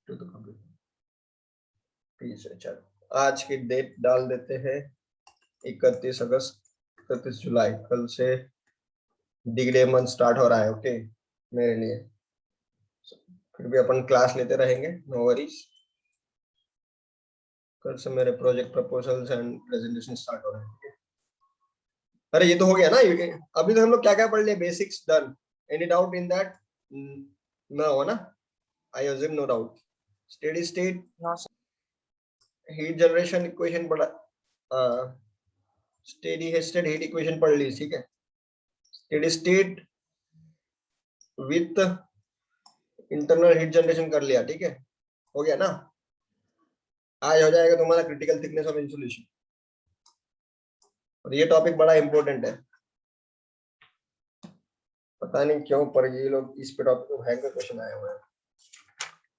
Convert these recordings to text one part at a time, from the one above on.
To the computer please. चलो आज की डेट डाल देते हैं 31 अगस्त 31 जुलाई। कल से डिग्री मंथ स्टार्ट हो रहा है। ओके मेरे लिए। फिर भी अपन क्लास लेते रहेंगे, नो वरीज। कल से मेरे project proposals and presentation start हो रहे हैं। अरे ये तो हो गया ना। अभी तो हम लोग क्या क्या पढ़ लिए, basics done. Any doubt in that? ना हो ना? I assume no doubt. Steady state heat generation equation पढ़ा। स्टेडी स्टेट हीट इक्वेशन पढ़ ली, ठीक है। Steady state with internal heat generation कर लिया, ठीक है। हो गया ना? आज हो जाएगा तुम्हारा क्रिटिकल थिकनेस ऑफ इंसुलेशन, और ये टॉपिक बड़ा इंपॉर्टेंट है। पता नहीं क्यों पर ये लोग इस पे टॉपिक को भयंकर क्वेश्चन आए हुए हैं।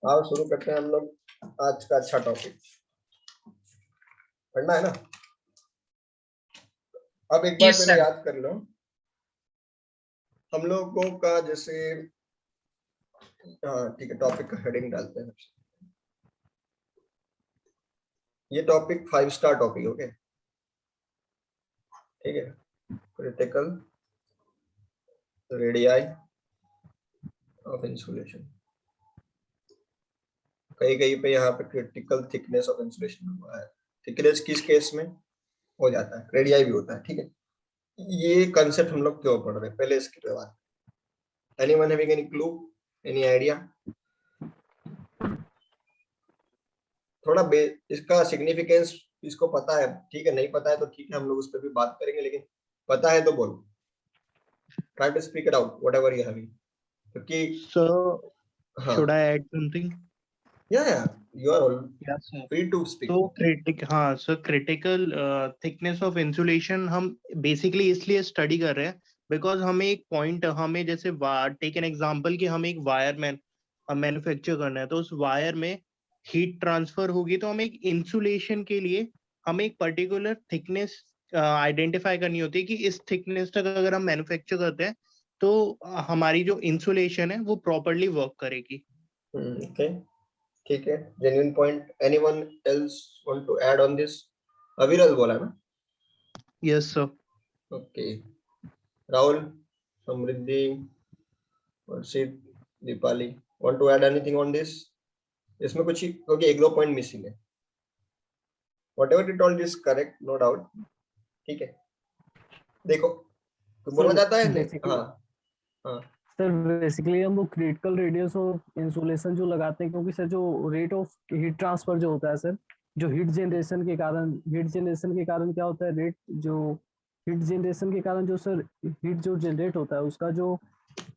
आओ शुरू करते हैं हम लोग आज का अच्छा टॉपिक। पढ़ना है ना? अब एक बार पहले याद कर लो हम लोगों का, जैसे हाँ ठीक है, टॉपिक का हेडिंग डालते हैं। ये टॉपिक 5 स्टार टॉपिक, ओके ठीक है। Critical radii of insulation. कहीं पे यहाँ पे क्रिटिकल थिकनेस ऑफ इंसुलेशन हुआ है। थिकनेस किस केस में हो जाता है? रेडियाई भी होता है, ठीक है। ये कंसेप्ट हम लोग क्यों पढ़ रहे हैं, पहले इसके पे बात। Anyone having any clue, any idea? थोड़ा इसका सिग्निफिकेंस इसको पता है, ठीक है। नहीं पता है तो ठीक है, हम लोग उस पर भी बात करेंगे, लेकिन पता है तो बोलो। Try to speak it out whatever you having, क्योंकि हाँ should I add something? Yeah, you are all Yes, sir. free to speak. So critical thickness of insulation हम basically इसलिए स्टडी कर रहे हैं बिकॉज हमें एक पॉइंट, हमें जैसे टेक एन एग्जांपल कि हम एक वायर मैन्युफैक्चर करना है, तो उस वायर में हीट ट्रांसफर होगी, तो हमें एक इंसुलेशन के लिए हमें एक पर्टिकुलर थिकनेस आइडेंटिफाई करनी होती है कि इस थिकनेस तक अगर हम मैन्युफैक्चर करते हैं तो हमारी जो इंसुलेशन है वो प्रॉपरली वर्क करेगी। Okay, ठीक है, genuine point. Anyone else want to add on this? अविरल बोला ना? Yes sir. Okay, Rahul, Samriddhi, वर्षित, Deepali, want to add anything on this? इसमें कुछ क्योंकि एक दो पॉइंट मिसिंग है। Whatever you told is correct, no doubt. ठीक है, देखो तो बोला जाता है। हाँ हाँ सर बेसिकली हम लोग क्रिटिकल रेडियस ऑफ इंसुलेशन जो लगाते हैं, क्योंकि सर जो रेट ऑफ हीट ट्रांसफर जो होता है सर, जो हीट जनरेशन के कारण क्या होता है, रेट जो हीट जनरेशन के कारण जो सर हीट जो जनरेट होता है उसका जो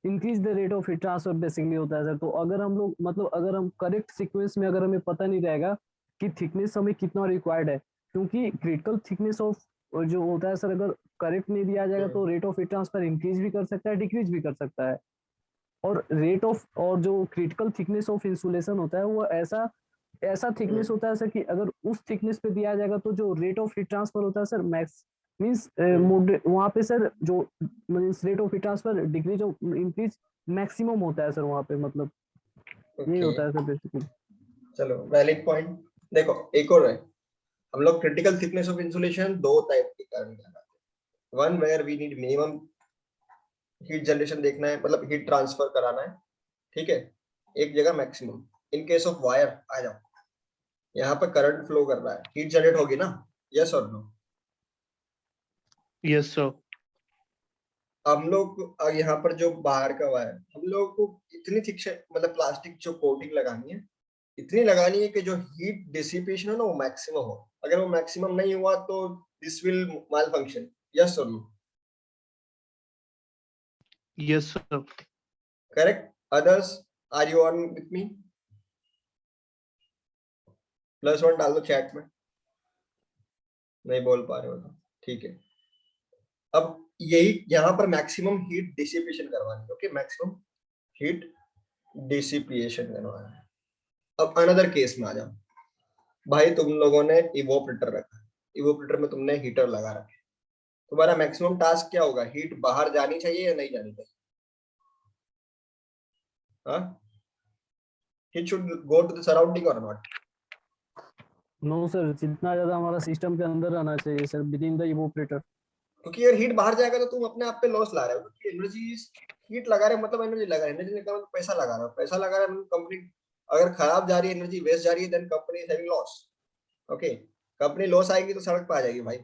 increase the rate of heat transfer basically होता है सर। तो अगर हम लोग मतलब अगर हम करेक्ट सीक्वेंस में अगर हमें पता नहीं रहेगा कि थिकनेस हमें कितना रिक्वायर्ड है, क्योंकि क्रिटिकल थिकनेस ऑफ जो होता है सर अगर करेक्ट नहीं दिया जाएगा तो rate of heat transfer increase भी कर सकता है, डिक्रीज भी कर सकता है। और रेट ऑफ और जो क्रिटिकल थिकनेस ऑफ इंसुलेशन होता है वो ऐसा थिकनेस होता है सर कि अगर उस थिकनेस पे दिया जाएगा तो जो रेट ऑफ हीट ट्रांसफर होता है सर मैक्स मींस वहाँ पे सर जो means rate of heat transfer decrease और इंक्रीज मैक्सिमम होता है सर वहाँ पे, मतलब यही होता है सर बेसिकली। चलो वैलिड पॉइंट। देखो एक और है, हम लोग क्रिटिकल थिकनेस ऑफ इंसुलेशन दो टाइप के कारण लगाते हैं। One where we need minimum heat generation देखना है, मतलब हीट ट्रांसफर कराना है, ठीक है। एक जगह maximum. In case of wire आ जाओ, यहाँ पे करंट फ्लो कर रहा है, हीट जनरेट होगी ना? यस और नो? Yes sir. हम लोग यहाँ पर जो बाहर का वायर, हम लोग को इतनी थिक मतलब प्लास्टिक जो कोटिंग लगानी है, इतनी लगानी है कि जो हीट डिसिपेशन है ना वो मैक्सिमम हो। अगर वो मैक्सिमम नहीं हुआ तो this will malfunction. Yes और no? Yes sir. Correct. Others are you on with me? +1 डाल दो चैट में। नहीं बोल पा रहे हो तो ठीक है। अब यही यहाँ पर मैक्सिमम हीट डिसिपेशन करवानी है, ओके। मैक्सिमम हीट डिसिपेशन करवाना है। अब अनदर केस में आ जाओ भाई, तुम लोगों ने इवोपरेटर रखा, इवोपरेटर में तुमने हीटर लगा रखे, तुम्हारा मैक्सिमम टास्क क्या होगा? हीट बाहर जानी चाहिए या नहीं जानी चाहिए? हाँ heat should go to the surrounding or not? No sir, जितना ज्यादा हमारा सिस्टम के अंदर रहना चाहिए sir, within the evaporator. क्योंकि यार हीट बाहर जाएगा तो तुम अपने आप पे लॉस ला रहे हो, क्योंकि एनर्जी, हीट लगा रहे हो मतलब एनर्जी लगा रहे हो, एनर्जी निकाल पैसा लगा रहे हो, पैसा लगा रहे हो कंपनी अगर खराब जा रही है, एनर्जी वेस्ट जा रही है, then company is having loss. Okay, company loss आएगी तो सड़क पे आ जाएगी भाई।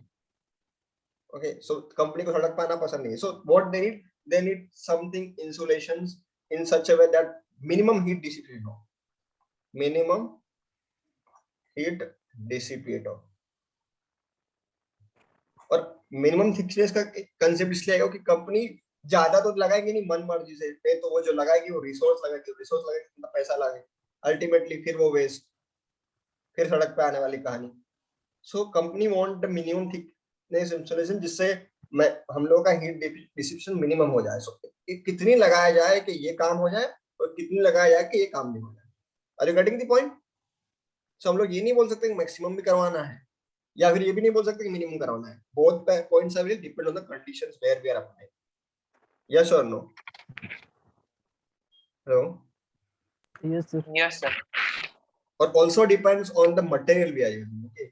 ओके, सो कंपनी को सड़क पे आना पसंद नहीं है। So what they need something insulations in such a way that minimum heat dissipate हो, मिनिमम हीट डिसिपेट हो। और मिनिमम थिकनेस का कंसेप्ट इसलिए आएगा कि कंपनी ज्यादा तो लगाएगी नहीं मन मर्जी से, तो वो जो लगाएगी वो रिसोर्स लगाएगी, पैसा लगाएगी, अल्टीमेटली फिर वो वेस्ट, फिर सड़क पे आने वाली कहानी। So company want the minimum thickness insulation, जिससे हम लोगों का हीट डिसिपेशन मिनिमम हो जाए। सो कितनी लगाया जाए कि ये काम हो जाए और कितनी लगाया जाए कि ये काम नहीं हो जाए। Are you getting the point? So हम लोग ये नहीं बोल सकते कि मैक्सिमम भी करवाना है, या फिर ये भी नहीं बोल सकते कि मिनिमम करवाना है। Both points are will depend on the conditions where we are applying. Yes और no? Hello? Yes sir. Yes, sir. और also depends on the material we are using. Okay,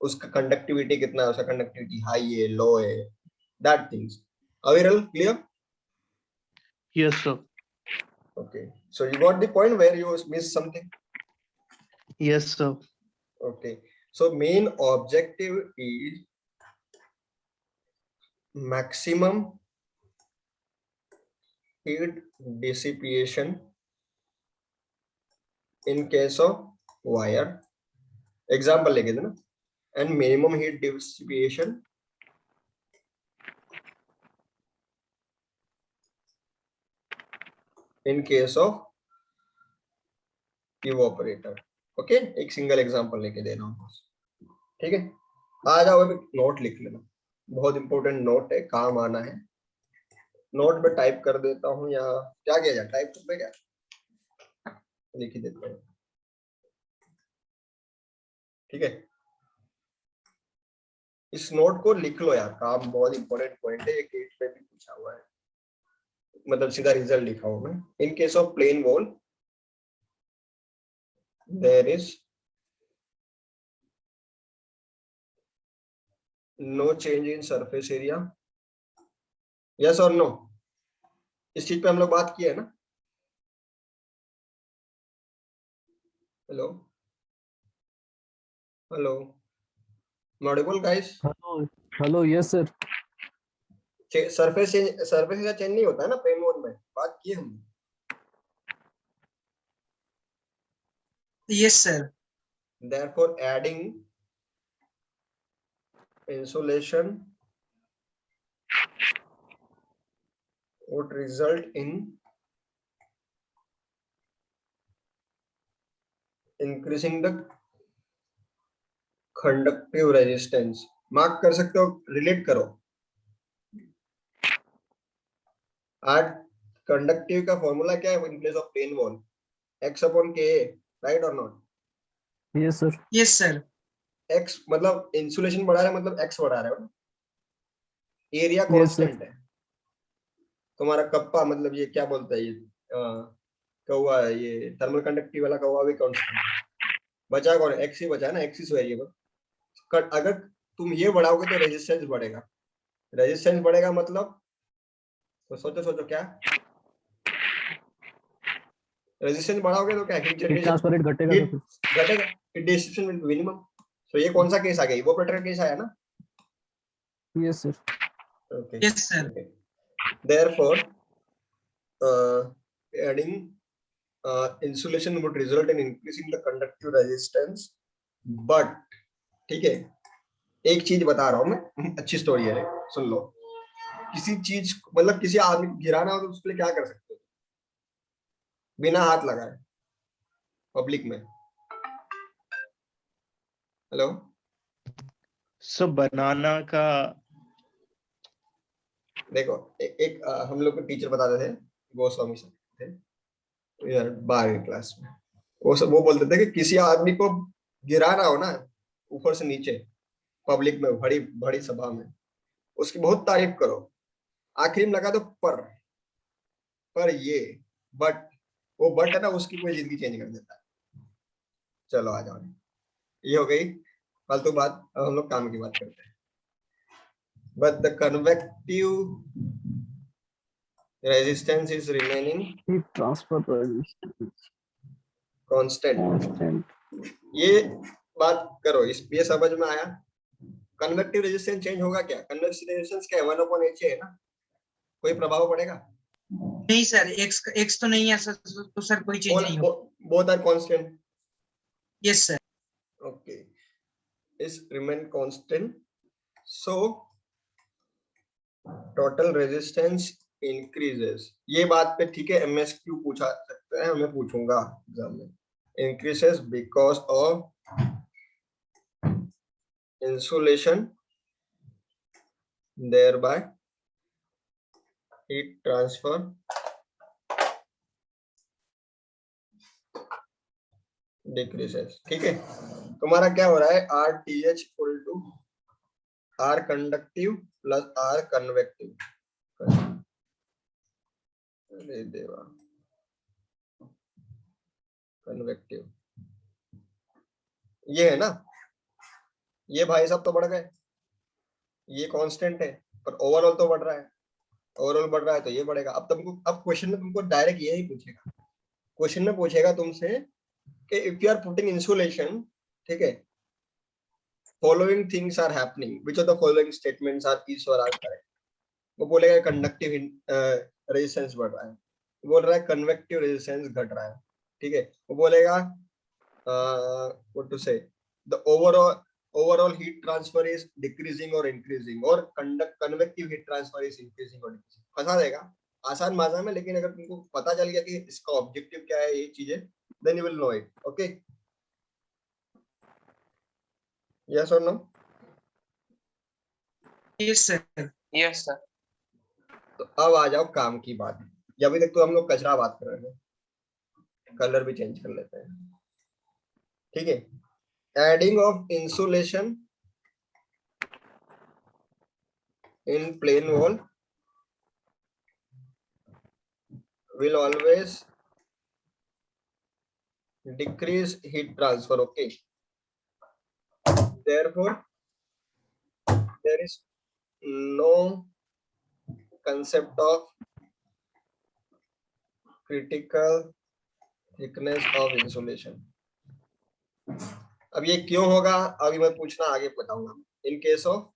उसका कंडक्टिविटी कितना है, उसका कंडक्टिविटी हाई है, low है, that things. Aviral, clear? Yes, sir. Okay, so you got the point where you missed something? Yes, sir. Okay, so main objective is maximum heat dissipation in case of wire, example लेके देना, and minimum heat dissipation in case of evaporator. Okay, एक single example लेके दे रहा हूँ, ठीक है? आ जाओ, अभी नोट लिख लेना, बहुत इंपॉर्टेंट नोट है, काम आना है। नोट में टाइप कर देता हूँ, या क्या किया जाए, टाइप पे क्या लिख ही देता हूँ, ठीक है? इस नोट को लिख लो यार, काम बहुत इंपॉर्टेंट पॉइंट है, ये गेट पे भी पूछा हुआ है, मतलब सीधा रिजल्ट लिखा हूं मैं। In case of plane wall there is no change in surface area. Yes और नो? इस चीज पे हम लोग बात की है ना? Hello hello, audible guys? Hello hello, yes sir. Surface area change नहीं होता है ना प्लेन वॉल में, बात की हमने। Yes, sir. therefore adding insulation would result in increasing the conductive resistance। Mark कर सकते हो, रिलेट करो। आज कंडक्टिव का फॉर्मूला क्या है in place of plane wall? x upon k, right और not? Yes sir. Yes, sir. x मतलब इंसुलेशन बढ़ा रहा है, मतलब x बढ़ा रहा है, एरिया Yes, sir. कांस्टेंट है। तुम्हारा कप्पा मतलब ये क्या बोलता है, ये कौवा, ये थर्मल कंडक्टिव वाला कौवा भी कांस्टेंट। बचा कौन? x ही बचा है ना, x इज वेरिएबल। अगर तुम ये बढ़ाओगे तो रेजिस्टेंस बढ़ेगा, रेजिस्टेंस बढ़ेगा मतलब, तो सोचो सोचो क्या रेजिस्टेंस बढ़ाओगे तो क्या हीट जनरेशन ट्रांसफर रेट घटेगा तो फिर घटेगा, heat dissipation will be minimum. So ये कौन सा केस आ गया? इवोपरेटर का केस आया ना? Yes sir. Okay, Yes, sir. therefore adding insulation would result in increasing the conductive resistance, but ठीक है, एक चीज बता रहा हूं मैं, अच्छी स्टोरी है, सुन लो। किसी चीज मतलब किसी आदमी को गिराना हो तो उसके लिए क्या कर सकते हो बिना हाथ लगाए पब्लिक में? हेलो? सब बनाना का देखो, एक हम लोग को टीचर बताते थे, गोस्वामी सर थे यार 12वीं क्लास में, वो बोलते थे कि किसी आदमी को गिराना हो ना ऊपर से नीचे पब्लिक में, बड़ी बड़ी सभा में, उसकी बहुत तारीफ करो, आखिरी में लगा दो पर ये, बट वो बट है ना, उसकी पूरी जिंदगी चेंज कर देता है। चलो आ जाओ, ये हो गई फालतू बात। अब हम लोग काम की बात करते हैं। But the convective resistance is remaining heat transfer resistance constant. Constant. ये बात करो, इस ये समझ में आया? कन्वेक्टिव रेजिस्टेंस चेंज होगा क्या? कन्वेक्टिव रेजिस्टेंस क्या है? 1/h है ना, कोई प्रभाव पड़ेगा? नहीं सर, एक्स तो नहीं है सर, तो सर कोई चेंज नहीं होगा। Both are constant. Yes sir. Okay, is remain constant, so total resistance increases. ये बात पे ठीक है, एमएसक्यू पूछा सकते हैं, मैं पूछूंगा एग्जाम में। Increases because of insulation, thereby heat transfer decreases। ठीक है, तुम्हारा क्या हो रहा है? R T H equal to R conductive plus R convective. अरे देवा, कन्वेक्टिव ये है ना, ये भाई साहब तो बढ़ गए, ये कांस्टेंट है पर ओवरऑल तो बढ़ रहा है, ओवरऑल बढ़ रहा है तो ये बढ़ेगा। अब तुमको, अब क्वेश्चन में तुमको डायरेक्ट यही पूछेगा, क्वेश्चन में पूछेगा तुमसे कि if you are putting insulation, ठीक है, following things are happening, which of the following statements are is or are correct? वो बोलेगा कंडक्टिव रेजिस्टेंस बढ़ रहा है, बोल रहा है कन्वेक्टिव रेजिस्टेंस घट रहा है, ठीक है। वो बोलेगा व्हाट टू से, the overall heat transfer is decreasing or increasing, और convective heat transfer is increasing or decreasing। फंसा देगा आसान भाषा में, लेकिन अगर तुमको पता चल गया कि इसका ऑब्जेक्टिव क्या है, ये चीजें, then you will know it, okay? Yes or no? Yes sir. Yes sir. तो अब आ जाओ काम की बात। अभी तक तो हम लोग कचरा बात कर रहे हैं, कलर भी चेंज कर लेते हैं, ठीक है। Adding of insulation in plane wall will always decrease heat transfer, okay? Therefore there is no concept of critical thickness of insulation। अब ये क्यों होगा, अभी मैं पूछना आगे बताऊंगा। In case of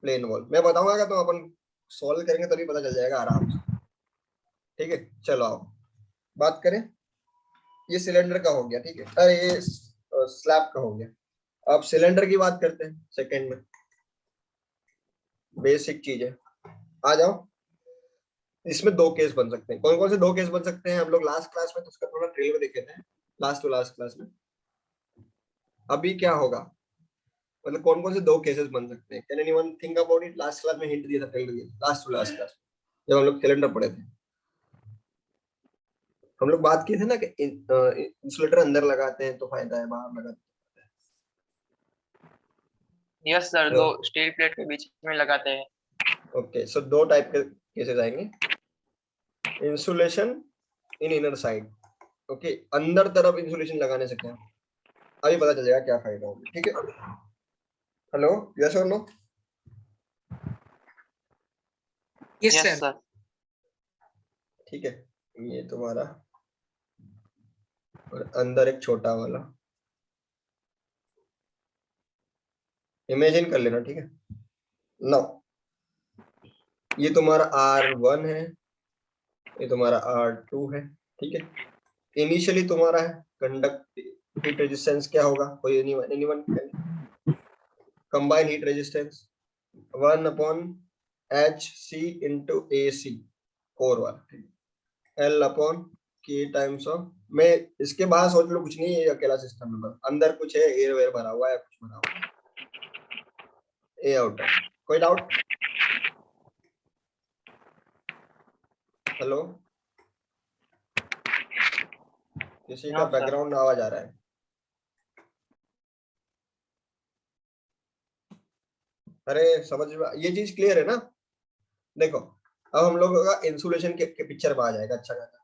plane wall मैं बताऊंगा, कि तो अपन सॉल्व करेंगे तभी पता चल जाएगा आराम से, ठीक है। चलो आओ बात करें। ये सिलेंडर का हो गया, ठीक है, अरे ये स्लैब का हो गया। अब सिलेंडर की बात करते हैं सेकंड में, बेसिक चीज है। आ जाओ, इसमें दो केस बन सकते हैं। कौन कौन से दो केस बन सकते हैं? हम लोग लास्ट क्लास में तो उसका थोड़ा ट्रेल में देखे थे, लास्ट टू लास्ट क्लास में। अभी क्या होगा, मतलब कौन कौन से दो केसेस बन सकते हैं? Can anyone think about it? Last class में हिंट दिया था, ट्रेल दिया था लास्ट टू लास्ट क्लास जब हम लोग सिलेंडर पढ़े थे। हम लोग बात किए थे ना कि इंसुलेटर अंदर लगाते हैं तो फायदा है, बाहर लगाते हैं। यस सर, दो स्टील प्लेट के बीच में लगाते हैं। ओके, सो दो टाइप के केसेस आएंगे। Insulation in inner side, okay, अंदर तरफ इंसुलेशन लगाने से क्या, अभी पता चल जाएगा क्या फायदा होगा, ठीक है। हेलो, यस और no? Yes yes sir. Sir. ठीक है, ये तुम्हारा, और अंदर एक छोटा वाला, इमेजिन कर लेना, ठीक है। नो, ये तुम्हारा R1 है, ये तुम्हारा R2 है, ठीक है। इनिशियली तुम्हारा है कंडक्टिव हीट रेजिस्टेंस क्या होगा, कोई anyone combined heat resistance 1/HC into AC core वाला, L upon K times of, मैं इसके बाद सोच लो कुछ नहीं है, ये अकेला सिस्टम नंबर, अंदर कुछ है, एयर वेयर भरा हुआ है, कुछ भरा हुआ है, ए आउट है। कोई डाउट? हेलो, किसी का No, sir. बैकग्राउंड आवाज आ रहा है? अरे समझ में, ये चीज क्लियर है ना? देखो अब हम लोग का इंसुलेशन के पिक्चर में आ जाएगा अच्छा खासा।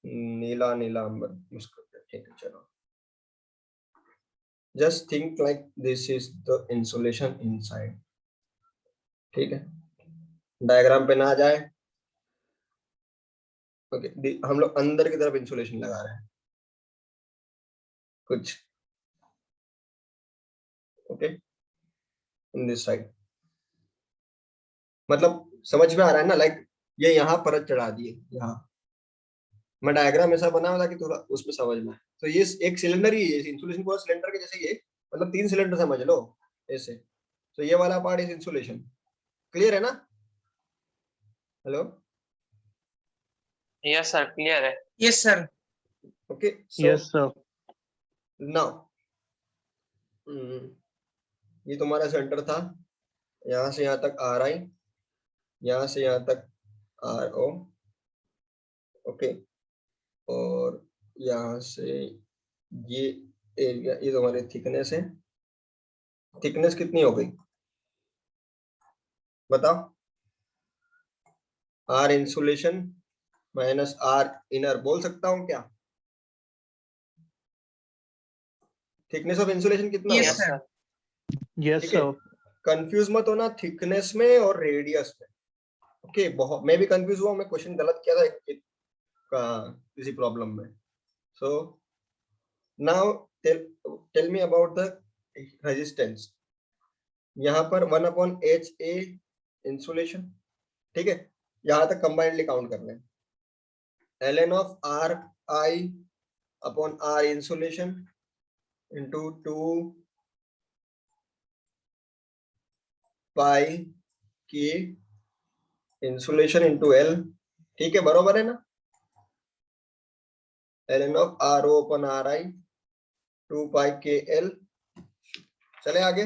नीला नीला अंबर यूज करते हैं, ठीक है चलो। Just think like this is the insulation inside, ठीक है, डायग्राम पे ना जाए। ओके, हम लोग अंदर की तरफ इंसुलेशन लगा रहे हैं कुछ, ओके, इन दिस साइड। मतलब समझ में आ रहा है ना, लाइक ये यहाँ परत चढ़ा दी है, यहाँ मैं डायग्राम ऐसा बना हुआ कि थोड़ा उसमें समझ में आए। तो ये एक सिलेंडर ही है, इंसुलेशन पूरा सिलेंडर के जैसे, ये मतलब 3 सिलेंडर समझ लो ऐसे। तो ये वाला पार्ट इज इंसुलेशन, क्लियर है ना? हेलो, यस सर, क्लियर है। Yes sir. Okay, yes sir. Now ये तुम्हारा सेंटर था, यहाँ से यहाँ तक आर आई, यहाँ से यहाँ तक आर ओ, ओके, और यहाँ से ये एरिया, ये तुम्हारी थिकनेस है। थिकनेस कितनी हो गई बताओ? R insulation minus R inner बोल सकता हूँ क्या? थिकनेस ऑफ इंसुलेशन कितना यस होगा? Yes sir. सर। यस ठीक है, सर। कंफ्यूज मत होना थिकनेस में और रेडियस में। ओके, बहुत मैं भी कंफ्यूज हुआ, मैं क्वेश्चन गलत किया था किसी प्रॉब्लम में। So now tell me about the resistance. यहाँ पर 1/HA इंसुलेशन, ठीक है, यहाँ तक कंबाइंडली काउंट करना है। ln of RI upon R insulation into 2 pi K insulation into L, ठीक है, बरोबर है ना? ln of RO upon RI 2 pi KL। चले आगे,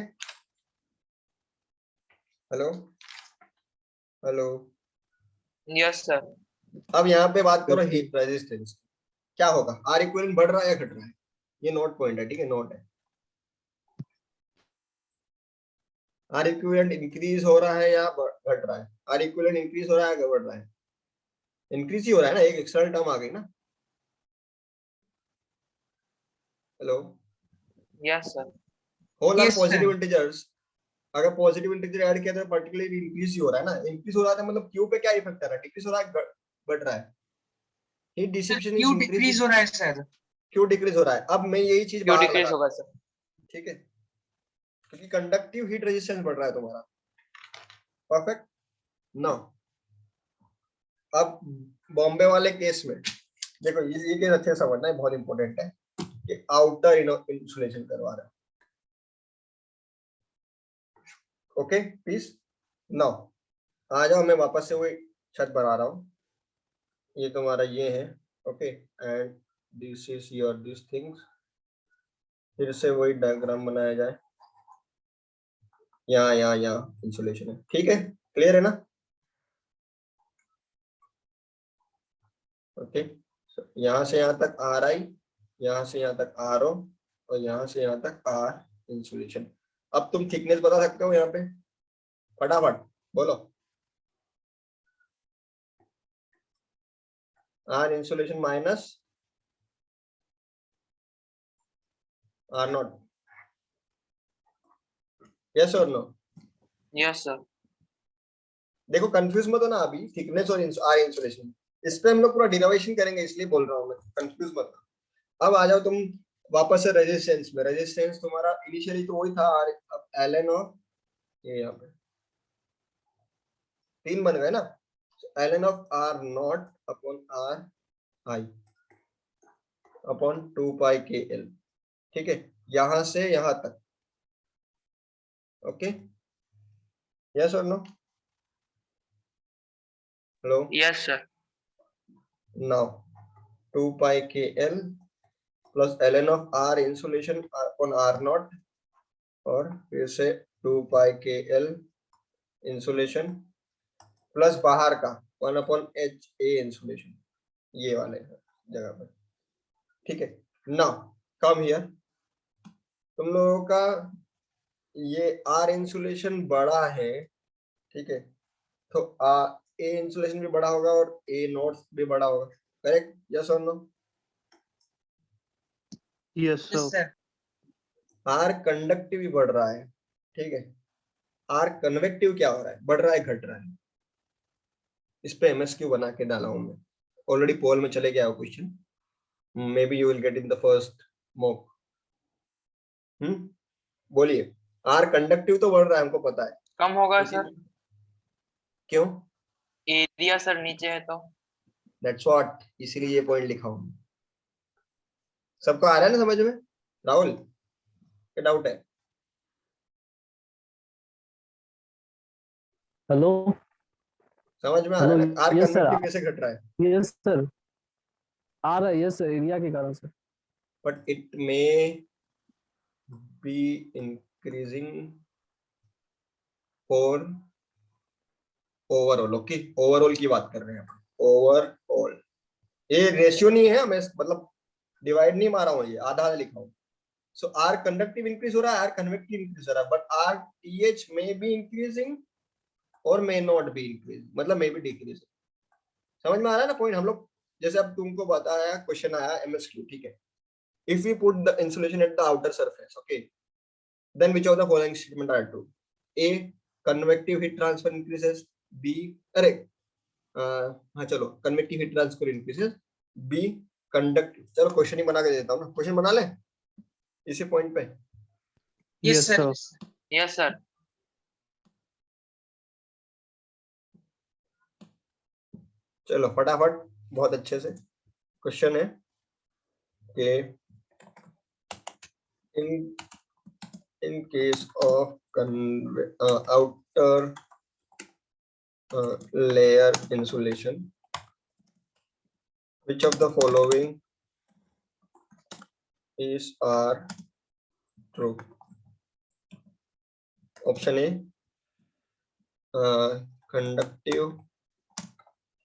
हेलो हेलो। Yes sir. अब यहाँ पे बात करो हीट रेजिस्टेंस, क्या होगा? आर इक्विवेलेंट बढ़ रहा है या घट रहा है? ये नोट पॉइंट है, ठीक है, नोट है। आर इक्विवेलेंट इंक्रीज हो रहा है या घट रहा है? आर इक्विवेलेंट इंक्रीज हो रहा है या बढ़ रहा है? इंक्रीज ही हो रहा है ना, एक एक्सटर्नल टर्म आ गई ना। Hello, yes sir. Whole are Yes, positive sir. Integers, अगर पॉजिटिव इंटीजर ऐड किया तो पर्टिकुलरली इंक्रीज ही हो रहा है ना। इंक्रीज हो रहा है मतलब क्यू पे क्या इफेक्ट आ रहा है? डिक्रीज हो रहा है, बढ़ रहा है? हीट डिसिपेशन इज क्यों इंक्रीजिंग, डिक्रीज हो रहा है सर? क्यों डिक्रीज हो रहा है? अब मैं यही चीज क्यों बाहर डिक्रीज लगा, होगा सर? ठीक है, क्योंकि कंडक्टिव हीट रेजिस्टेंस बढ़ रहा है तुम्हारा। परफेक्ट। नो, अब बॉम्बे वाले केस में देखो, ये केस अच्छे से समझना है, बहुत इंपॉर्टेंट है कि आउटर इंसुलेशन करवा रहा है। ओके प्लीज, नाउ आ जाओ, मैं वापस से वही छत बना रहा हूँ। ये तुम्हारा ये है, okay, and this is your this things. फिर से वही डायग्राम बनाया जाए, यहाँ यहाँ यहाँ इंसुलेशन है, ठीक है, क्लियर है ना? ओके, यहाँ से यहाँ तक आर आई, यहाँ से यहाँ तक आर ओ, और यहाँ से यहाँ तक आर इंसुलेशन। अब तुम थिकनेस बता सकते हो यहाँ पे, फटाफट बोलो। R insulation minus R naught, yes और नो? Yes sir. देखो कंफ्यूज मत हो ना अभी, थिकनेस और आर इंसुलेशन इस पे हम लोग पूरा डिराइवेशन करेंगे, इसलिए बोल रहा हूँ मैं, कंफ्यूज मत हो। अब आ जाओ तुम वापस से रेजिस्टेंस में। रेजिस्टेंस तुम्हारा इनिशियली तो वही था आर, अब एलएन ऑफ, ये यहाँ पे 3 बन गए ना, LN of R naught upon R I upon 2 pi K L, ठीक है, यहां से यहां तक। ओके, यस और no? Hello, yes sir. Now 2 pi K L plus ln of R insulation upon R naught, और फिर से 2 pi K L insulation plus बाहर का 1 अपॉन एच ए इंसुलेशन, ये वाले जगह पर, ठीक है। नाउ कम हियर, तुम लोगों का ये आर इंसुलेशन बड़ा है, ठीक है, तो ए इंसुलेशन भी बड़ा होगा और ए नोट भी बड़ा होगा, करेक्ट? यस और no? Yes yes sir. Sir. R conductive भी बढ़ रहा है, ठीक है। आर कन्वेक्टिव क्या हो रहा है, बढ़ रहा है घट रहा है? इस पे एमएसक्यू बना के डाला हूं मैं, ऑलरेडी पोल में चले गया वो question, may be you will get in the first mock. बोलिए, आर कंडक्टिव तो बढ़ रहा है हमको पता है, कम होगा लेकिन सर, क्यों? एरिया सर नीचे है तो। दैट्स व्हाट, इसीलिए ये पॉइंट लिखा हूं। सबको आ रहा है ना समझ में? राहुल, क्या डाउट है? हेलो समझ में आ रहा हेलो। है ना? Are yes sir. कन्वेक्टिव कैसे घट रहा है? यस सर, आ रहा है। यस सर, एरिया के कारण sir. But it may be increasing for overall. Okay, overall की बात कर रहे हैं हम, ओवरऑल। ये रेशियो नहीं है, मैं मतलब डिवाइड नहीं मारा हूं, ये आधा आधा लिखा हूं। सो आर कंडक्टिव इंक्रीज हो रहा है, आर कन्वेक्टिव इंक्रीज हो रहा है, but R TH may be increasing और मे नॉट बी इंक्रीज, मतलब मे बी डिक्रीज। समझ में आ रहा है ना पॉइंट? हम लोग जैसे अब तुमको बताया, क्वेश्चन आया एमएसक्यू, ठीक है। If we put the insulation at the outer surface, okay, then which of the following statement are true? A, convective heat transfer increases. B, अरे हाँ चलो, convective heat transfer increases. B, conductive, चलो question ही बना के देता हूँ ना, question बना ले इसी पॉइंट पे। Yes yes sir. Sir. Yes sir. चलो फटाफट, बहुत अच्छे से क्वेश्चन है कि in case of outer layer insulation, which of the following is are true? Option A, conductive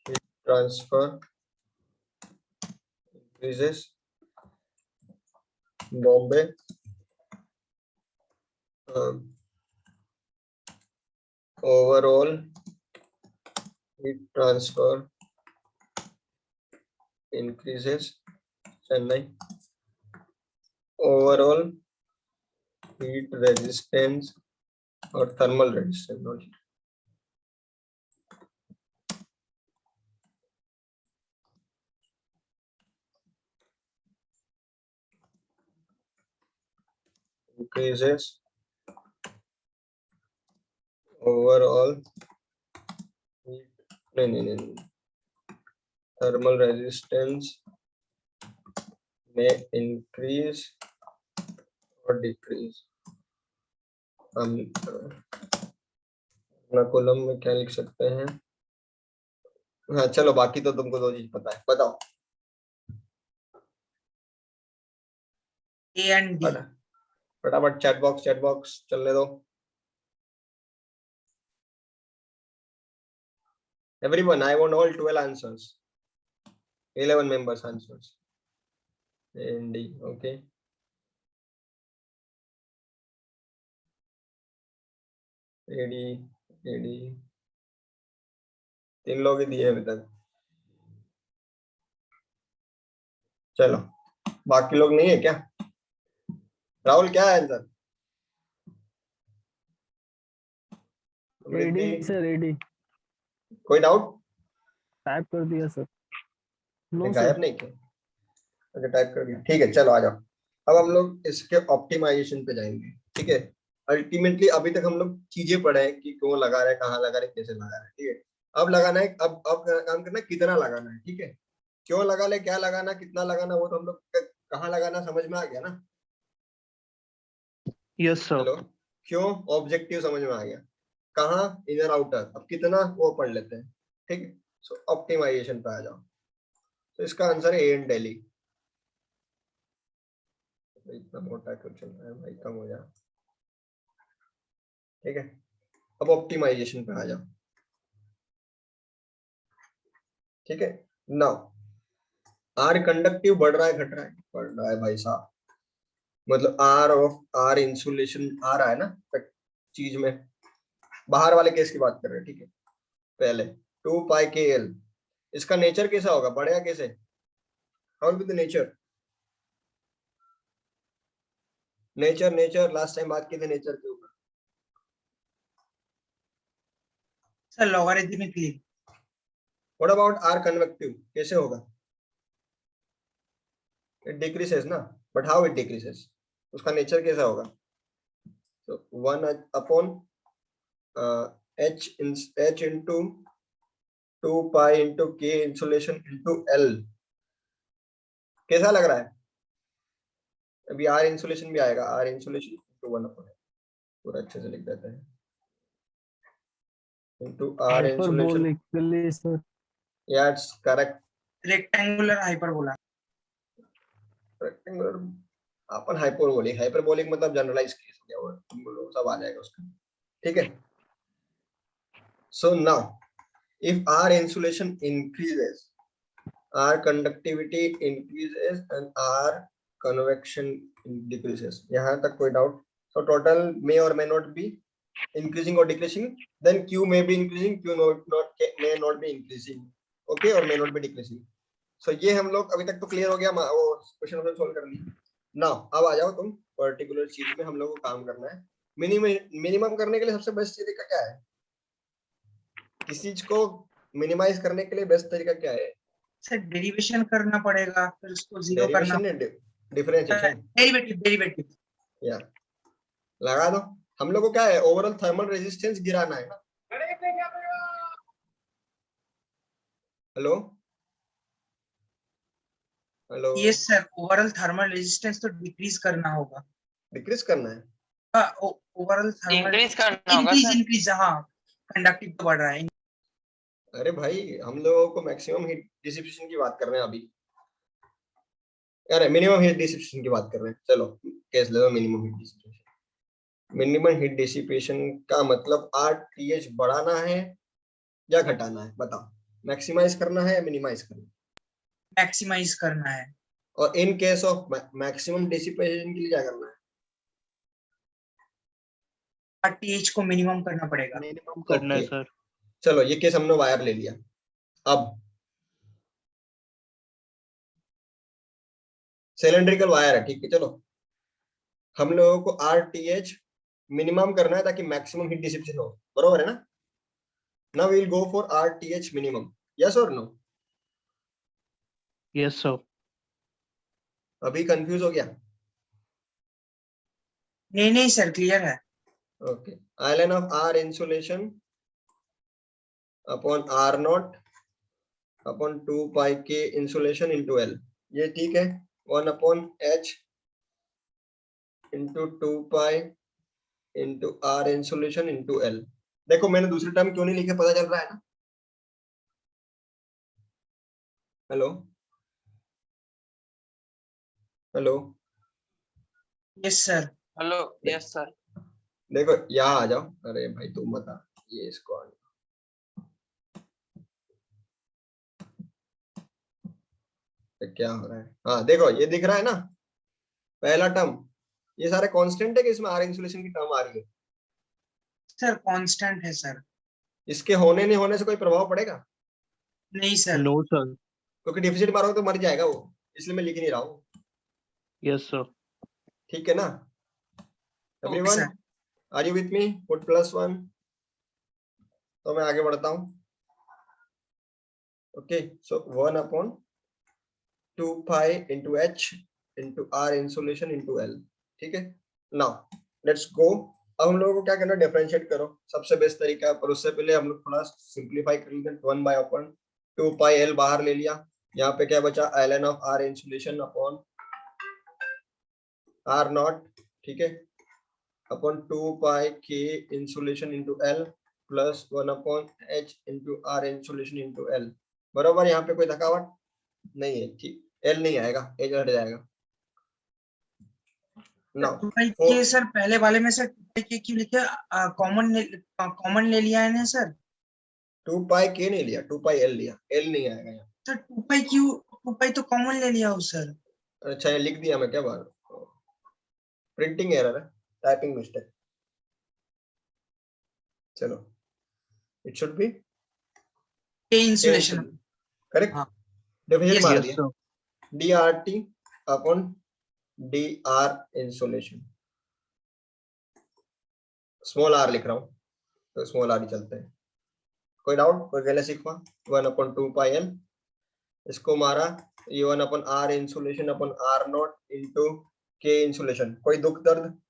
heat transfer increases. Bombay, overall heat transfer increases. Chennai, overall heat resistance or thermal resistance, not heat. Increases overall heat, no. Thermal resistance may increase or decrease. हम अपना column में क्या लिख सकते हैं? हाँ चलो, बाकी तो तुमको दो चीज पता है, बताओ। A and B. फटाफट चैट बॉक्स चलने दो। Everyone, I want all 12 answers. 11 members answers. A and D, okay. AD, तीन लोग ही दिए अभी तक। चलो, बाकी लोग नहीं है क्या? राहुल, क्या है आंसर? AD sir, AD. कोई डाउट? टाइप कर दिया सर। नो गायब सर। नहीं किया? अच्छा, टाइप कर दिया, ठीक है। चलो आ जाओ, अब हम लोग इसके ऑप्टिमाइजेशन पे जाएंगे, ठीक है। अल्टीमेटली अभी तक हम लोग चीजें पढ़े हैं कि क्यों लगा रहे हैं, कहाँ लगा रहे हैं, कैसे लगा रहे हैं, ठीक है। अब लगाना है, अब काम करना है कितना लगाना है, ठीक है। क्यों लगा ले, क्या लगाना, कितना लगाना, वो तो हम लोग कहाँ लगाना समझ में आ गया ना? Yes sir. हेलो, क्यों ऑब्जेक्टिव समझ में आ गया, कहाँ इनर आउटर, अब कितना वो पढ़ लेते हैं, ठीक है। सो ऑप्टिमाइजेशन पे आ जाओ, तो इसका आंसर है ए एंड दिल्ली। इतना मोटा क्यों चल रहा है भाई, कम हो जा, ठीक है। अब ऑप्टिमाइजेशन पे आ जाओ, ठीक है। नाउ आर कंडक्टिव बढ़ रहा है घट रहा है? बढ़ रहा है भाई साहब, मतलब आर ऑफ आर इंसुलेशन आ रहा है ना चीज में। बाहर वाले केस की बात कर रहे हैं, ठीक है। पहले 2 पाई के एल, इसका नेचर कैसा होगा, बढ़ेगा कैसे? how will be the nature? Nature last time बात की थी नेचर के ऊपर। Sir logarithmically. What about R convective, कैसे होगा? इट डिक्रीजेस ना, बट हाउ इट डिक्रीजेस, उसका नेचर कैसा होगा? तो 1 upon h into 2 pi into k insulation into L। कैसा लग रहा है? अभी आर इंसुलेशन भी आएगा, आर इंसुलेशन into 1 अपॉन, पूरा अच्छे से लिख देते हैं, into r insulation। Hyperbolically sir. Yeah, it's correct। Rectangular hyperbola. Rectangular अपन हाइपरबोलिक, हाइपरबोलिक मतलब जनरलाइज केस हो गया, वो तुम लोग सब आ जाएगा उसका, ठीक है। So now if r insulation increases, r conductivity increases and r convection decreases, यहाँ तक कोई doubt? so total may or may not be increasing or decreasing, then q may be increasing, q may not be increasing, okay, or may not be decreasing। so ये हम लोग अभी तक तो clear हो गया, वो क्वेश्चन हमने सॉल्व कर लिया। नाउ अब आ जाओ तुम पर्टिकुलर चीज में हम लोग को काम करना है। मिनिमम करने के लिए सबसे बेस्ट तरीका क्या है? किसी चीज को मिनिमाइज करने के लिए बेस्ट तरीका क्या है? सर डेरिवेशन करना पड़ेगा, फिर उसको जीरो करना। Differentiation, derivative. या लगा दो। हम लोग को क्या है, ओवरऑल थर्मल रेजिस्टेंस गिराना है ना। Hello hello, yes sir, overall thermal resistance तो डिक्रीज करना होगा। डिक्रीज करना है, ओवरऑल थर्मल इंक्रीज करना होगा सर। इंक्रीज, हाँ कंडक्टिव तो बढ़ रहा है। अरे भाई हम लोगों को मैक्सिमम हीट डिसिपेशन की बात कर रहे हैं अभी, अरे मिनिमम हीट डिसिपेशन की बात कर रहे हैं। चलो केस ले लो minimum heat dissipation. Minimum heat dissipation का मतलब RTH बढ़ाना है या घटाना है, बताओ? मैक्सिमाइज करना है या मिनिमाइज करना है? मैक्सिमाइज करना है। और इन केस ऑफ मैक्सिमम डिसिपेशन के लिए क्या करना है? RTH को मिनिमम करना पड़ेगा। मिनिमम करना है Okay, सर। चलो ये केस हमने वायर ले लिया। अब सिलेंड्रिकल वायर है, ठीक है। चलो हम लोगों को RTH मिनिमम करना है ताकि मैक्सिमम हीट डिसिपेशन हो, बरोबर है ना? Now we will go for RTH minimum, yes और नो? Yes sir. अभी कंफ्यूज हो गया? नहीं सर, क्लियर है। Okay, ln of R insulation upon R naught upon 2 pi K insulation into L, ये ठीक है। 1 upon H into 2 pi into R insulation into L। देखो मैंने दूसरी टर्म क्यों नहीं लिखे, पता चल रहा है ना? Hello hello, yes sir. Hello, yes sir. देखो यहाँ आ जाओ। अरे भाई तुम बता, ये इसको आ जाओ। क्या हो रहा है? हाँ देखो ये दिख रहा है ना, पहला टर्म, ये सारे कांस्टेंट है कि इसमें R इंसुलेशन की टर्म आ रही है? सर कांस्टेंट है सर। इसके होने नहीं होने से कोई प्रभाव पड़ेगा? नहीं सर। No sir. क्योंकि डिफिसिट मारोगे तो मर जाएगा वो, इसलिए मैं लिख नहीं रहा हूँ, यस सर। ठीक है ना? Okay everyone sir. Are you with me? Put +1। तो मैं आगे बढ़ता हूँ। Okay, so 1 upon 2 pi into H into R insulation into L, ठीक है। Now let's go. अब हम लोगों को क्या करना, डिफरेंशिएट करो, सबसे बेस्ट तरीका है। पर उससे पहले हम लोग थोड़ा सिंपलीफाई कर लेते हैं। 1 by अपॉन 2 pi L बाहर ले लिया, यहाँ पे क्या बचा, ln of R insulation upon R not, ठीक है, upon 2 pi K insulation into L plus 1 upon H into R insulation into L, बराबर। यहाँ पे कोई थकावट नहीं है, ठीक। L नहीं आएगा, H हट जाएगा। नाउ के सर पहले वाले में सर 2 के क्यों लिखे? कॉमन ले लिया है ना सर? 2 pi K नहीं लिया, 2 pi L लिया, L नहीं आएगा यहाँ। सर 2 क्यों? 2 तो कॉमन ले लिया हो सर। अच्छा ये लिख दिया मैं, क्या बात, प्रिंटिंग एरर है, टाइपिंग मिस्टेक। चलो it should be K insulation. Correct, हाँ। डेफिनेशन Yes, मार यस दिया। Sir. DRT upon DR insulation, small r लिख रहा हूँ तो स्मॉल r ही चलते हैं। कोई डाउट, कोई पहले सीखवा 1/2 π L, इसको मारा ये 1/r insulation upon R0 into K insulation. कोई दुख दर्द?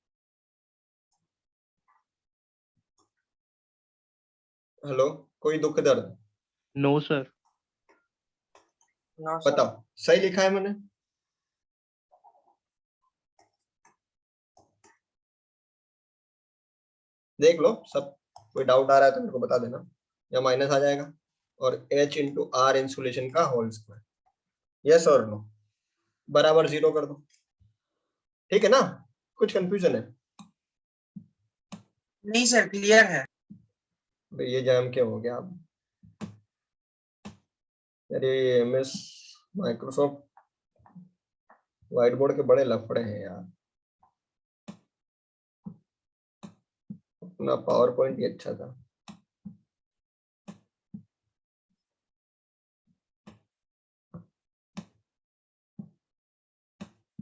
हेलो, कोई दुख दर्द? No sir. No sir. बताओ सही लिखा है मैंने? देख लो सब, कोई डाउट आ रहा है तो मेरे को बता देना, या माइनस आ जाएगा। और H इंटू R इंसुलेशन का होल स्क्वायर, यस और नो, बराबर 0 कर दो। ठीक है ना, कुछ कंफ्यूजन है? नहीं सर, क्लियर है। भाई ये जैम क्या हो गया अब? अरे MS माइक्रोसॉफ्ट व्हाइट बोर्ड के बड़े लफड़े हैं यार, अपना पावर पॉइंट ही अच्छा था।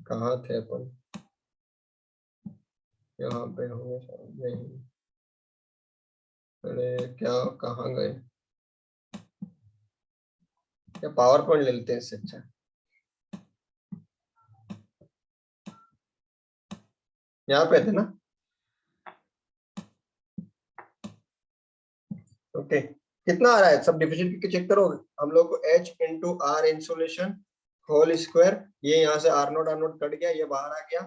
कहाँ थे अपन? यहाँ पे होंगे शायद, नहीं। अरे क्या, कहाँ गए? क्या पावर पॉइंट ले लेते हैं इससे अच्छा। यहाँ पे थे ना? ओके, कितना आ रहा है सब डिफिशिएंट करके चेक करो। हम लोग को H into R insulation whole square, ये यहाँ से R0 कट गया, ये बाहर आ गया।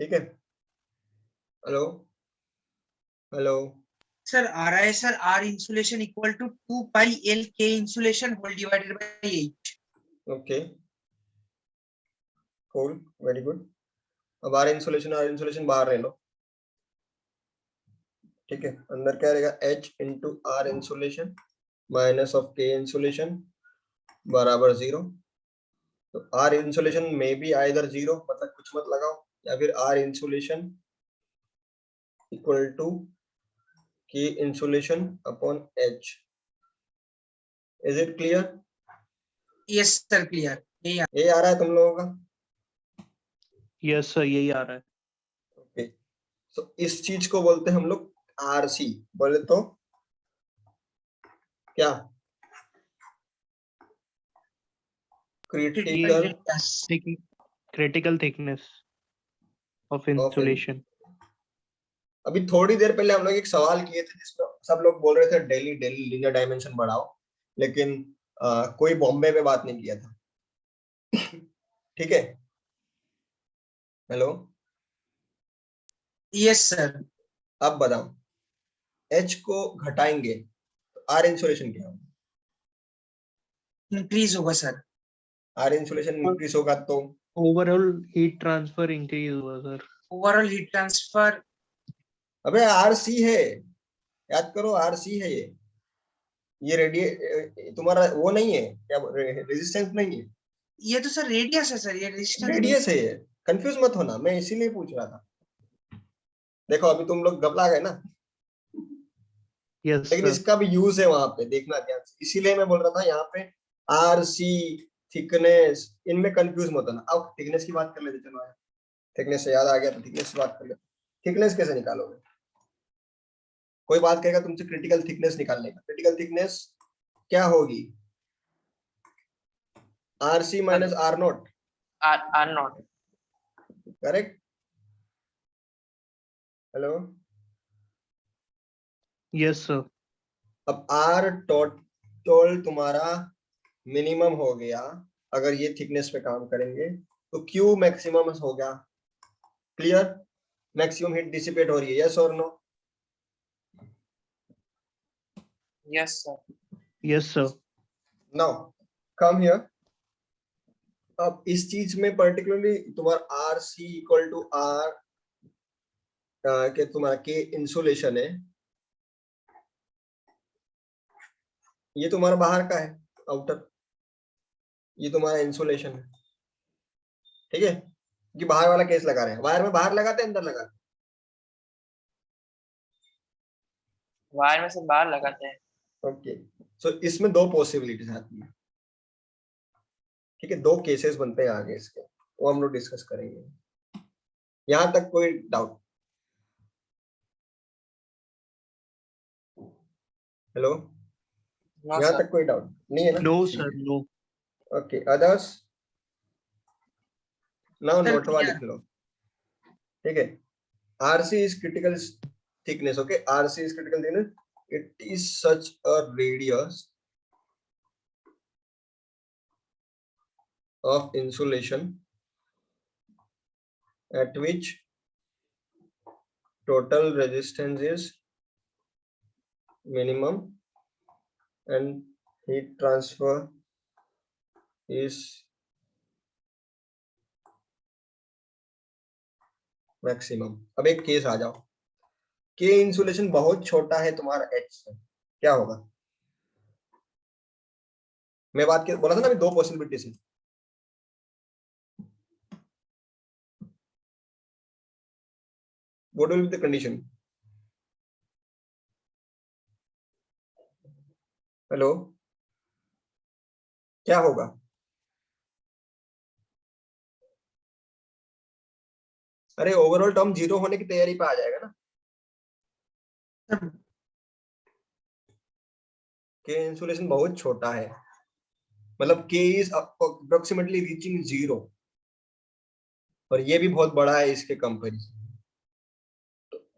ठीक है, हेलो हेलो, सर आ रहा है sir, R insulation equal to 2 pi L K insulation whole divided by 8। Okay cool, very good. अब R इंसुलेशन बाहर ले लो। ठीक है, अंदर क्या रहेगा? H into R insulation minus of K insulation बराबर 0। तो R इंसुलेशन में भी आइदर 0, मतलब कुछ मत लगाओ, या फिर R insulation equal to K insulation upon H। Is it clear? Yes sir, clear. ये आ रहा है तुम लोगों का? यस सर, यही आ रहा है। ओके, तो इस चीज को बोलते हैं हम लोग RC। बोले तो क्या? Critical critical thickness of insulation. अभी थोड़ी देर पहले हम लोग एक सवाल किए थे जिसमें सब लोग बोल रहे थे डेली डेली लीनियर डायमेंशन बढ़ाओ, लेकिन कोई बॉम्बे पे बात नहीं किया था। ठीक है, हेलो, यस सर। अब बताओ, H को घटाएंगे तो R इंसुलेशन क्या होगा? इंक्रीज होगा सर। R इंसुलेशन इंक्रीज होगा तो ओवरऑल हीट ट्रांसफर इंक्रीज हुआ सर। Overall heat transfer. अबे RC है, याद करो RC है ये रेडिए तुम्हारा वो नहीं है क्या, रेजिस्टेंस नहीं है, ये तो सर रेडियस है सर, ये रेजिस्टेंस नहीं। रेडियस है ये। कंफ्यूज मत होना, मैं इसीलिए पूछ रहा था। देखो अभी तुम लोग घबरा गए ना, यस लेकिन सर। इसका भी यूज है वहां पे, देखना ध्यान से। इसीलिए मैं बोल रहा था यहाँ पे RC थिकनेस, इनमें कंफ्यूज मत होना। अब थिकनेस की बात कर लेते, चलो थिकनेस से याद आ गया तो थिकनेस की बात कर लेते। थिकनेस कैसे निकालोगे? कोई बात करेगा तुमसे क्रिटिकल थिकनेस निकालने का, क्रिटिकल थिकनेस क्या होगी? RC minus R0, R naught. Correct? Hello, yes sir. अब R टोटल तुम्हारा मिनिमम हो गया, अगर ये थिकनेस पे काम करेंगे तो Q मैक्सिमम हो गया। क्लियर? मैक्सिमम हीट डिसिपेट हो रही है, यस और no? Yes sir. Yes sir. Now come here. अब इस चीज में पर्टिकुलरली तुम्हारा RC इक्वल टू R के तुम्हारा K इंसुलेशन है, ये तुम्हारा बाहर का है आउटर, ये तुम्हारा इंसुलेशन है। ठीक है, कि बाहर वाला केस लगा रहे हैं, वायर में बाहर लगाते हैं अंदर लगाते वायर में से बाहर लगाते हैं। हैं? ओके, सो इसमें दो पॉसिबिलिटीज आती है। ठीक है, 2 केसेस बनते हैं आगे इसके, वो हम लोग डिस्कस करेंगे। यहाँ तक कोई डाउट? हेलो, नो यहाँ सर। तक कोई डाउट नहीं है ना? नो ठीक सर, है, no. Okay, others now sir नोटवा क्लियर। लिख लो। ठीक है, RC is critical thickness, okay, RC is critical thickness, it is such a radius of insulation at which total resistance is minimum and heat transfer is maximum। अब एक case आ जाओ, के insulation बहुत छोटा है तुम्हारा एच से, क्या होगा? मैं बात कर बोला था ना अभी 2 पॉसिबिलिटीज है। What will be the condition? Hello, क्या होगा? अरे ओवरऑल टर्म 0 होने की तैयारी पे आ जाएगा ना। के इंसुलेशन बहुत छोटा है, मतलब के इज अप्रोक्सीमेटली रीचिंग 0, और ये भी बहुत बड़ा है इसके comparison.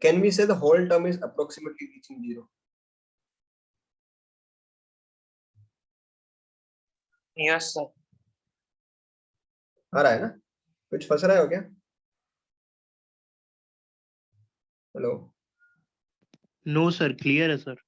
Can we say the whole term is approximately reaching 0? Yes sir. आ रहा है ना? कुछ फंस रहा है हो क्या? हेलो, नो सर, क्लियर है सर।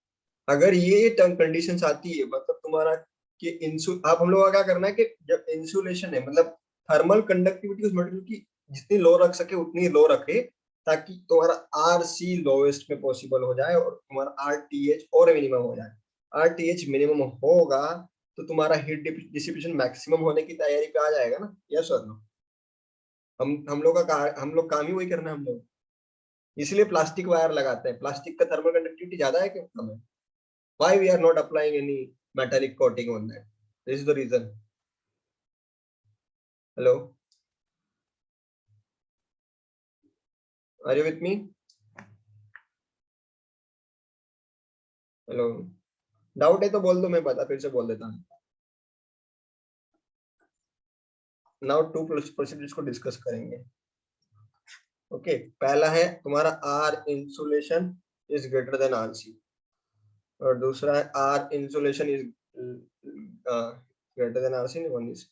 अगर ये टर्म कंडीशंस आती है, मतलब तुम्हारा कि आप हम लोग का क्या करना है कि जब इंसुलेशन है, मतलब थर्मल कंडक्टिविटी उस मटेरियल की जितनी लो रख सके उतनी लो रखे, ताकि तुम्हारा आर सी लोएस्ट में पॉसिबल हो जाए और तुम्हारा आर टी एच और मिनिमम हो जाए। आर टी एच मिनिमम होगा तो तुम्हारा हीट डिसिपेशन मैक्सिमम होने की तैयारी पे आ जाएगा ना। यस और नो? हम लोग काम ही वही करना है हम लोग, इसलिए प्लास्टिक वायर लगाते हैं। प्लास्टिक का थर्मल कंडक्टिविटी ज्यादा है कि कम है? Why we are not applying any metallic coating on that? This is the reason. Hello, are you with me? Hello, doubt है तो बोल दो, मैं बता फिर से बोल देता हूँ। नाउ 2 प्रोसीजर्स को डिस्कस करेंगे। ओके, पहला है तुम्हारा R insulation is greater than R C, और दूसरा है R insulation is greater than R C. One is,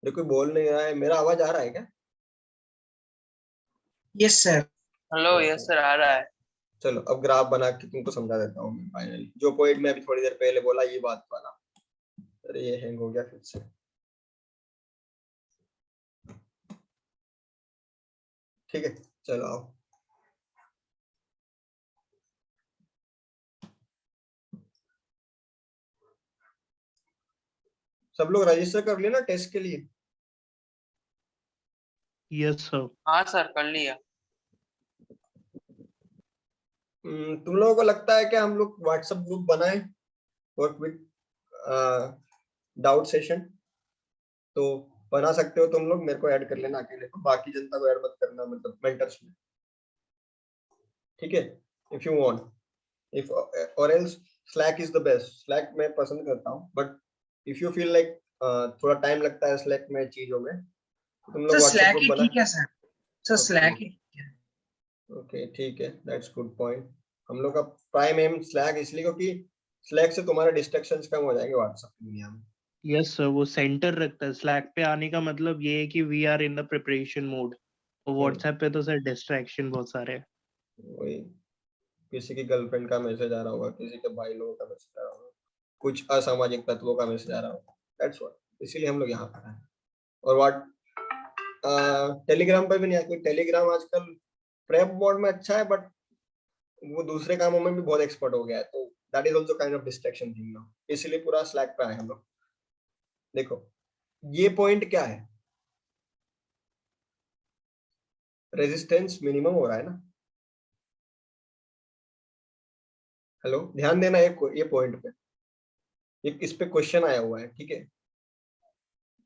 कोई बोल नहीं रहा है, मेरा आवाज आ रहा है क्या? Yes sir. Hello, yes sir, आ रहा है। चलो अब ग्राफ बना के तुमको समझा देता हूँ मैं। फाइनली जो पॉइंट मैं अभी थोड़ी देर पहले बोला, ये बात वाला। अरे ये हैंग हो गया फिर से। ठीक है, चलो आओ। सब लोग रजिस्टर कर लिए ना टेस्ट के लिए? Yes sir. हाँ सर, कर लिया। तुम लोगों को लगता है कि हम लोग व्हाट्सएप ग्रुप बनाए वर्क विद डाउट सेशन? तो बना सकते हो तुम लोग, मेरे को ऐड कर लेना अकेले को, बाकी जनता को ऐड मत करना, मतलब मेंटर्स में। ठीक है, इफ यू वांट, इफ और else slack is the best. Slack मैं पसंद करता हूँ, but if you feel like थोड़ा टाइम लगता है स्लैक में चीजों में, तो तुम लोग सर व्हाट्सएप स्लैक ग्रुप ही बना। ठीक है सर। सर स्लैक ओके ही ठीक है। ओके, ठीक है, दैट्स गुड पॉइंट। हम लोग का प्राइम एम स्लैक इसलिए क्योंकि स्लैक से तुम्हारे डिस्ट्रैक्शंस कम हो जाएंगे व्हाट्सएप की दुनिया में। यस सर, वो सेंटर रखता है। स्लैक पे आने का मतलब ये है कि we are in the preparation mode, और व्हाट्सएप पे तो सर डिस्ट्रैक्शन बहुत सारे हैं। वही, किसी की गर्लफ्रेंड का मैसेज आ रहा होगा, किसी के भाई लोगों का मैसेज आ रहा होगा, कुछ असामाजिक तत्वों का मैसेज आ रहा होगा, दैट्स व्हाट, इसीलिए हम लोग यहाँ पर हैं। और व्हाट टेलीग्राम पे भी नहीं है कोई। टेलीग्राम आजकल प्रेप मोड में अच्छा है, बट वो दूसरे कामों में भी बहुत एक्सपर्ट हो गया है, तो that is also kind of distraction thing now, इसलिए पूरा स्लैक पे आए हम लोग। देखो ये पॉइंट क्या है, रेजिस्टेंस मिनिमम हो रहा है ना। हेलो, ध्यान देना ये पॉइंट पे, इस पे क्वेश्चन आया हुआ है। ठीक है,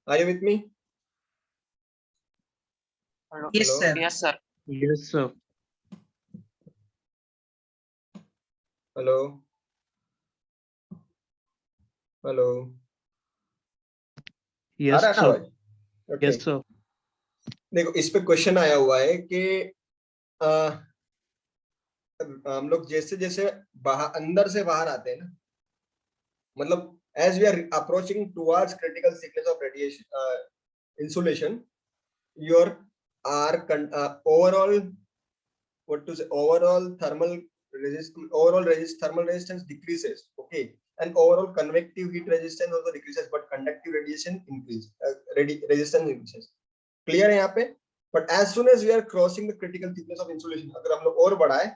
Are you with me? Hello. Yes, Hello? sir. Yes, sir. Yes, sir. Hello hello आ Yes, रहा है ना sir. आवाज? Okay Yes, sir. देखो इस पे क्वेश्चन आया हुआ है कि अ, हम लोग जैसे जैसे बाहर अंदर से बाहर आते हैं ना, मतलब as we are approaching towards critical thickness of radiation insulation, your overall what to say overall thermal resistance decreases, okay, and overall convective heat resistance also decreases, but conductive radiation resistance increases. Clear है यहाँ पे? But as soon as we are crossing the critical thickness of insulation, अगर हम लोग और बढ़ाए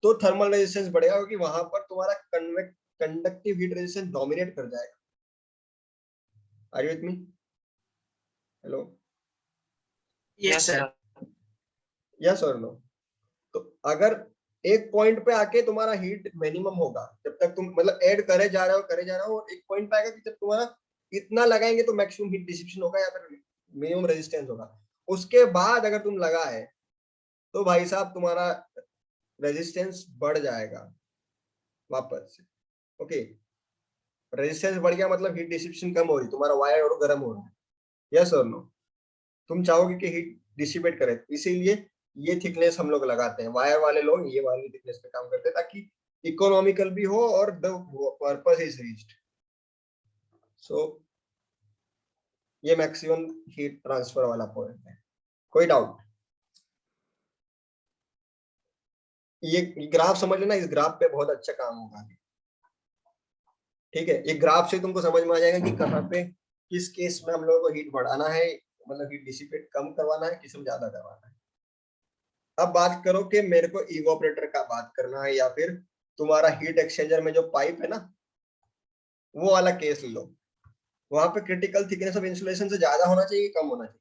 तो thermal resistance बढ़ेगा, क्योंकि वहां पर तुम्हारा कंडक्टिव हीट रेजिस्टेंस डोमिनेट कर जाएगा. Are you with me? Hello? Yes, sir. Yes और नो? तो अगर एक पॉइंट पे आके तुम्हारा हीट मिनिमम होगा, जब तक तुम मतलब ऐड करे जा रहे हो, और एक पॉइंट पे आएगा कि जब तुम्हारा इतना लगाएंगे तो मैक्सिमम हीट डिसिपेशन होगा या फिर मिनिमम रेजिस्टेंस होगा. उसके बाद अगर तुम लगाए तो भाई साहब तुम्हारा रेजिस्टेंस बढ़ जाएगा वापस से. ओके, रेजिस्टेंस बढ़ गया मतलब हीट डिसिपेशन कम हो रही, तुम्हारा वायर और गर्म हो रहा है. यस और नो? तुम चाहोगे कि हीट डिसिपेट करे, इसीलिए ये थिकनेस हम लोग लगाते हैं. वायर वाले लोग ये वाली थिकनेस पे काम करते हैं ताकि इकोनॉमिकल भी हो और द पर्पस इज रीच्ड. सो ये मैक्सिमम हीट ट्रांसफर वाला पॉइंट है. कोई डाउट? ये ग्राफ समझ लेना, इस ग्राफ पे बहुत अच्छा काम होगा. ठीक है, एक ग्राफ से तुमको समझ में आ जाएगा कि कहाँ पे किस केस में हम लोगों को हीट बढ़ाना है, मतलब हीट डिसिपेट कम करवाना है, किस में ज्यादा करवाना है. अब बात करो कि मेरे को इवोपरेटर का बात करना है या फिर तुम्हारा हीट एक्सचेंजर में जो पाइप है ना, वो वाला केस ले लो. वहां पे क्रिटिकल थिकनेस ऑफ इंसुलेशन से ज्यादा होना चाहिए, कम होना चाहिए?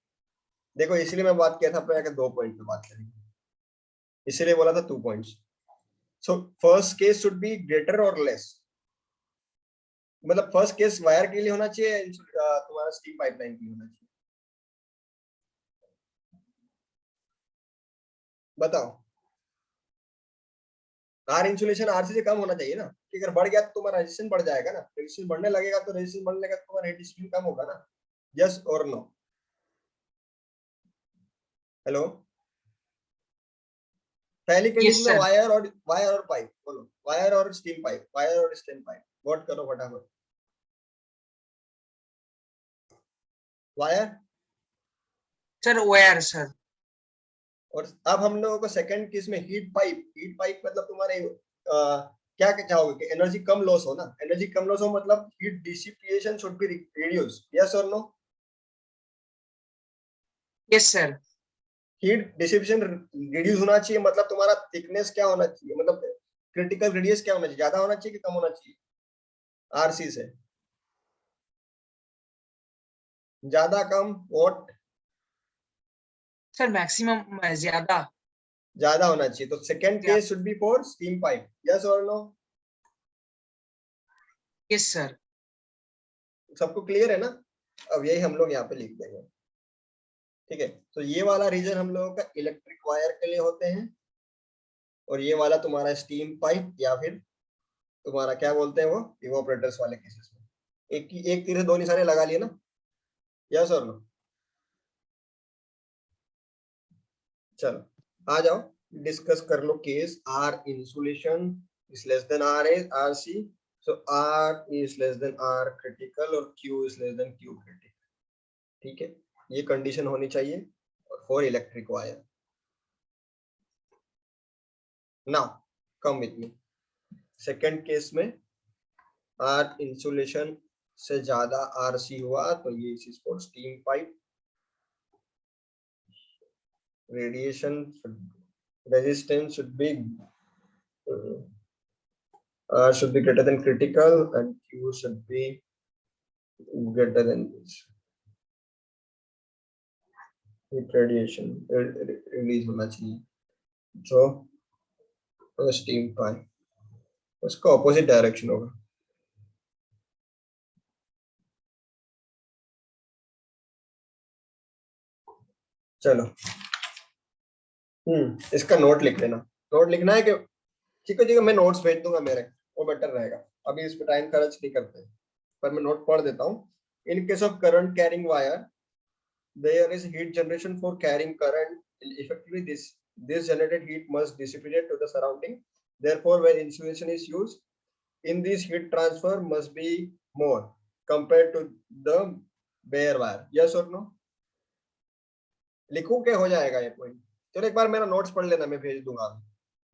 देखो इसलिए मैं बात किया था अपने आगे 2 पॉइंट पे बात करेंगे, इसीलिए बोला था 2 points. So first case should be greater और लेस. मतलब फर्स्ट केस वायर के लिए होना चाहिए, तुम्हारा स्टीम पाइपलाइन के लिए होना चाहिए? बताओ. आर इंसुलेशन आरसी से कम होना चाहिए ना, कि अगर बढ़ गया तो तुम्हारा रेजिस्टेंस बढ़ जाएगा ना. रेजिस्टेंस बढ़ने लगेगा तो रेजिस्टेंस बढ़ने लगेगा तो तुम्हारा हीट डिसिपेशन कम होगा ना. यस और नो? हेलो? पहली कंडीशन में sir. वायर और पाइप बोलो. वायर और स्टीम पाइप, वायर और स्टीम पाइप. वोट करो फटाफट. वायर. Sir, wire, sir. और अब हम लोगों को सेकंड केस में हीट पाइप मतलब तुम्हारे क्या चाहोगे कि एनर्जी कम लॉस हो ना. एनर्जी कम लॉस हो मतलब heat dissipation should be reduce. Yes और no? Yes, sir. Heat dissipation reduce होना चाहिए, मतलब तुम्हारा थिकनेस क्या होना चाहिए, मतलब क्रिटिकल रेडियस क्या होना चाहिए, ज्यादा होना चाहिए कि कम होना चाहिए आरसी से? ज्यादा कम? वोट. Sir, maximum ज्यादा. ज्यादा होना चाहिए. तो second case should be for steam pipe. Yes और नो? Yes, sir. सबको क्लियर है ना? अब यही हम लोग यहाँ पे लिख देंगे. ठीक है, तो ये वाला रीजन हम लोगों का इलेक्ट्रिक वायर के लिए होते हैं, और ये वाला तुम्हारा स्टीम पाइप या फिर तुम्हारा क्या बोलते हैं वो इवोपरेटर्स वाले केसेस में. एक तीर से दो निशाने लगा लिए ना. यस और नो? चलो आ जाओ, डिस्कस कर लो case. R insulation is less than R C. So R is less than R critical और Q is less than Q critical. ठीक है, ये कंडीशन होनी चाहिए for electric wire. Now come with me. Second case में R insulation से ज्यादा RC हुआ तो ये is for steam pipe. Radiation resistance should be greater than critical and Q should be greater than this. Heat radiation release होना चाहिए जो steam pipe उसका ऑपोजिट डायरेक्शन होगा. चलो इसका नोट लिख लेना। नोट लिखना है कि ठीक है मैं नोट्स भेज दूंगा मेरे, वो बेटर रहेगा। अभी इस पे टाइम खर्च नहीं करते, पर मैं नोट पढ़ देता हूँ। इन case of current carrying wire, there is heat generation for carrying current. Effectively, this generated heat must dissipate to the surrounding. Therefore, when insulation is used, in this heat transfer must be more compared to the bare wire. Yes or no? लिखूं के हो जाएगा ये point? चलो एक बार मेरा notes पढ़ लेना, मैं भेज दूंगा,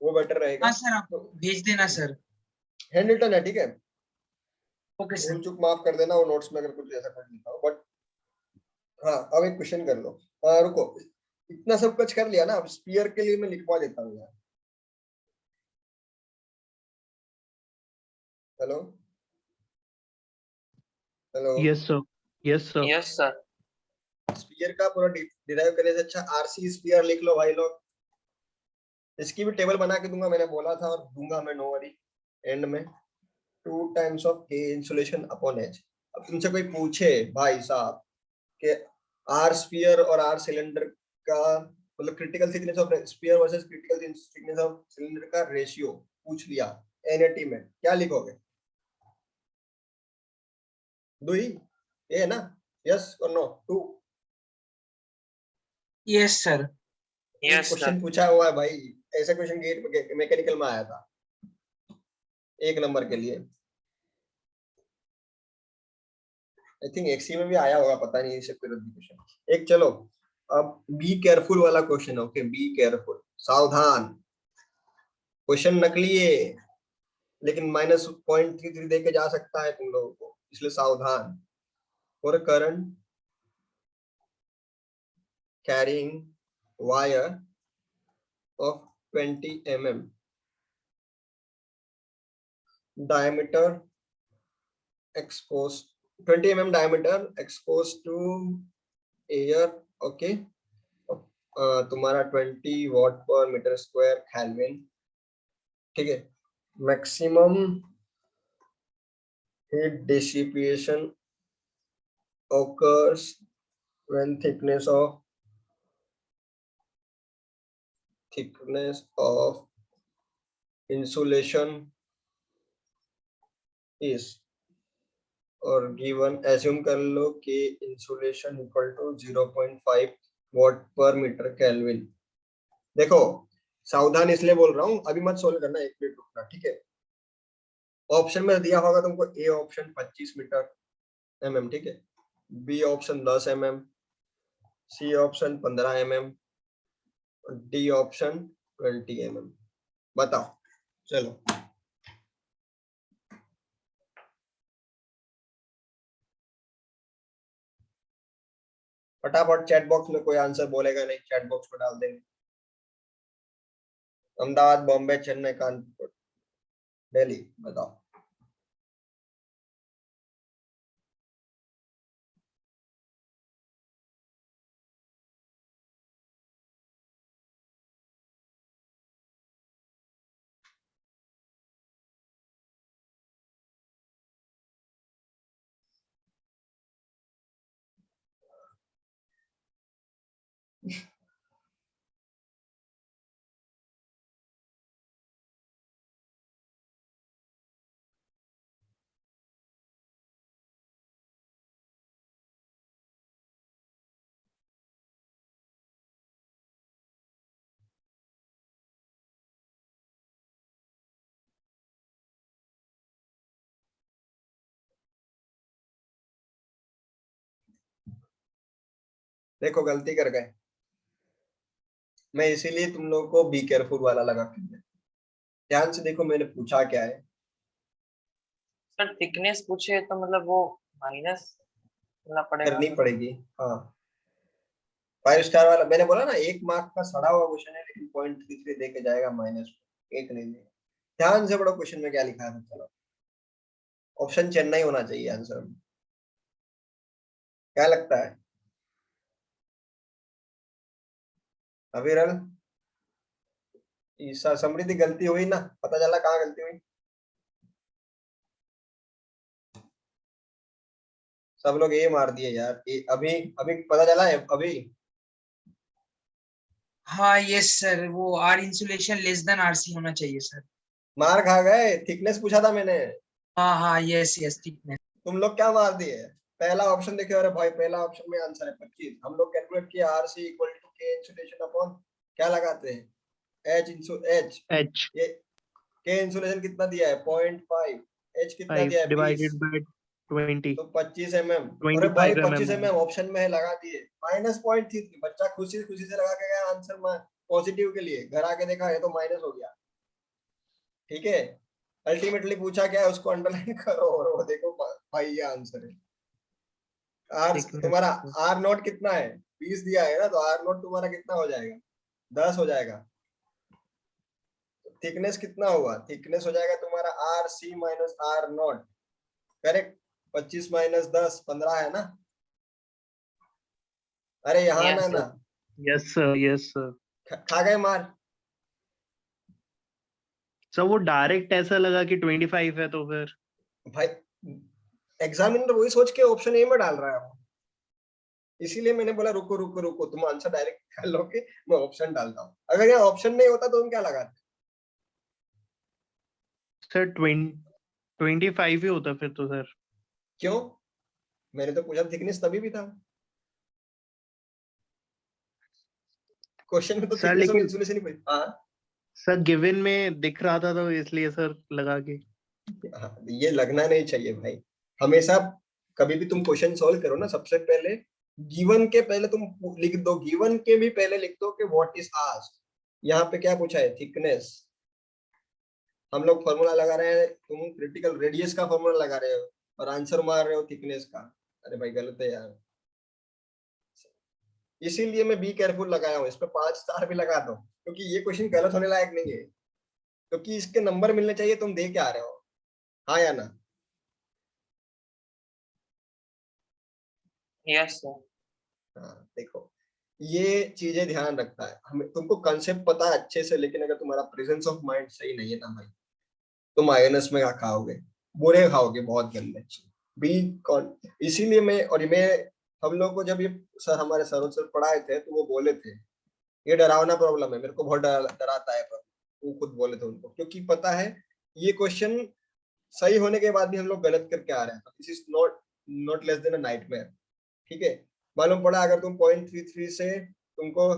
वो बेटर रहेगा। हाँ सर, आप भेज देना सर। हैंड रिटन है, ठीक है? Okay sir. भूल चूक माफ कर देना, वो नोट्स में अगर कुछ ऐसा कुछ लिखा हो, बट हाँ अब एक क्वेश्चन कर लो। रुको, इतना सब कुछ कर लिया ना, अब स्पीयर के लिए मैं लिखवा देता हूँ यार। Hello hello, yes sir, yes sir. Yes sir. Sphere का पूरा डिराइव करने से अच्छा आरसी स्पीयर लिख लो भाई लोग। इसकी भी टेबल बना के दूंगा, मैंने बोला था, और दूंगा मैं, नो वरी। एंड में 2 टाइम्स ऑफ के इंसुलेशन अपॉन एच। अब तुमसे कोई पूछे भाई साहब कि आर स्पीयर और आर सिलेंडर का मतलब critical thickness of sphere versus critical thickness of cylinder का रेशियो पूछ लिया एनएटी में, क्या लिखोगे? दुई ये है ना, यस और no? Two yes sir. Yes question sir. पूछा हुआ है भाई, ऐसा क्वेश्चन गेट मैकेनिकल में आया था 1 नंबर के लिए। आई थिंक एक्सी में भी आया होगा, पता नहीं, इससे कोई क्वेश्चन एक। चलो अब बी केयरफुल वाला क्वेश्चन, ओके बी केयरफुल, सावधान। क्वेश्चन नकली है, लेकिन -0.33 दे के जा सकता है तुम लोगों को, इसलिए सावधान। For current carrying wire of 20 mm diameter exposed, 20 mm diameter exposed to air, okay, तुम्हारा 20 watt per meter square Kelvin, ठीक है। maximum heat dissipation occurs when thickness of insulation is, और गिवन एज्यूम कर लो कि इंसुलेशन इक्वल टू 0.5 वॉट पर metre kelvin. देखो सावधान इसलिए बोल रहा हूँ, अभी मत सोल्व करना, 1 मिनट रुकना, ठीक है? ऑप्शन में दिया होगा तुमको, ए ऑप्शन 25 मीटर mm, ठीक है, B option 10 mm, C option 15 mm, D option 20 mm। बताओ, चलो फटाफट, चैट बॉक्स में कोई आंसर बोलेगा नहीं, चैट बॉक्स में डाल देंगे। अहमदाबाद, बॉम्बे, चेन्नई, कानपुर, दिल्ली, बताओ। देखो गलती कर गए, मैं इसीलिए तुम लोगों को बी केयरफुल वाला लगा के दिया। ध्यान से देखो मैंने पूछा क्या है। सर थिकनेस पूछे तो मतलब वो माइनस करना पड़ेगा। करनी पड़ेगी, हाँ। 5 स्टार वाला मैंने बोला ना, 1 मार्क का सड़ा हुआ क्वेश्चन है, लेकिन 0.33 दे के जाएगा माइनस, एक नहीं दे। ध्यान से पढ़ो क्वेश्चन में क्या लिखा है। चलो ऑप्शन चेन्नई होना चाहिए आंसर में, क्या लगता है अविरल? ईसा, समृद्धि, गलती हुई ना? पता चला कहाँ गलती हुई? सब लोग ये मार दिए यार, अभी अभी पता चला है अभी। हाँ यस सर, वो R insulation less than RC होना चाहिए सर। मार खा गए, थिकनेस पूछा था मैंने, हाँ हाँ यस यस ठीक है। तुम लोग क्या मार दिए। पहला ऑप्शन देखिए, अरे भाई पहला ऑप्शन में आंसर है 25। हम लोग कैलकुलेट किया आर सी इक्वल टू के इंसुलेशन अपॉन क्या लगाते हैं, एच। एच ये के इंसुलेशन कितना दिया है 0.5, एच कितना दिया है 20, डिवाइडेड बाय 20 तो 25 mm। अरे भाई 25 25 mm। mm ऑप्शन में है, लगा दिए। -0.33, बच्चा खुशी खुशी से लगा के गया आंसर पॉजिटिव के लिए, घर आके देखा ये तो माइनस हो गया। ठीक है, अल्टीमेटली पूछा क्या है उसको अंडरलाइन करो और वो देखो भाई ये आंसर है। आर तुम्हारा आर नोट कितना है 20 दिया है ना, तो आर नोट तुम्हारा कितना हो जाएगा 10 हो जाएगा। थिकनेस कितना हुआ, थिकनेस हो जाएगा तुम्हारा R C minus R naught, correct. 25 माइनस 10 15 है ना। अरे यहाँ ना यस ना sir. Yes sir, yes sir. खा गए मार। सर वो डायरेक्ट ऐसा लगा कि 25 है, तो फिर भाई एग्जामिनर वही सोच के ऑप्शन ए में डाल रहा है वो, इसीलिए मैंने बोला रुको रुको रुको, तुम आंसर डायरेक्ट कर लोगे, मैं ऑप्शन डालता हूँ। अगर यहाँ ऑप्शन नहीं होता तो तुम क्या लगाते। सर 25 ही होता फिर तो सर। क्यों, मैंने तो पूछा थिकनेस तभी भी था, क्वेश्चन में तो सर थिकनेस ऑफ लेकिन इंसुलेशन ही पूछा। हाँ सर गिवन में दिख रहा था तो इसलिए सर लगा के। हाँ, ये लगना नहीं चाहिए भाई। हमेशा कभी भी तुम क्वेश्चन सॉल्व करो ना, सबसे पहले गिवन के पहले तुम लिख दो, गिवन के भी पहले लिख दो कि व्हाट इज आस्क्ड। यहाँ पे क्या पूछा है, थिकनेस। हम लोग फॉर्मूला लगा रहे हैं, तुम क्रिटिकल रेडियस का फॉर्मूला लगा रहे हो और आंसर मार रहे हो थिकनेस का। अरे भाई गलत है यार, इसीलिए मैं बी केयरफुल लगाया हूँ, इस पे 5 स्टार भी लगा दो, क्योंकि ये क्वेश्चन गलत होने लायक नहीं है, क्योंकि इसके नंबर मिलने चाहिए, तुम दे के आ रहे हो। हाँ या ना। Yes sir. हाँ देखो, ये चीजें ध्यान रखता है हमें, तुमको कंसेप्ट पता है अच्छे से, लेकिन अगर तुम्हारा प्रेजेंस ऑफ माइंड सही नहीं है ना भाई, तुम माइनस में खाओगे, बुरे खाओगे, बहुत गंदे। बी कौन, इसीलिए मैं हम लोग को जब ये सर हमारे सरों से पढ़ाए थे तो वो बोले थे ये डरावना प्रॉब्लम है, मेरे को बहुत डराता है, पर वो खुद बोले थे उनको, क्योंकि पता है ये क्वेश्चन सही होने के बाद भी हम लोग गलत करके आ रहे हैं, this is not less than a nightmare. ठीक है, मालूम पड़ा अगर तुम 0.33 से तुमको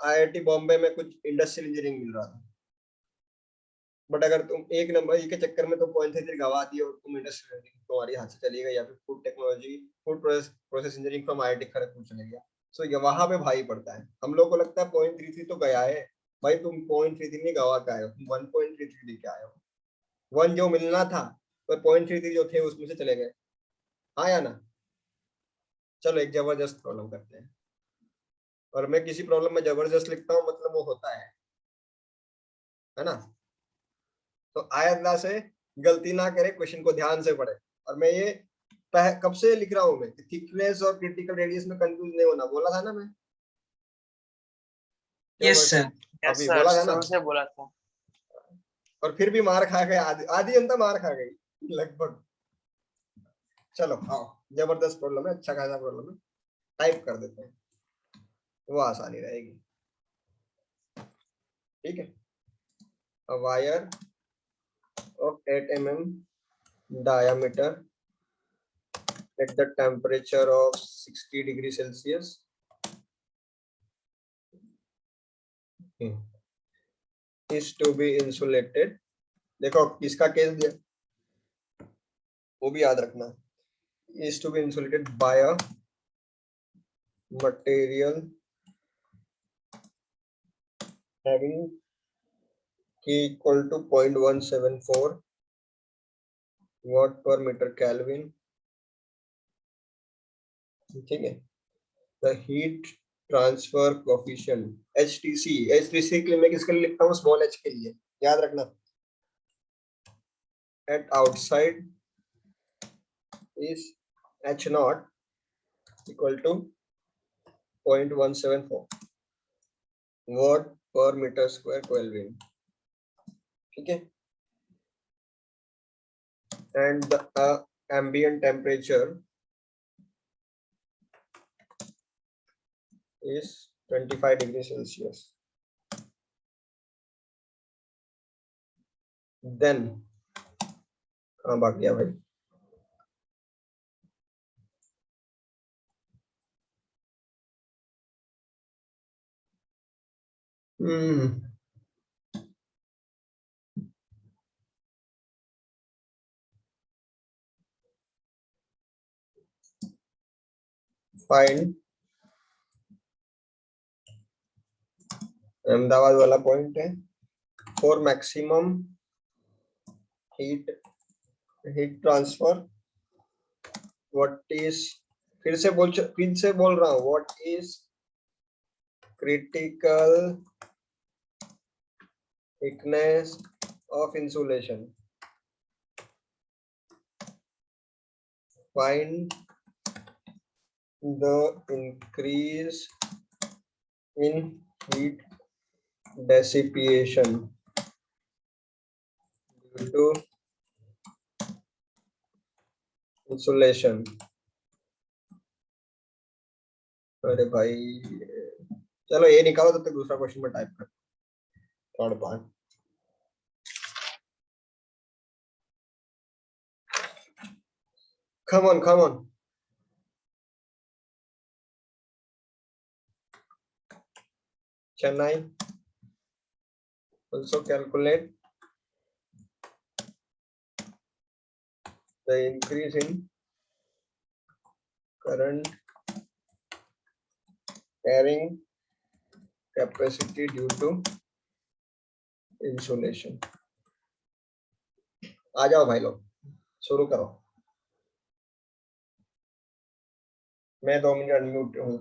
IIT बॉम्बे में कुछ इंडस्ट्रियल इंजीनियरिंग मिल रहा था, बट अगर तुम एक नंबर के चक्कर में तुम 0.33 गवा दिए और तुम इंडस्ट्रियल इंजीनियरिंग तुम्हारी हाथ से चली गई, या फिर food technology food process engineering from IIT Kharagpur चले गया, सो ये वहां पे भाई पड़ता है। हम लोग को लगता है 0.33 तो गया है, भाई तुम 0.33 नहीं गवा के आए हो, तुम 1.33 लेके आए हो, 1 जो मिलना था, पर 0.33 जो थे उसमें से चले गए। हाँ या ना। चलो एक जबरदस्त प्रॉब्लम करते हैं, और मैं किसी प्रॉब्लम में जबरदस्त लिखता हूँ मतलब वो होता है ना। तो आयतला से गलती ना करे, क्वेश्चन को ध्यान से पढ़े। और मैं ये कब से लिख रहा हूँ मैं, थिकनेस और क्रिटिकल रेडियस में कंफ्यूज नहीं होना, बोला था ना मैं। क्यों यस सर। वर्षित, यस अभी सर, बोला था ना। शुरू से बोला था। और फिर भी मार खा गए, आधी आधी जनता मार खा गई लगभग। चलो आओ, जबरदस्त प्रॉब्लम है, अच्छा खासा प्रॉब्लम है, टाइप कर देते हैं, वो आसानी रहेगी। ठीक है, a wire of 8 mm diameter at the temperature of 60 degree Celsius is to be insulated। देखो किसका केस दिया वो भी याद रखना, is to be insulated by a material having K equal to 0.174 watt per meter Kelvin। ठीक है, the heat transfer coefficient HTC, HTC के लिए मैं किसके लिए लिखता हूँ, स्मॉल h के लिए, याद रखना, at outside is H naught equal to 0.174 watt per meter square Kelvin। ठीक है, and the ambient temperature is 25 degree Celsius. Then कहाँ भाग गया भाई? हम्म फाइंड अहमदाबाद वाला पॉइंट है for maximum heat transfer. What is, फिर से बोल रहा हूँ, what is critical thickness of insulation? Find the increase in heat dissipation due to insulation। अरे भाई चलो ये निकालो, तब तक दूसरा क्वेश्चन में टाइप कर, third part. come on Chennai, also calculate the increase in current carrying capacity due to insulation। आ जाओ भाई लोग, शुरू करो। मैं 2 मिनट अनम्यूट हूँ।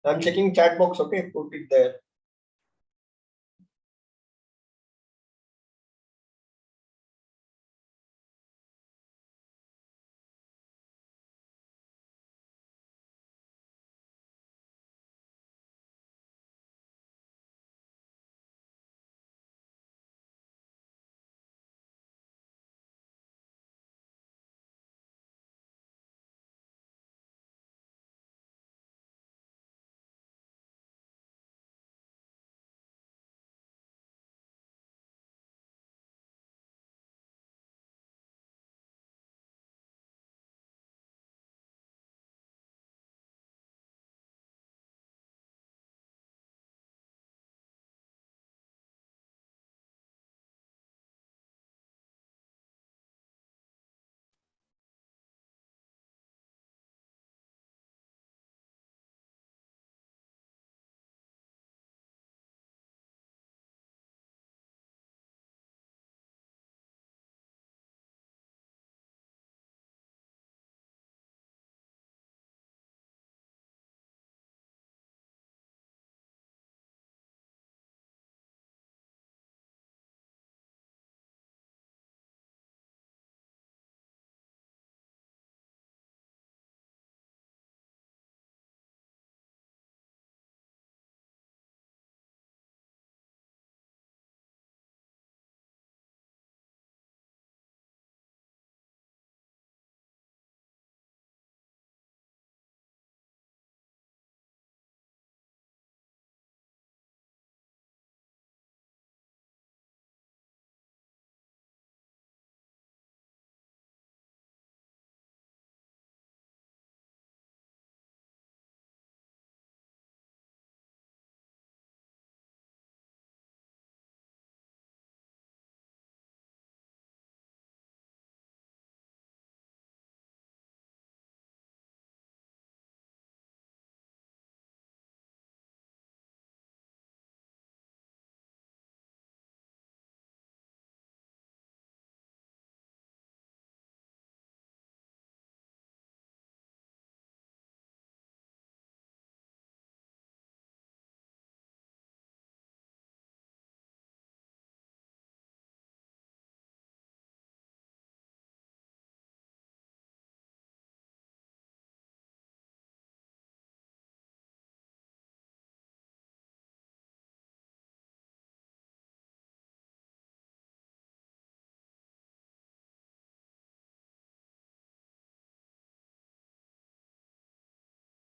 I'm checking chat box, okay? Put it there.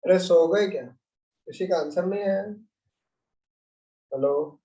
अरे सो गए क्या? किसी का आंसर नहीं है? हेलो,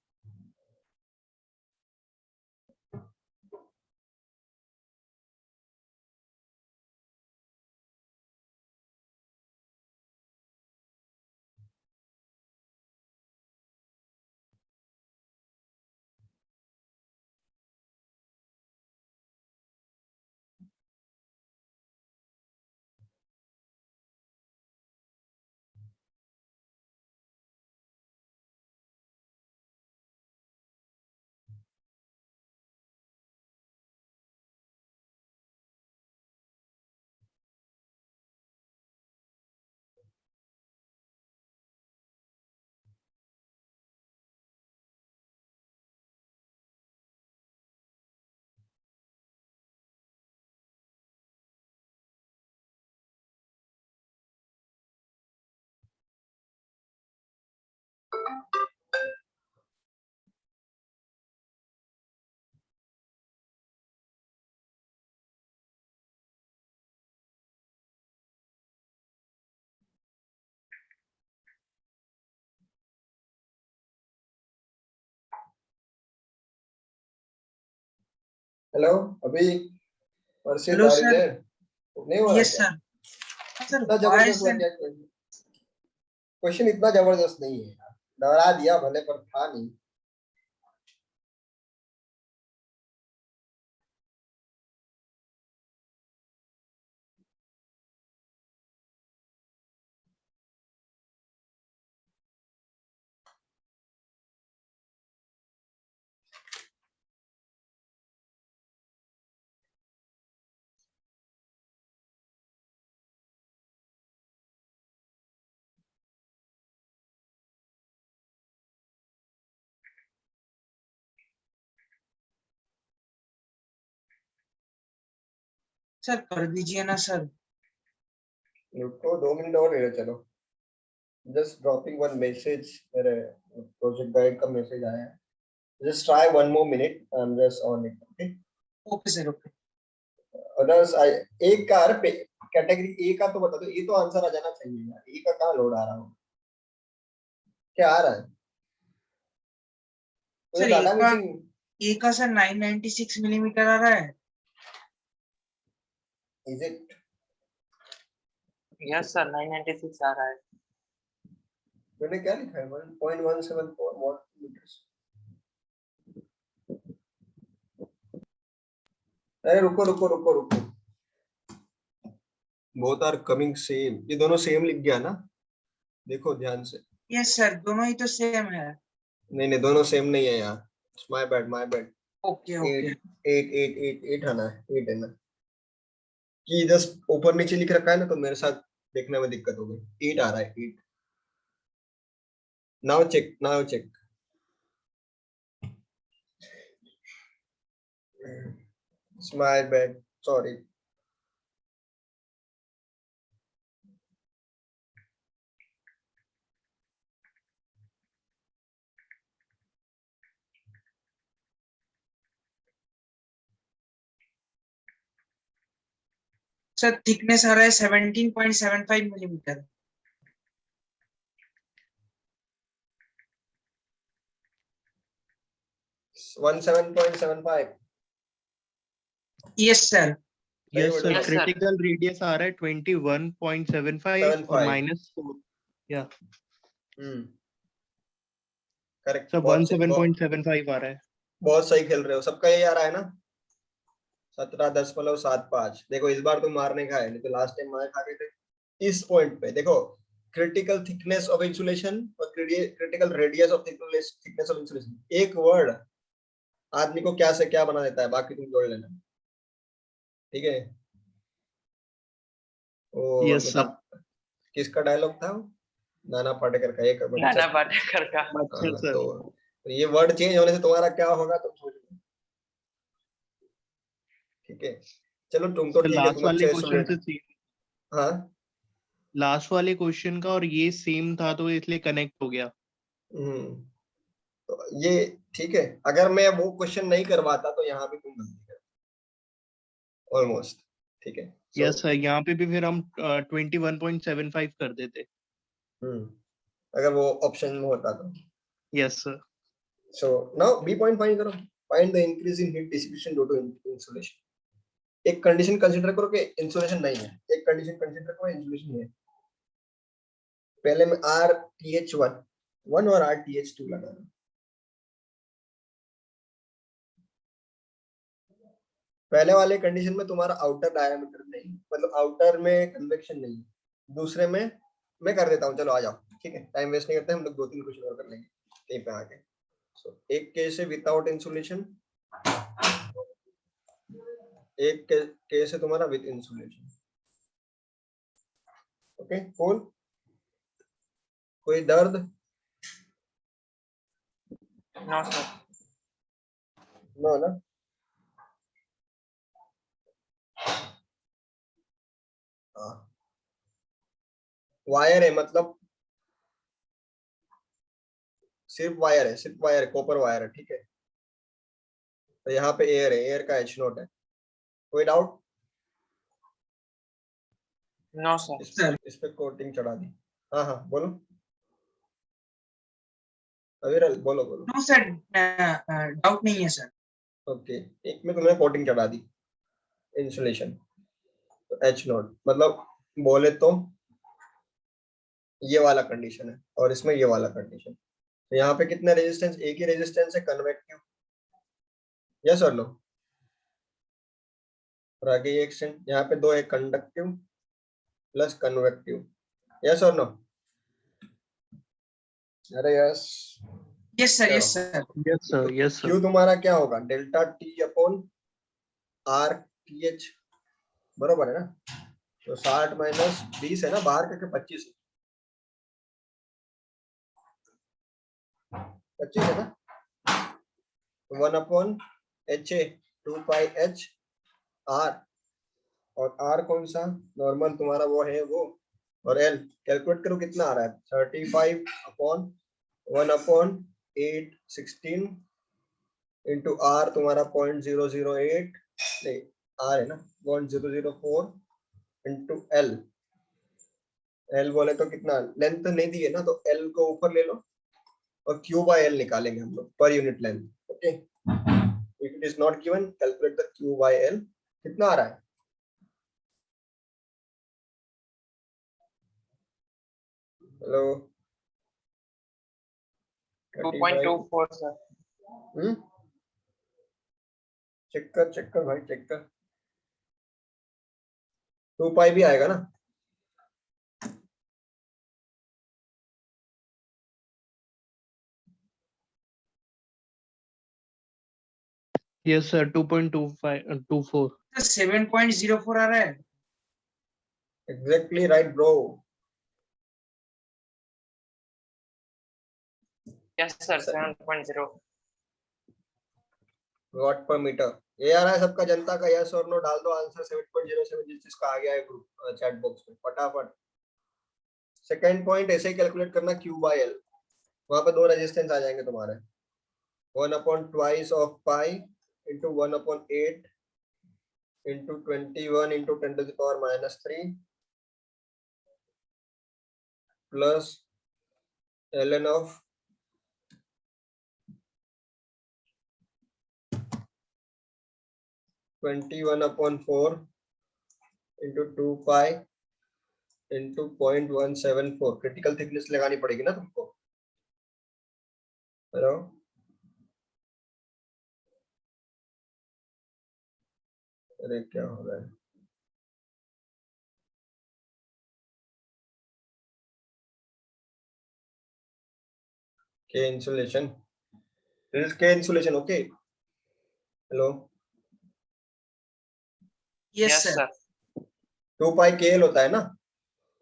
हेलो, अभी वर्षित हेलो आरिज सर। है? नहीं हो रहा यस क्या? सर। सर इतना वॉइस जबरदस्त हुआ क्या क्वेश्चन? इतना जबरदस्त नहीं है यार, डरा दिया भले पर था नहीं। सर कर दीजिए ना सर। रुको 2 मिनट और ले लो, चलो। जस्ट ड्रॉपिंग वन मैसेज, मेरे प्रोजेक्ट गाइड का मैसेज आया है। Just try one more minute, I am just on it, okay? Okay sir okay. Others I एक का कैटेगरी ए का तो बता दो, ये तो आंसर आ जाना चाहिए यार। ए का कहाँ लोड आ रहा हूँ? क्या आ रहा है? मुझे सर डाटा मिसिंग। ए का सर 996 मिलीमीटर आ रहा है। Is it? यस सर 996 आ रहा है। मैंने क्या लिखा है? 1.174 वॉट मीटर्स। अरे रुको रुको रुको रुको, बोथ आर कमिंग सेम। ये दोनों सेम लिख गया ना? देखो ध्यान से। यस सर दोनों ही तो सेम है। नहीं नहीं, दोनों सेम नहीं है यार। My bad my bad. Okay okay. 8 आना है, 8 है ना? कि जस्ट ऊपर नीचे लिख रखा है ना, तो मेरे साथ देखने में दिक्कत हो गई। 8 आ रहा है, 8। Now check, now check. My bad, sorry. Sir thickness आ रहा है 17.75 मिलीमीटर। 17.75। Yes sir. सही यस बोल सर, रहे Yes, हो? sir. क्रिटिकल रेडियस आ रहा है 21.75 और 75। -4। या करेक्ट, सर बहुत सही, 17.75 आ रहा है। बहुत सही खेल रहे हो। सबका यही आ रहा है ना? 17.75। देखो इस बार तुम मारने का है, नहीं तो लास्ट टाइम मार खा गए थे। इस पॉइंट पे देखो, क्रिटिकल थिकनेस ऑफ इंसुलेशन और critical radius of thickness of insulation, एक वर्ड आदमी को क्या से क्या बना देता है, बाकी तुम जोड़ लेना, ठीक है? वो यस सर। अमिताभ, किसका डायलॉग था वो? नाना पाटेकर का, एक नाना बच्चा। पाटेकर का। अच्छा हाँ, सर। तो ये वर्ड चेंज होने से तुम्हारा क्या होगा तुम सोच लो, ठीक है? चलो तुम तो सर ठीक है, लास्ट तुम वाले अच्छे क्वेश्चन स्टूडेंट। से सेम, हाँ। लास्ट वाले क्वेश्चन का और ये सेम था तो इसलिए कनेक्ट हो गया। हम्म, तो ये ठीक है। अगर मैं वो क्वेश्चन नहीं करवाता तो यहाँ भी तुम गलती कर, ऑलमोस्ट, ठीक है? सो यस सर, यहाँ पे भी फिर हम 21.75 कर देते। अगर वो ऑप्शन में होता तो। Yes, sir. So now B point find करो, find the increase in heat dissipation due to insulation. एक कंडीशन कंसीडर करो कि इंसुलेशन नहीं है, एक कंडीशन कंसीडर करो इंसुलेशन है। पहले में RTH1 और RTH2 लगाना। पहले वाले कंडीशन में तुम्हारा आउटर डायमीटर नहीं, मतलब आउटर में कन्वेक्शन नहीं, दूसरे में मैं कर देता हूँ, चलो आ जाओ, ठीक है, टाइम वेस्ट नहीं करते हम लोग, 2-3 क्वेश्चन और कर लेंगे कहीं पे आके। सो एक केस है विदाउट इंसुलेशन, एक केस है तुम्हारा विद इंसुलेशन। ओके कूल, कोई दर्द? No sir. नो ना? हाँ, वायर है, मतलब सिर्फ वायर है, सिर्फ वायर है, कॉपर वायर है, ठीक है। तो यहाँ पे एयर है, एयर का H0 है, कोई डाउट? No sir. इस पे कोटिंग चढ़ा दी। हाँ हाँ बोलो अविरल, बोलो बोलो। नो सर, डाउट नहीं है सर। ओके, एक में तुमने कोटिंग चढ़ा दी इंसुलेशन, तो H0, मतलब बोले तो ये वाला कंडीशन है और इसमें ये वाला कंडीशन। तो यहाँ पे कितना रेजिस्टेंस, एक ही रेजिस्टेंस है कन्वेक्टिव, यस और नो? और आगे ये एक्सटेंड, यहाँ पे दो है कंडक्टिव प्लस कन्वेक्टिव, यस और नो? अरे yes, yes sir, yes sir. Yes, sir. Yes, sir. Q तुम्हारा क्या होगा, delta T upon are T H, बरोबर है ना? तो 60 माइनस 20 है ना, बाहर करके 25 है ना, 1/HA 2πH/R, और R कौन सा नॉर्मल तुम्हारा वो है वो, और L कैलकुलेट करो कितना आ रहा है, 35/1/816 इंटू R तुम्हारा 0.008, नहीं R है ना 0.004 इंटू L बोले तो कितना, लेंथ तो नहीं दी है ना, तो L को ऊपर ले लो और Q/L निकालेंगे हम लोग per unit length. Okay, if it is not given calculate the Q/L, कितना आ रहा है? Hello 2.24 sir. चेक कर भाई, चेक कर, 2π भी आएगा ना? Yes, sir. 2.2524. 7.04 आ रहा है। Exactly right bro. Yes sir, 7.0। What पर मीटर, ये आ रहा है सबका, जनता का यस और नो डाल दो, आंसर 7.07 जिस जिसका आ गया है ग्रुप चैट बॉक्स में फटाफट। सेकंड पॉइंट ऐसे ही कैलकुलेट करना, Q/L, वहां पे दो रेजिस्टेंस आ जाएंगे तुम्हारे, 1/2 of pi into 1/8 into 21 into 10⁻³ plus ln of 21/4 into 2π into 0.174। Critical thickness लगानी पड़ेगी ना तुमको। हेलो अरे क्या हो रहा है? K insulation, this is K insulation, okay? Hello, yes yes sir. Sir. 2π KL होता है ना,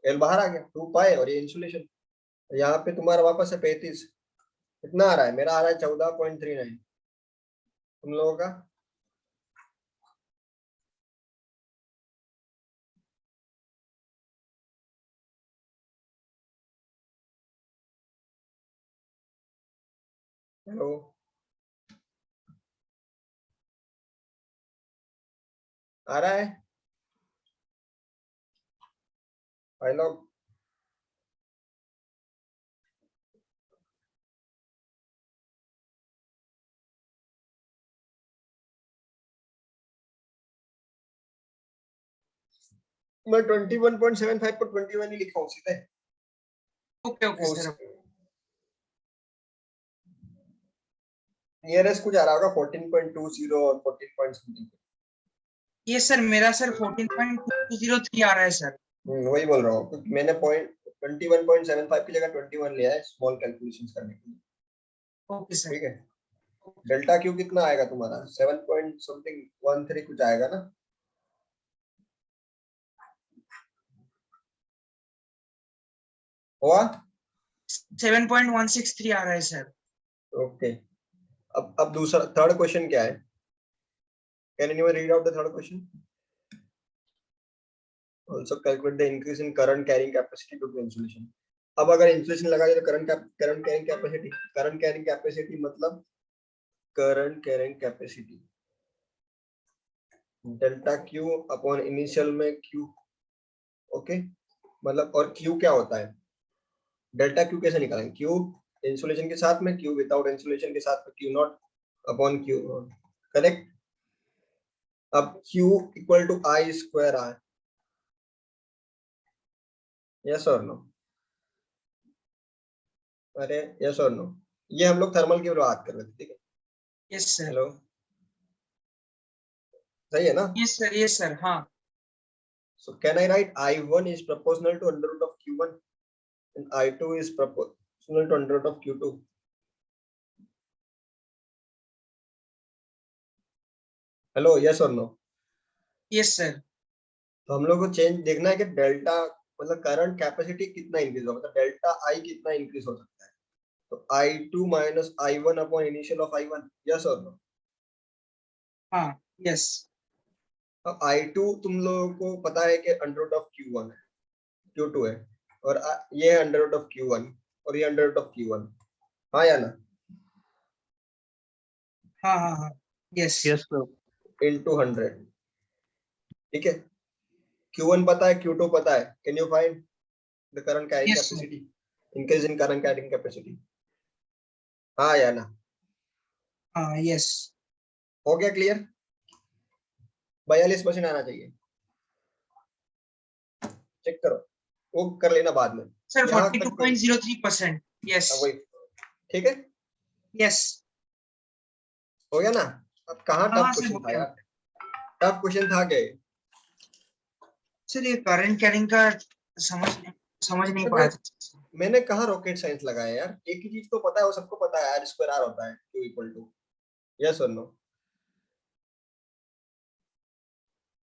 L बाहर आ गया, 2π और ये इंसुलेशन, यहाँ पे तुम्हारा वापस है 35, कितना आ रहा है? मेरा आ रहा है 14.39, तुम लोगों का? हेलो आ रहा है भाई लोग? मैं 21.75 को 21 ही लिखा हूँ सीधे। Okay okay sir. नियरेस्ट कुछ आ रहा होगा 14.20 और 14 पॉइंट समथिंग। ये सर मेरा सर 14.203 आ रहा है सर। वही बोल रहा हूँ, क्योंकि मैंने पॉइंट 21.75 की जगह 21 लिया है स्मॉल कैलकुलेशंस करने के लिए। Okay sir. ठीक है, डेल्टा क्यू कितना आएगा तुम्हारा? 7 पॉइंट समथिंग 13 कुछ आएगा ना? हुआ 7.163 आ रहा है सर। ओके। अब दूसरा थर्ड क्वेश्चन क्या है? Can anyone read out the third question? Also calculate the increase in current carrying capacity due to insulation. अब अगर इंसुलेशन लगा दिया तो करंट कैरिंग कैपेसिटी मतलब current carrying capacity delta Q upon initial में Q. Okay, मतलब और Q क्या होता है? डेल्टा क्यू कैसे निकालेंगे? क्यू इंसुलेशन के साथ में, क्यू विदाउट इंसुलेशन के साथ में, Q not upon Q. Correct. अब Q equal to I square R, yes और नो? अरे यस और नो? ये हम लोग थर्मल की बात कर रहे थे, ठीक है? Yes sir. हेलो, सही है ना? यस सर हाँ। So can I write I1 is proportional to under root of Q1 and I2 is proportional to under root of Q2? Hello, yes और नो? Yes sir. तो हम लोग को change देखना है कि डेल्टा मतलब करंट कैपेसिटी कितना इंक्रीज होगा, मतलब डेल्टा आई कितना इंक्रीज हो सकता है। तो I2 minus I1 upon initial of I1, yes और नो? हाँ यस। अब I2 तुम लोगों को पता है कि अंडर रूट ऑफ Q1 है, Q2 है, और ये है अंडर रूट ऑफ Q1 और ये अंडर रूट ऑफ Q1। हाँ या ना? हाँ हाँ हाँ यस। Yes sir. इनटू 100। ठीक है, Q1 पता है, Q2 पता है। Can you find the current carrying Yes, sir. Capacity, increase in current carrying capacity? हाँ या ना? हाँ यस। हो गया क्लियर? 42% आना चाहिए, चेक करो, वो कर लेना बाद में। सर यहाँ तक कोई 42.03%। यस वही, ठीक है, यस। हो गया ना? अब कहाँ हाँ टफ सर क्वेश्चन हो था गया। यार? टफ क्वेश्चन था क्या? सर ये करंट कैरिंग का समझ नहीं पाया था। मैंने कहा रॉकेट साइंस लगाया यार, एक ही चीज तो पता है, वो सबको पता है, आर स्क्वायर आर होता है, Q इक्वल टू। यस और नो?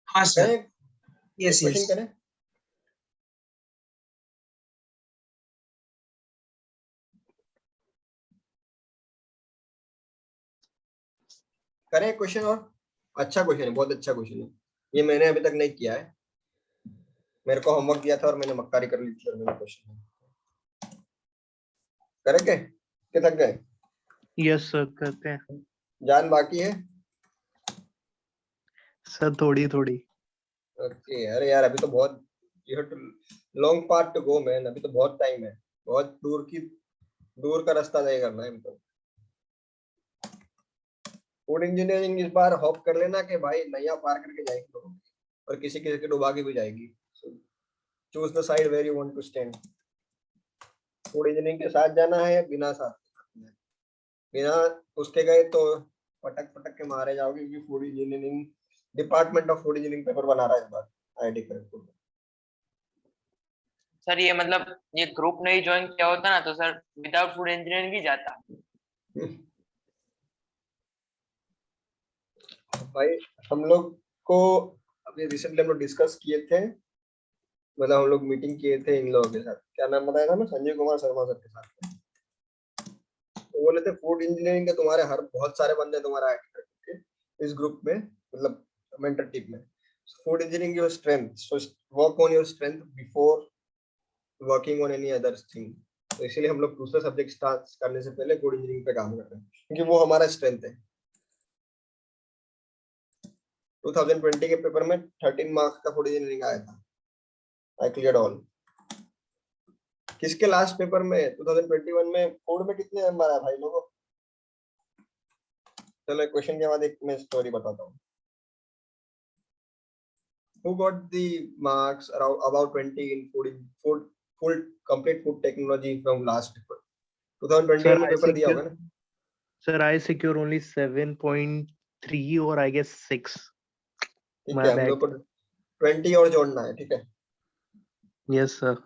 हाँ सर। करें यस क्वेश्चन यस। करें? करें क्वेश्चन? और अच्छा क्वेश्चन है, बहुत अच्छा क्वेश्चन है, ये मैंने अभी तक नहीं किया है। मेरे को होमवर्क दिया था और मैंने मक्कारी कर ली थी और मैंने क्वेश्चन करे के थक गए? यस सर करते हैं जान बाकी है सर, थोड़ी थोड़ी। ओके। अरे यार अभी तो बहुत, you have too long part to go man, अभी तो बहुत टाइम है, बहुत दूर का रास्ता तय करना है हमको। फूड इंजीनियरिंग इस बार होप कर लेना कि भाई नैया पार करके जाएगी लोगों की, और किसी किसी के डुबा के भी जाएगी। Choose the side where you want to stand. Food engineering के साथ जाना है, बिना साथ बिना उसके गए तो पटक पटक के मारे जाओगे, क्योंकि food engineering department of food engineering paper बना रहा है इस बार आईआईटी खड़गपुर में। सर ये मतलब ये ग्रुप नहीं ज्वाइन किया होता ना तो सर विदाउट फूड इंजीनियरिंग भी जाता। भाई हम लोग को अभी रिसेंटली हम लोग डिस्कस किए थे, मतलब हम लोग मीटिंग किए थे इन लोगों के साथ, क्या नाम बताया था मैं, संजय कुमार शर्मा सर के साथ। तो बोले थे फूड इंजीनियरिंग के तुम्हारे हर बहुत सारे बंदे तुम्हारा इस ग्रुप में, मतलब मेंटरशिप में। Food engineering your strength, so work on your strength before working on any other thing. तो इसीलिए हम लोग दूसरा सब्जेक्ट स्टार्ट करने से पहले फूड इंजीनियरिंग पे काम कर रहे हैं, क्योंकि वो हमारा स्ट्रेंथ है। 2020 के पेपर में 13 मार्क्स का फूड इंजीनियरिंग आया था, आई क्लियर्ड ऑल। किसके लास्ट पेपर में 2021 में फूड में कितने नंबर आए भाई लोगों? चलो क्वेश्चन के बाद एक मैं स्टोरी बताता हूँ। who got the marks around about 20 in full complete food technology from last paper? 2021 Sir, में I पेपर दिया secure- होगा ना? Sir, I secure only 7.3 or I guess 6. ठीक My है, हम bad. लोग को 20 और जोड़ना है, ठीक है, Yes, sir.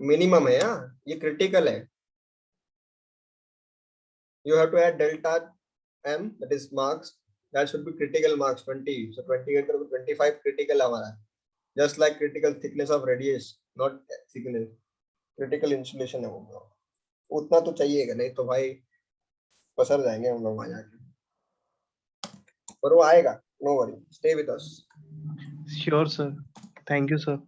मिनिमम है। हाँ, ये क्रिटिकल है। You have to add delta m, that is marks, that should be critical marks 20, so 28 करोगे 25 critical हमारा, just like critical thickness of radius, not thickness, critical insulation है वो, उतना तो चाहिएगा, नहीं तो भाई पसर जाएंगे हम लोग वहां जाके, पर वो आएगा, no worry, stay with us। Sure, sir. Thank you, sir.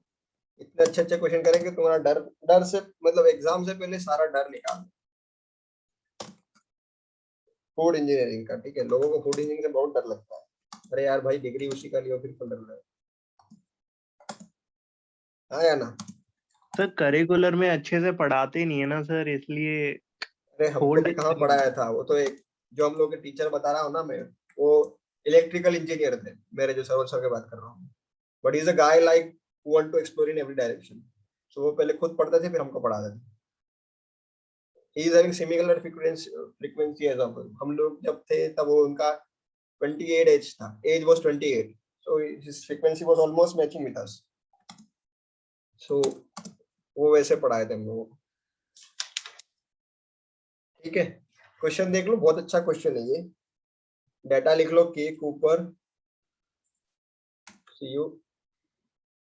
इतने अच्छे अच्छे क्वेश्चन करेंगे, तुम्हारा डर से मतलब एग्जाम से पहले सारा डर निकाल। फूड इंजीनियरिंग का, ठीक है, लोगों को फूड इंजीनियरिंग से बहुत डर लगता है, अरे यार भाई डिग्री उसी का लियो फिर क्यों डर रहे हो? हाँ या ना? सर करिकुलर में अच्छे से पढ़ाते नहीं है ना सर, इसलिए अरे हमको Hold भी कहाँ actually- पढ़ाया था, वो तो एक जो हम लोग के टीचर बता रहा हूँ ना मैं, वो इलेक्ट्रिकल इंजीनियर थे मेरे, जो सर की बात कर रहा हूँ, but is a guy like who want to explore in every direction, so वो पहले खुद पढ़ते थे फिर हमको पढ़ाते थे। He is having similar frequency as हम लोग जब थे तब वो उनका 28 एज था, as was 28, so his frequency was almost matching with us, so वो वैसे पढ़ाए थे हम लोगों को, ठीक है। क्वेश्चन देख लो, बहुत अच्छा क्वेश्चन है ये, डाटा लिख लो, के कूपर सीयू,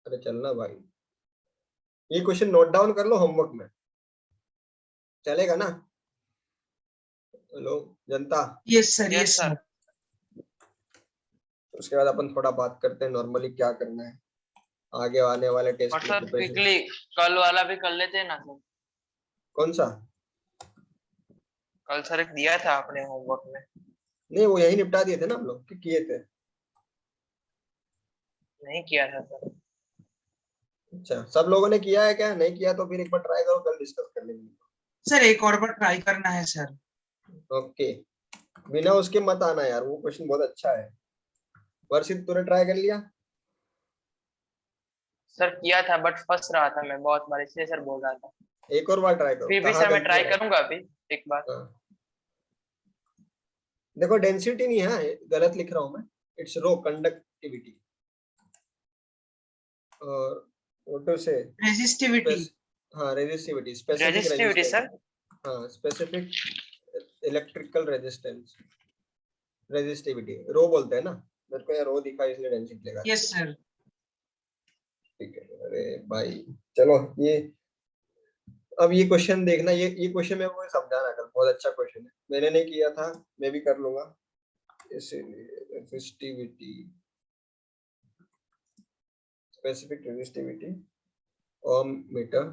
अरे चलना भाई, ये क्वेश्चन नोट डाउन कर लो होमवर्क में, चलेगा ना? हेलो जनता, yes sir, Yes, yes sir. Sir. उसके बाद अपन थोड़ा बात करते हैं नॉर्मली क्या करना है आगे आने वाले टेस्ट और में सर प्रिपरेशन। क्विकली कल वाला भी कर लेते हैं ना सर? कौन सा? कल सर एक दिया था आपने होमवर्क में। नहीं, वो यही निपटा दिए थे ना हम लोग, कि किए थे? नहीं किया था सर। अच्छा, सब लोगों ने किया है क्या? नहीं किया तो फिर एक बार ट्राई करो, कल डिस्कस कर लेंगे। सर एक और बार ट्राई करना है सर। ओके, बिना उसके मत आना यार, वो क्वेश्चन बहुत अच्छा है। वर्षित तूने ट्राई कर लिया? सर किया था बट फंस रहा था मैं बहुत बार, इसलिए सर बोल रहा था। एक और बार ट्राई करो। फिर भी कहाँ सर मैं गलती ट्राई हो रहा है? करूंगा अभी एक बार। हाँ। देखो डेंसिटी नहीं है, गलत लिख रहा हूँ मैं, इट्स रो कंडक्टिविटी, और व्हाट टू से, रेजिस्टिविटी। हाँ resistivity, specific resistivity resistance, sir. हाँ स्पेसिफिक इलेक्ट्रिकल रेजिस्टेंस, रेजिस्टिविटी रो बोलते हैं ना, मेरे को यहाँ रो दिखा इसलिए डेंसिटी लगा। Yes sir. ठीक है, अरे भाई चलो, ये अब ये क्वेश्चन देखना, ये क्वेश्चन मेरे को समझाना कल, बहुत अच्छा क्वेश्चन है, मैंने नहीं किया था, मैं भी कर लूंगा। इसीलिए रेजिस्टिविटी, स्पेसिफिक रेजिस्टिविटी, ओम मीटर,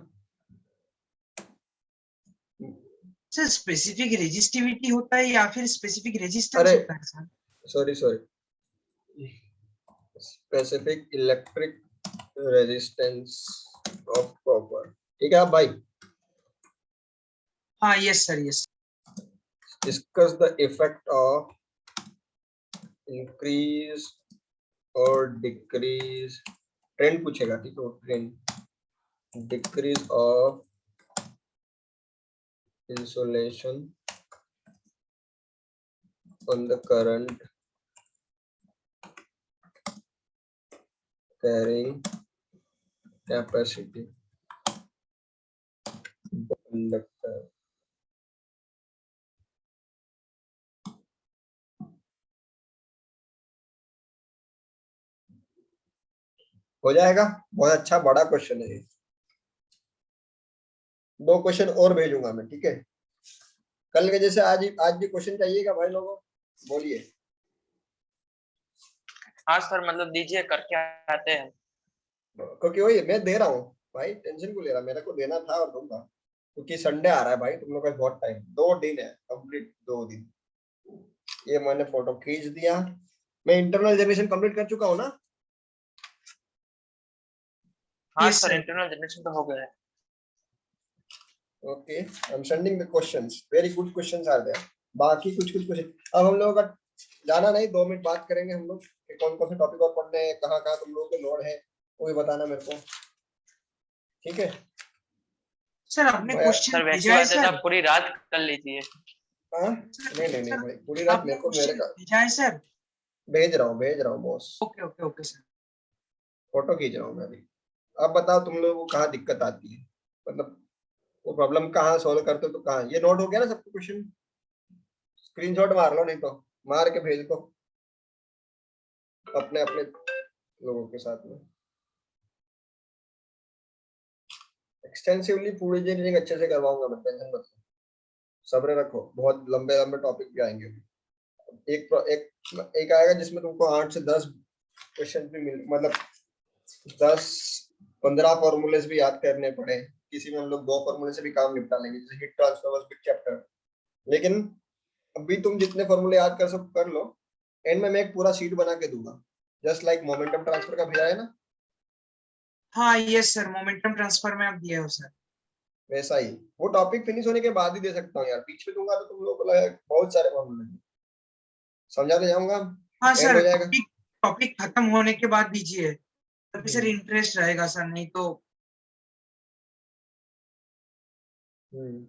सर स्पेसिफिक रेजिस्टिविटी होता है या फिर स्पेसिफिक रेजिस्टेंस अरे होता है sir? Sorry specific electric resistance of copper, ठीक है आप भाई। हाँ yes sir, yes. Discuss the effect of increase और डिक्रीज, ट्रेंड पूछेगा, ठीक है, trend decrease of insulation on the current carrying capacity conductor। हो जाएगा, बहुत अच्छा बड़ा क्वेश्चन है ये, 2 क्वेश्चन और भेजूंगा मैं, ठीक है, कल के जैसे आज भी क्वेश्चन चाहिएगा भाई लोगों, बोलिए। हाँ सर मतलब दीजिए, करके आते हैं। क्योंकि वही मैं दे रहा हूँ भाई, टेंशन को ले रहा, मेरे को देना था और दूंगा, क्योंकि संडे आ रहा है भाई, तुम लोग का बहुत टाइम, 2 दिन है कंप्लीट, 2 दिन। ये मैंने फोटो खींच दिया, मैं इंटरनल जनरेशन कंप्लीट कर चुका हूँ ना? हाँ Yes, sir sir. Internal generation तो हो गया है। Okay, I am sending the questions, very good questions are there. बाकी कुछ क्वेश्चन अब हम लोगों का जाना नहीं, 2 मिनट बात करेंगे हम लोग कि कौन कौन से टॉपिक और पढ़ने हैं, कहाँ कहाँ तुम लोगों के लोड है, वो भी बताना मेरे को, ठीक है? सर आपने मैं- क्वेश्चन सर वैसी भेजा है बात है तो सर? आप पूरी रात कर लीजिए। हाँ नहीं भाई, पूरी रात आपने मेरे को, मेरे क्वेश्चन का भेजा है सर? भेज रहा हूँ boss, okay okay okay sir. Photo खींच रहा हूँ मैं अभी। अब बताओ तुम लोगों को कहाँ दिक्कत आती है, मतलब वो प्रॉब्लम कहाँ सॉल्व करते हो, तो कहाँ? ये नोट हो गया ना सबको क्वेश्चन? स्क्रीनशॉट मार लो, नहीं तो मार के भेज दो अपने अपने लोगों के साथ में। एक्सटेंसिवली फूड इंजीनियरिंग अच्छे से करवाऊंगा मैं, टेंशन मत लो, सब्र रखो, बहुत लंबे लंबे टॉपिक भी आएंगे। एक आएगा जिसमें तुमको 8 से 10 क्वेश्चन भी मिल, मतलब 10-15 फॉर्मूलेस भी याद करने पड़े। किसी में हम लोग 2 फॉर्मूले से भी काम निपटा लेंगे, जैसे heat transfer was big chapter. लेकिन अभी तुम जितने फॉर्मूले याद कर सब कर लो, एंड में मैं एक पूरा शीट बना के दूंगा, जस्ट लाइक मोमेंटम ट्रांसफर का भेजा है ना, हाँ यस सर, मोमेंटम ट्रांसफर में आप दिए हो सर। वैसा ही। वो टॉपिक फिनिश होने के बाद ही दे सकता हूँ यार, बीच में दूंगा तो तुम लोगों को लगेगा बहुत सारे फॉर्मूले, समझाते जाऊंगा, हाँ एंड सर, हो जाएगा। टॉपिक टॉपिक खत्म होने के बाद दीजिए, तभी सर हम्म, इंटरेस्ट रहेगा सर, नहीं तो। हम्म,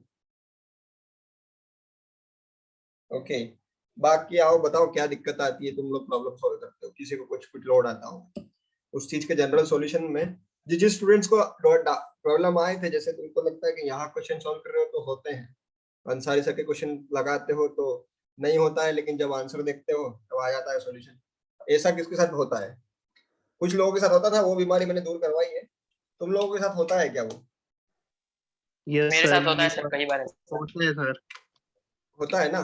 ओके। बाकी आओ बताओ क्या दिक्कत आती है, तुम लोग प्रॉब्लम सॉल्व करते हो, किसी को कुछ कुछ लोड आता हो उस चीज के जनरल सॉल्यूशन में। जिस जिस स्टूडेंट्स को प्रॉब्लम आए थे, जैसे तुमको लगता है कि यहाँ क्वेश्चन सॉल्व कर रहे हो तो होते हैं, अंसारी सर के क्वेश्चन लगाते हो तो नहीं होता है, लेकिन जब आंसर देखते हो तब आ जाता है सॉल्यूशन। ऐसा किसके साथ होता है? कुछ लोगों के साथ होता था, वो बीमारी मैंने दूर करवाई है। तुम लोगों के साथ होता है क्या वो? यस मेरे सर, साथ होता ये है सर, कई बार ऐसा। होता है सर। होता है ना?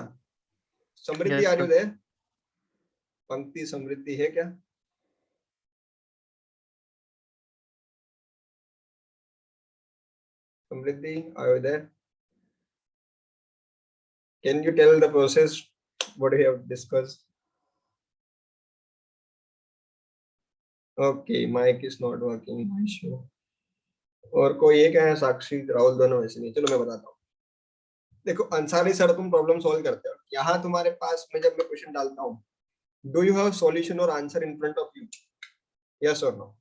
Samriddhi yes are you sir. There? Pankti Samriddhi है क्या? Samriddhi are you there? Can you tell the process what we have discussed? Okay, mic is not working. My issue. और कोई एक है साक्षी राहुल, दोनों ऐसे नहीं। चलो मैं बताता हूँ। देखो अंसारी सर, तुम प्रॉब्लम सॉल्व करते हो, यहाँ तुम्हारे पास में जब मैं क्वेश्चन डालता हूँ, डू यू हैव सॉल्यूशन और answer in front of you? Yes और नो?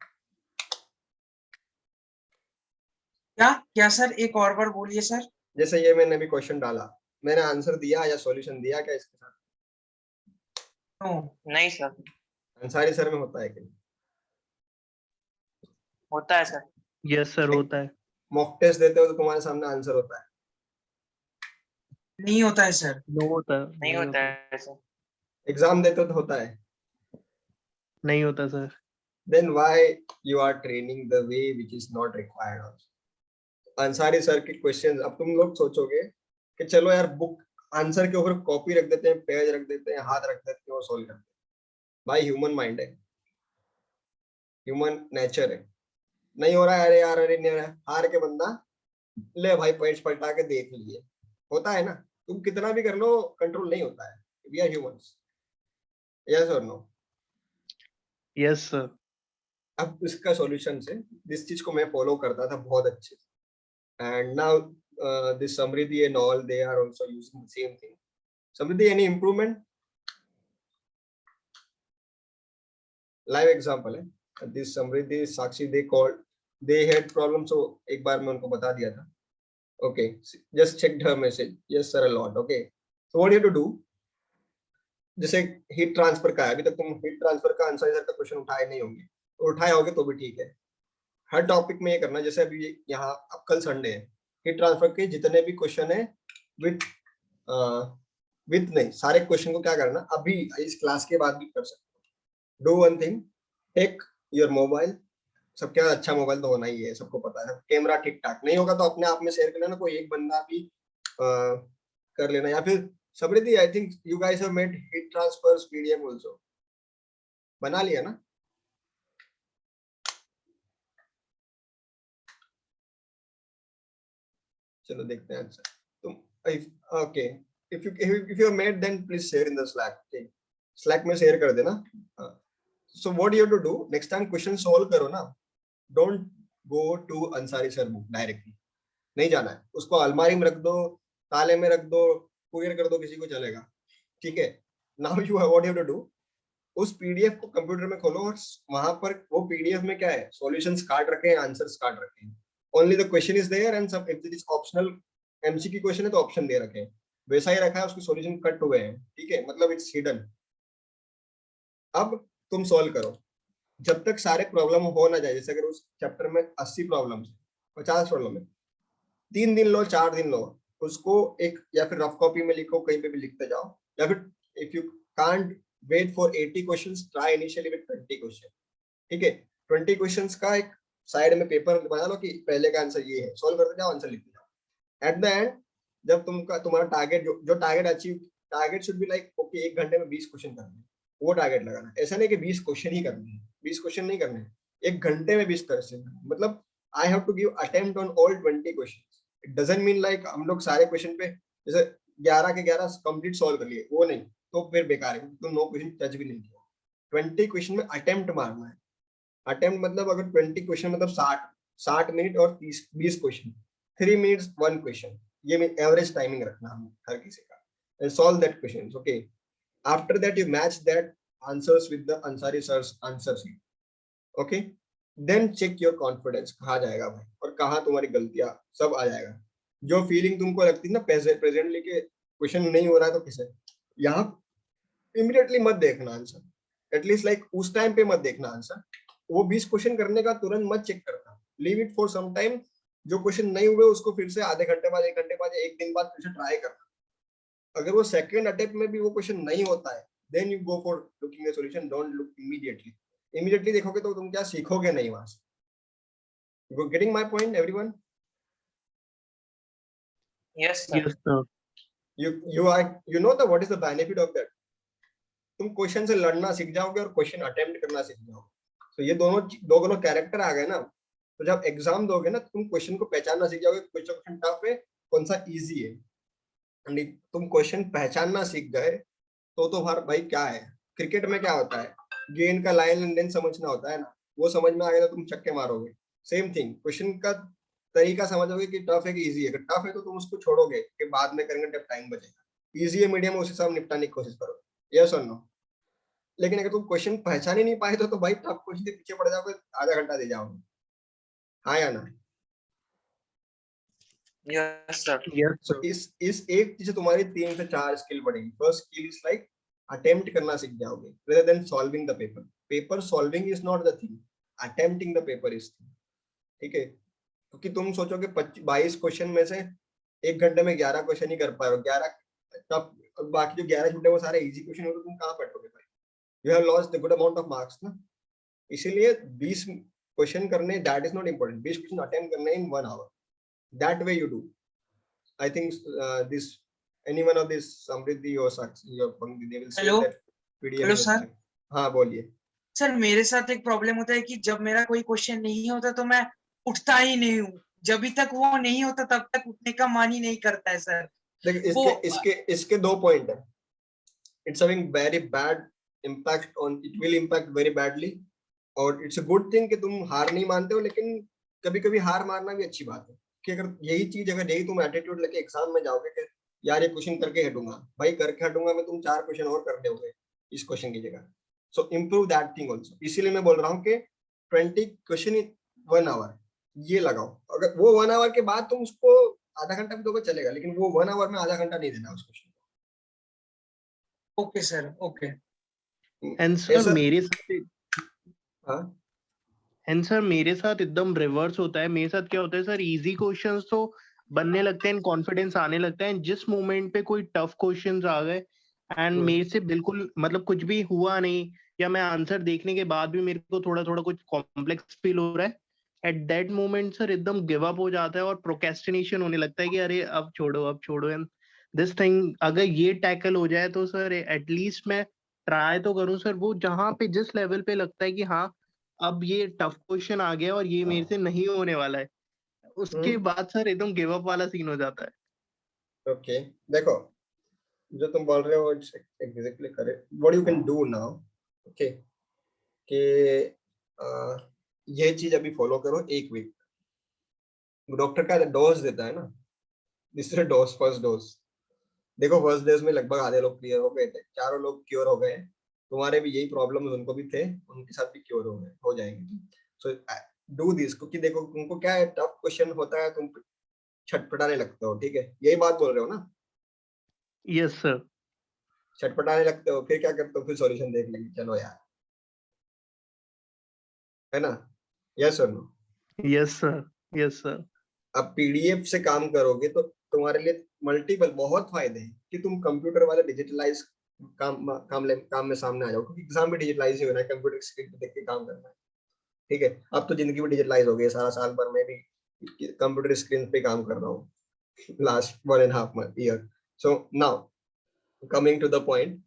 क्या क्या सर, एक और बार बोलिए सर। जैसे ये मैंने अभी क्वेश्चन डाला, मैंने आंसर दिया या सॉल्यूशन दिया क्या इसके साथ? नो। नहीं सर। अंसारी सर में होता है कि नहीं? होता है सर। यस सर, होता है। मॉक टेस्ट देते हो तो तुम्हारे सामने आंसर होता है? नहीं होता है सर। नो होता, नहीं होता है सर। एग्जाम देते हो तो होता है? नहीं होता sir. Then why you are training the way which is not required also? Ansari sir के क्वेश्चन, अब तुम लोग सोचोगे कि चलो यार बुक आंसर के ऊपर कॉपी रख देते हैं, पेज रख देते हैं, हाथ रख देते हैं, वो सोल्व करते हैं। भाई ह्यूमन माइंड है, ह्यूमन नेचर है। नहीं हो रहा है, अरे यार अरे नहीं हो रहा है, हार के बंदा ले भाई पेज पलटा के देख लिए, होता है ना? तुम कितना भी कर लो कंट्रोल नहीं होता है। वी आर ह्यूमंस, यस और नो? Yes sir. अब इसका सॉल्यूशन से, जिस चीज को मैं फॉलो करता था बहुत अच्छे से, and now this Samriddhi and all, they are also using the same thing. Samriddhi, any improvement? Live example है this Samriddhi, Sakshi, they had problem, so एक बार मैं उनको बता दिया था। Okay, just checked her message. Yes sir, a lot. Okay, so what you have to do, जैसे heat transfer का है, अभी तक तुम हीट ट्रांसफर का आंसर का क्वेश्चन उठाए नहीं होंगे, तो उठाए होगे तो भी ठीक है। हर टॉपिक में ये करना, जैसे अभी यहाँ अब कल संडे है, हीट ट्रांसफर के जितने भी क्वेश्चन है विथ नहीं, सारे क्वेश्चन को क्या करना, अभी इस क्लास के बाद भी कर सकते हो। Do one thing, take your mobile, सबके पास अच्छा मोबाइल तो होना ही है, सबको पता है, कैमरा ठीक ठाक नहीं होगा तो अपने आप में शेयर कर लेना, कोई एक बंदा भी कर लेना, या फिर Samriddhi, I think you guys have made heat transfers PDF also, बना लिया ना? चलो देखते हैं आंसर। तुम okay, if you have made, then please share in the Slack. Okay, Slack में शेयर कर देना। So what you have to do next time question solve करो ना, don't go to Ansari sir book directly, नहीं जाना है, उसको अलमारी में रख दो, ताले में रख दो, कुरियर कर दो, किसी को चलेगा, ठीक है? Now you what you have to do, उस पीडीएफ को कंप्यूटर में खोलो और वहां पर वो पीडीएफ में क्या है, सॉल्यूशंस काट रखे हैं, आंसर्स काट रखे हैं, only the question is there and सब if it is optional MCQ question है तो ऑप्शन दे रखे हैं, वैसा ही रखा है, उसके सॉल्यूशन कट हुए हैं, ठीक है, मतलब इट्स हिडन। अब तुम सॉल्व करो जब तक सारे प्रॉब्लम हो ना जाए, जैसे अगर उस चैप्टर में 80 प्रॉब्लम है, 50 प्रॉब्लम है, 3 दिन लो 4 दिन लो, उसको एक या फिर रफ कॉपी में लिखो, कहीं पे भी लिखते जाओ, या फिर if you can't wait for 80 questions, try initially with 20 question, ठीक है, 20 क्वेश्चंस का एक साइड में पेपर बना लो कि पहले का आंसर ये है, सॉल्व करते जाओ, आंसर लिखते जाओ। एट द एंड जब तुम्हारा टारगेट जो target achieve, target should be like okay 1 घंटे में 20 क्वेश्चन करने, वो टारगेट लगाना, ऐसा नहीं कि 20 क्वेश्चन ही करने हैं, 20 क्वेश्चन नहीं करने, 1 घंटे में 20 क्वेश्चन, मतलब I have to give attempt on all 20 questions. It doesn't mean like हम लोग सारे क्वेश्चन पे जैसे 11 के 11 कंप्लीट सॉल्व कर लिए, वो नहीं, तो फिर बेकार है, तो 9 क्वेश्चन टच भी नहीं किया। 20 क्वेश्चन में अटेम्प्ट मारना है, अटेम्प्ट मतलब अगर 20 क्वेश्चन मतलब 60 मिनट और 20 क्वेश्चन, 3 मिनट्स 1 क्वेश्चन, ये एवरेज टाइमिंग रखना हम हर किसी का, and solve that question, okay. After that you match that answers with the Ansari sir's answer sheet, okay, then check your confidence, कहाँ जाएगा भाई और कहाँ तुम्हारी गलतियां, सब आ जाएगा। जो फीलिंग तुमको लगती है ना प्रेजेंटली के क्वेश्चन नहीं हो रहा है तो किसे, यहाँ इमीडिएटली मत देखना आंसर, एटलीस्ट लाइक उस टाइम पे मत देखना आंसर, वो 20 क्वेश्चन करने का तुरंत मत चेक करना, leave it for some time, जो क्वेश्चन नहीं हुए उसको फिर से आधे घंटे बाद, 1 घंटे बाद, 1 दिन बाद फिर से ट्राई करना। अगर वो सेकंड अटेम्प्ट में भी वो क्वेश्चन नहीं होता है, then you go for looking the solution, don't look immediately देखोगे तो तुम क्या सीखोगे नहीं वहां से। You getting my point, everyone? Yes, sir. Yes, sir. You know what is the benefit of that? तुम क्वेश्चन से लड़ना सीख जाओगे और क्वेश्चन अटेम्प्ट करना सीख जाओगे, तो ये दोनों कैरेक्टर आ गए ना, तो जब एग्जाम दोगे ना तुम क्वेश्चन को पहचानना सीख जाओगे, क्वेश्चन टफ है कौन सा इजी है, तुम क्वेश्चन पहचानना सीख गए तो भाई क्या है, क्रिकेट में क्या होता है, गेंद का लाइन एंड देन समझना होता है ना, वो समझ में आ गया तो तुम छक्के मारोगे। सेम थिंग, क्वेश्चन का तरीका समझोगे कि टफ है कि इजी है, अगर टफ है तो तुम उसको छोड़ोगे कि बाद में करेंगे जब टाइम बचेगा, इजी है मीडियम, उस हिसाब निपटाने की कोशिश करोगे, यस और नो। लेकिन अगर तुम क्वेश्चन पहचान ही नहीं पाए तो भाई टफ क्वेश्चन के पीछे पड़ जाओगे, आधा घंटा दे जाओगे, हाँ या ना। Yes, sir. Yes, So sir. इस एक चीज से तुम्हारी 3 से 4 स्किल बढ़ेगी। First skill is like attempt करना सीख जाओगे rather than solving the paper. Paper solving is not the thing, attempting the paper is thing, ठीक है। क्योंकि तुम सोचोगे 22 क्वेश्चन में से 1 घंटे में 11 क्वेश्चन ही कर पाए हो, 11 टफ, बाकी जो 11 छूटे वो सारे इजी क्वेश्चन हो, तो तुम कहाँ पढ़ोगे भाई, you have lost the good amount of marks ना। इसीलिए 20 क्वेश्चन करने, that is not important, 20 question attempt करने in 1 hour, that way you do. I think this any one of this Samriddhi or Sakshi or Pankaj, they will say Hello? that PDF Hello, is sir. fine. हाँ बोलिए। Sir मेरे साथ एक problem होता है कि जब मेरा कोई क्वेश्चन नहीं होता तो मैं उठता ही नहीं हूँ, जब तक वो नहीं होता तब तक उठने का मन ही नहीं करता है सर। देखिए वो इसके 2 पॉइंट है। It's having very bad impact on, it will impact very badly, और it's a good thing कि तुम हार नहीं मानते हो, लेकिन कभी-कभी हार मानना भी अच्छी बात है कि अगर यही तुम एटीट्यूड लेके एग्जाम में जाओगे कि यार ये क्वेश्चन करके हटूंगा, भाई करके हटूंगा मैं, तुम 4 क्वेश्चन और कर दोगे इस क्वेश्चन की जगह, सो इम्प्रूव दैट थिंग ऑल्सो। इसीलिए मैं बोल रहा हूँ कि 20 क्वेश्चन इन 1 आवर ये लगाओ, अगर वो 1 आवर के बाद तुम उसको आधा घंटा भी दोगे चलेगा, लेकिन वो 1 आवर में आधा घंटा नहीं देना उस क्वेश्चन को। Okay sir, okay. And sir, ऐसा मेरे साथ हाँ एंड सर मेरे साथ एकदम रिवर्स होता है। मेरे साथ क्या होता है सर, इजी क्वेश्चंस तो बनने लगते हैं, कॉन्फिडेंस आने लगता है, जिस मोमेंट पे कोई टफ क्वेश्चंस आ गए एंड मेरे से बिल्कुल मतलब कुछ भी हुआ नहीं, या मैं आंसर देखने के बाद भी मेरे को थोड़ा थोड़ा कुछ कॉम्प्लेक्स फील हो रहा है, एट दैट मोमेंट सर एकदम गिव अप हो जाता है और प्रोक्रेस्टिनेशन होने लगता है कि अरे अब छोड़ो एंड दिस थिंग अगर ये टैकल हो जाए तो सर एटलीस्ट मैं ट्राई तो करूं सर, वो जहां पे जिस लेवल पे लगता है कि हाँ अब ये टफ क्वेश्चन आ गया और ये मेरे से नहीं होने वाला है, उसके बाद सर एकदम गिव अप वाला सीन हो जाता है। ओके देखो जो तुम बोल रहे हो exactly correct, what you can do now, okay, कि ये चीज अभी फॉलो करो 1 वीक। डॉक्टर का डोज देता है ना, this is dose, first dose, देखो फर्स्ट डेज में लगभग आधे लोग क्लियर हो गए थे, 4 लोग क्योर हो गए। तुम्हारे भी यही प्रॉब्लम उनको भी थे, उनके साथ भी क्योर हो गए, हो जाएंगे। सो डू दिस, क्योंकि देखो तुमको क्या है, टफ क्वेश्चन होता है तुम छटपटाने लगते हो, ठीक है, यही बात बोल रहे हो ना, यस सर। छटपटाने लगते हो, फिर क्या करते हो, फिर सॉल्यूशन देख लेंगे, चलो यार, है ना, यस और no. Yes sir. Yes sir. अब पीडीएफ से काम करोगे तो तुम्हारे लिए मल्टीपल बहुत फायदे हैं कि तुम कंप्यूटर वाले डिजिटलाइज काम में सामने आ जाओ, क्योंकि एग्जाम भी डिजिटलाइज ही होना है, कंप्यूटर स्क्रीन पे देख के काम करना है, ठीक है। अब तो जिंदगी भी डिजिटलाइज हो गई है, सारा साल भर में भी कंप्यूटर स्क्रीन पे काम कर रहा हूँ last 1.5 year. So now coming to the point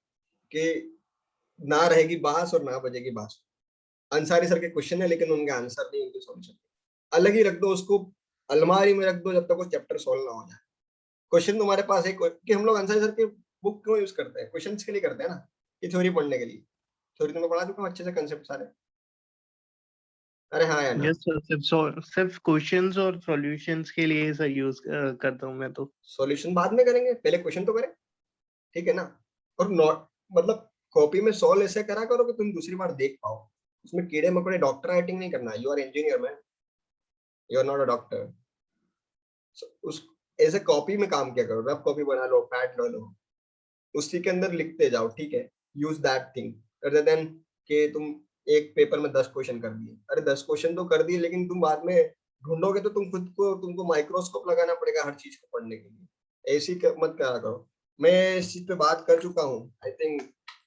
कि ना रहेगी बांस और ना बजेगी बांस। अंसारी सर के क्वेश्चन है लेकिन उनके आंसर नहीं, उनके सॉल्यूशन अलग ही रख दो, उसको अलमारी में रख दो जब तक वो चैप्टर सॉल्व ना हो जाए। क्वेश्चन तुम्हारे पास है कि हम लोग अंसारी सर के बुक क्यों यूज करते हैं, क्वेश्चंस के लिए करते हैं ना, कि थ्योरी पढ़ने के लिए। थ्योरी तुम्हें पढ़ा चुका हूं अच्छे से, कंसेप्ट सारे, अरे हाँ या ना। यस सर, सिर्फ क्वेश्चंस और सॉल्यूशंस के लिए सर यूज करता हूँ मैं तो। सॉल्यूशन बाद में करेंगे, पहले क्वेश्चन तो करें, ठीक है ना। और नॉट मतलब कॉपी में सॉल्व ऐसे करा करो कि तुम दूसरी बार देख पाओ, उसमें कीड़े मकोड़े डॉक्टर राइटिंग नहीं करना है, you are engineer man, you are not a doctor. उस ऐसे कॉपी में काम किया करो, रफ कॉपी बना लो, पैड लो, उसी के अंदर लिखते जाओ, ठीक है, use that thing other than कि तुम एक पेपर में 10 क्वेश्चन कर दिए, अरे 10 क्वेश्चन तो कर दिए लेकिन तुम बाद में ढूंढोगे तो तुम खुद को, तुमको माइक्रोस्कोप लगाना पड़ेगा हर चीज को पढ़ने के लिए, ऐसी मत करा करो। मैं इस चीज पे बात कर चुका हूँ, I think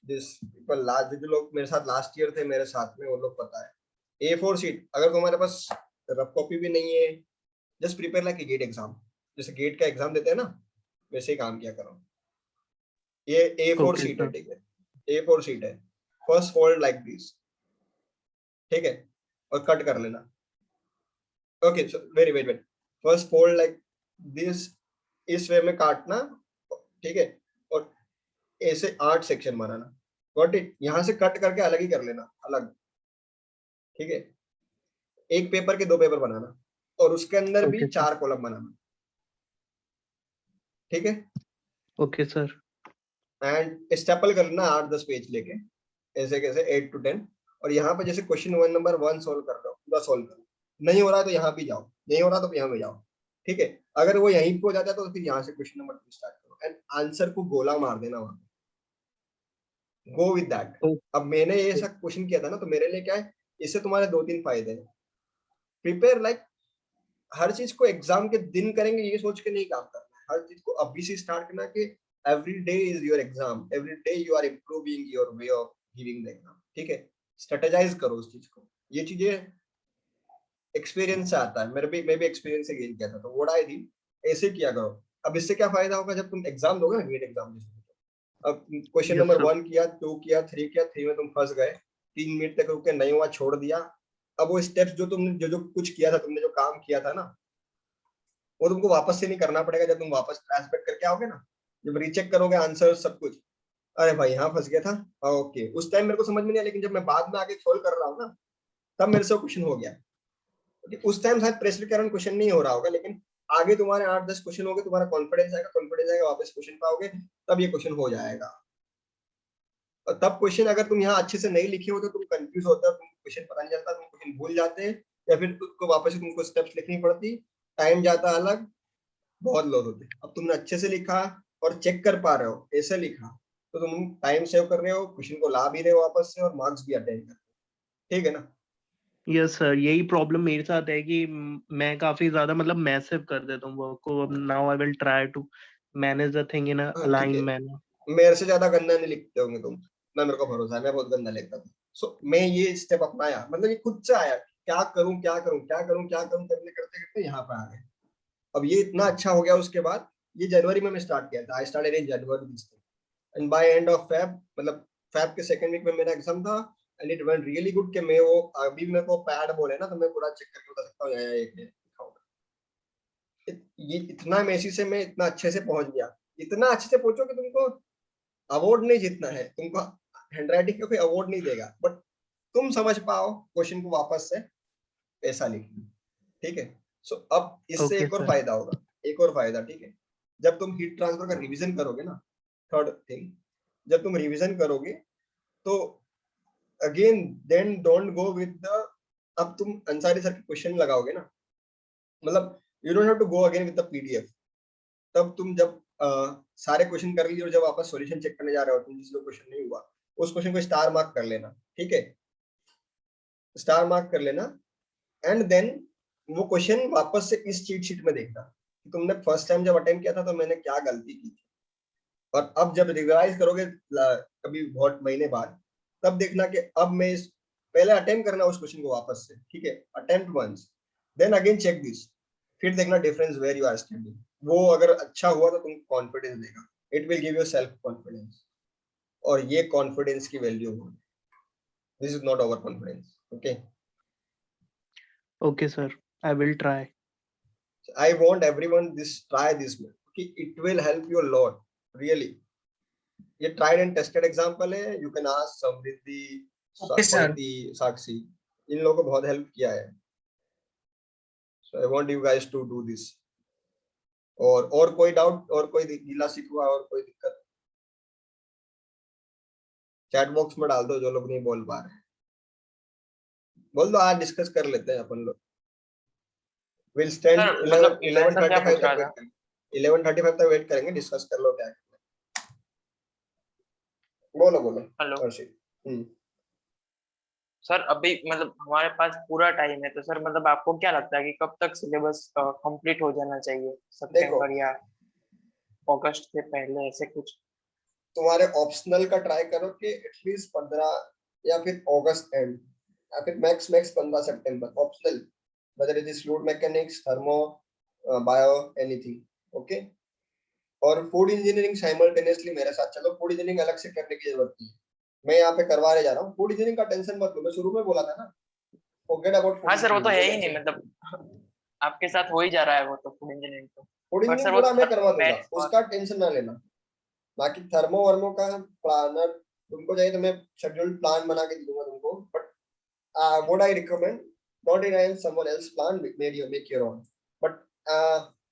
this people last, जो लोग मेरे साथ लास्ट ईयर थे मेरे साथ में, वो लोग पता है। A4 शीट अगर तुम्हारे पास रफ कॉपी भी नहीं है, just prepare like a GATE exam, जैसे गेट का एग्जाम देते हैं ना, वैसे ही काम किया करो। ये A4 ओके शीट है, सर। ठीक है, A4 शीट है, फर्स्ट फोल्ड लाइक दिस, ठीक है, और कट कर लेना। Okay so very very very, first fold like this, इस वे में काटना, ठीक है, और ऐसे 8 सेक्शन बनाना, गॉट इट, यहां से कट करके अलग ही कर लेना, अलग, ठीक है, एक पेपर के 2 पेपर बनाना, और उसके अंदर भी ओके सर। 4 कॉलम बनाना, ठीक है, ओके सर। एंड स्टेपल कर लेना 8-10 पेज लेके, ऐसे कैसे 8 to 10, और यहाँ पे जैसे क्वेश्चन 1 नंबर 1 सोल्व कर रहे हो, पूरा सोल्व करो, नहीं हो रहा है तो यहाँ भी जाओ, नहीं हो रहा तो यहाँ भी जाओ, ठीक है। अगर वो यहीं पे हो जाता है तो फिर यहाँ से क्वेश्चन नंबर 2 स्टार्ट करो, एंड आंसर को गोला मार देना वहां पे, गो विद दैट। अब मैंने ये ऐसा क्वेश्चन किया था ना, तो मेरे लिए क्या है, इससे तुम्हारे 2-3 फायदे हैं। प्रिपेयर लाइक, हर चीज को एग्जाम के दिन करेंगे ये सोच के नहीं काम करना है, हर चीज को अभी से स्टार्ट करना कि every day is your exam, every day you are improving your way of giving the exam, ठीक है, स्ट्रेटेजाइज करो उस चीज को। ये चीजें एक्सपीरियंस से आता है, मैं भी एक्सपीरियंस से गेन किया था, तो व्हाट आई डिड, ऐसे किया करो। अब इससे क्या फायदा होगा, जब तुम एग्जाम दोगे ना, गेट एग्जाम, अब क्वेश्चन यस नंबर सर। 1 किया, 2 किया, 3 किया, 3 में तुम फंस गए, 3 मिनट तक रुके, नहीं हुआ, छोड़ दिया। अब वो स्टेप्स जो तुमने जो जो कुछ किया था, तुमने जो काम किया था ना, वो तुमको वापस से नहीं करना पड़ेगा। जब तुम वापस ट्रांसपेक्ट करके आओगे ना, जब रीचेक करोगे आंसर सब कुछ, अरे भाई यहाँ फंस गया था, ओके, उस टाइम मेरे को समझ में नहीं आया, लेकिन जब मैं बाद में आके सोल्व कर रहा हूँ ना, तब मेरे से क्वेश्चन हो गया। उस टाइम शायद प्रेशर के कारण क्वेश्चन नहीं हो रहा होगा, लेकिन आगे तुम्हारे 8-10 क्वेश्चन हो गए, तुम्हारा कॉन्फिडेंस आएगा, वापस क्वेश्चन पाओगे, तब ये क्वेश्चन हो जाएगा। और तब क्वेश्चन अगर तुम यहाँ अच्छे से नहीं लिखे हो तो तुम कंफ्यूज होते हो, तुमको क्वेश्चन पता नहीं चलता, तुम क्वेश्चन भूल जाते हैं, या फिर तुमको वापस से तुमको स्टेप्स लिखनी पड़ती, टाइम जाता अलग, बहुत लॉस होते। अब तुमने अच्छे से लिखा और चेक कर पा रहे हो, ऐसे लिखा, तो तुम टाइम सेव कर रहे हो, क्वेश्चन को ला भी रहे हो वापस से, और मार्क्स भी अटेंड कर रहे हो, ठीक है ना। यस सर, यही प्रॉब्लम मेरे साथ है कि मैं काफी ज्यादा मतलब मैसिव कर देता हूँ वर्क को। अब now I will try to manage the thing in a हाँ ठीक अलाइन है, मैनर। मेरे से ज्यादा गंदा नहीं लिखते होंगे तुम, मैं, मेरे को भरोसा है, मैं बहुत गंदा लिखता था। सो मैं ये स्टेप अपनाया, मतलब ये खुद से आया, क्या करूं क्या करूं क्या करूं क्या करूं, करते करते करते यहाँ पे आ गए। अब ये इतना अच्छा हो गया, उसके बाद ये जनवरी में मैं स्टार्ट किया था, I started in January this thing, and by end of Feb, मतलब फेब के सेकंड वीक में मेरा एग्जाम था, and it went really good कि मैं वो, अभी मेरे को पैड बोले ना, तो मैं पूरा चेक करके बता सकता हूँ यहाँ एक लिखा, ये इतना मेसी से मैं इतना अच्छे से पहुंच गया, इतना अच्छे से पहुंचो कि तुमको अवार्ड नहीं जीतना है, तुमको हैंडराइटिंग का कोई अवार्ड नहीं देगा, बट तुम समझ पाओ क्वेश्चन को वापस से ऐसा लिखना, ठीक है। सो अब इससे ओके एक और सर। फायदा होगा, एक और फायदा, ठीक है, जब तुम हीट ट्रांसफर का रिवीजन करोगे ना, थर्ड थिंग, जब तुम रिवीजन करोगे तो again then don't go with the, अब तुम अंसारी सर के क्वेश्चन लगाओगे ना, मतलब you don't have to go again with the PDF. तब तुम जब सारे क्वेश्चन कर लिए और जब वापस सॉल्यूशन चेक करने जा रहे हो, तुम जिसमें क्वेश्चन नहीं हुआ उस क्वेश्चन को स्टार मार्क कर लेना, ठीक है, स्टार मार्क कर लेना, एंड देन वो क्वेश्चन वापस से इस चीट शीट में देखना कि तुमने फर्स्ट टाइम जब अटेम्प्ट किया था तो मैंने क्या गलती की थी, और अब जब रिवाइज करोगे कभी बहुत महीने बाद, तब देखना कि अब मैं इस पहले अटेम्प्ट करना उस क्वेश्चन को वापस से, ठीक है, attempt once then again check this, फिर देखना difference where you are standing. वो अगर अच्छा हुआ तो तुमको कॉन्फिडेंस देगा, it will give you self confidence, और ये कॉन्फिडेंस की वैल्यू है, this is not over confidence. Okay, Okay, sir. I will try. I want everyone this try this way, okay, it will help you a lot really। ये tried and tested example है, you can ask Samriddhi, Okay, sir. Swati, Sakshi, इन लोगों को बहुत help किया है, so I want you guys to do this। और कोई डाउट, और कोई गीला शिकवा, और कोई दिक्कत, चैट बॉक्स में डाल दो जो लोग नहीं बोल पा रहे हैं, बोल दो, आज डिस्कस कर लेते हैं अपन लोग। विल स्टैंड सर मतलब मैं सर क्या 11:35 पूछ तक रहा वेट था, करेंगे, 11:35 तक वेट करेंगे, डिस्कस कर लो क्या है। बोलो बोलो हेलो हर्षित। सर, अभी मतलब हमारे पास पूरा टाइम है, तो सर मतलब आपको क्या लगता है कि कब तक सिलेबस कंप्लीट हो जाना चाहिए, सितंबर या अगस्त से पहले, ऐसे कुछ? तुम्हारे ऑप्शनल का ट्राई करो कि एटलीस्ट 15 या फिर अगस्त एंड, या फिर max 15 September optional, whether it is fluid mechanics, thermo, bio, anything, okay। और फूड इंजीनियरिंग साइमल्टेनियसली मेरे साथ चलो, फूड इंजीनियरिंग अलग से करने की जरूरत नहीं है, मैं यहाँ पे करवाने जा रहा हूँ, फूड इंजीनियरिंग का टेंशन मत लो, मैं शुरू में बोला था ना, forget about food हाँ सर, वो तो है engineering, ही नहीं, मतलब आपके साथ हो ही जा रहा है वो तो फूड इंजीनियरिंग तो। फूड बट सर इंजीनियरिंग वो पूरा मैं करवा दूंगा, मैथ्स और उसका टेंशन ना लेना। बाकी थर्मो वर्मो का प्लानर तुमको चाहिए तो मैं शेड्यूल प्लान बना के दे दूंगा तुमको, but what I recommend, not in someone else plan, make your own, but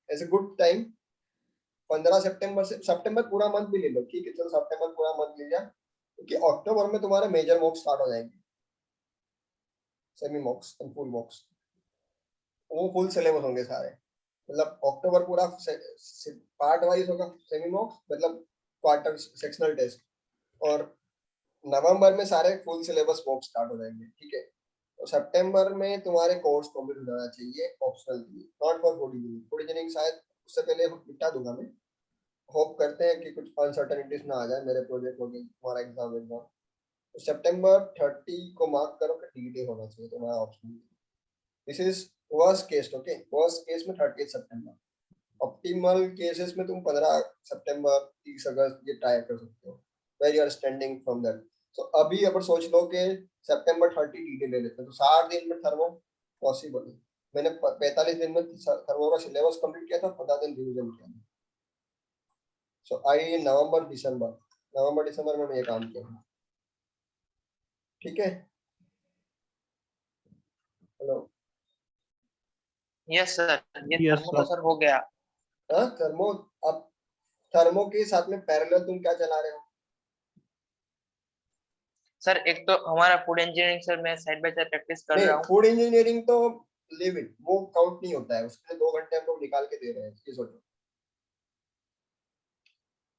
as a good time 15 सितंबर से, सितंबर पूरा मंथ भी ले लो, ठीक है, चलो सितंबर पूरा मंथ ले लिया, क्योंकि अक्टूबर में तुम्हारे मेजर मॉक्स स्टार्ट हो जाएंगे, सेमी मॉक्स एंड फुल मॉक्स, वो फुल सिलेबस होंगे सारे, मतलब अक्टूबर पूरा पार्ट वाइज होगा सेमी मॉक्स, मतलब क्वार्टर सेक्शनल टेस्ट, और नवंबर में सारे फुल सिलेबस मॉक्स स्टार्ट हो जाएंगे, ठीक है। तो सितंबर में तुम्हारे कोर्स कंप्लीट हो जाना चाहिए ऑप्शनल के लिए, not for food engineering. Food engineering शायद उससे पहले निपटा दूंगा मैं, होप करते हैं कि कुछ अनसर्टेनिटीज ना आ जाए मेरे प्रोजेक्ट हो गई, तुम्हारा एग्जाम तो सितंबर 30 को मार्क करो कि टीडी होना चाहिए तुम्हारा option. This is worst case, okay, worst case में 30 सितंबर, ऑप्टिमल केसेस में तुम 15 सितंबर 30 अगस्त ये ट्राई कर सकते हो, where you are standing from that. So अभी अगर सोच लो कि सितंबर 30 टीडी ले लेते हैं तो 60 दिन में थर्मो पॉसिबल है। मैंने 45 दिन में थर्मो का सिलेबस कंप्लीट किया था, 15 दिन रिवीजन किया। सो आई नवंबर दिसंबर में ये काम किया, ठीक है। हेलो, यस सर, ये Yes, थर्मो तो sir. सर हो गया। हाँ थर्मो, अब थर्मो के साथ में पैरेलल तुम क्या चला रहे हो? सर एक तो हमारा फूड इंजीनियरिंग सर मैं साइड बाय साइड प्रैक्टिस कर नहीं, रहा हूँ। फूड इंजीनियरिंग तो लीव इट, वो काउंट नहीं होता है, उसके लिए 2 घंटे हम लोग निकाल के दे रहे हैं, ये सोचो।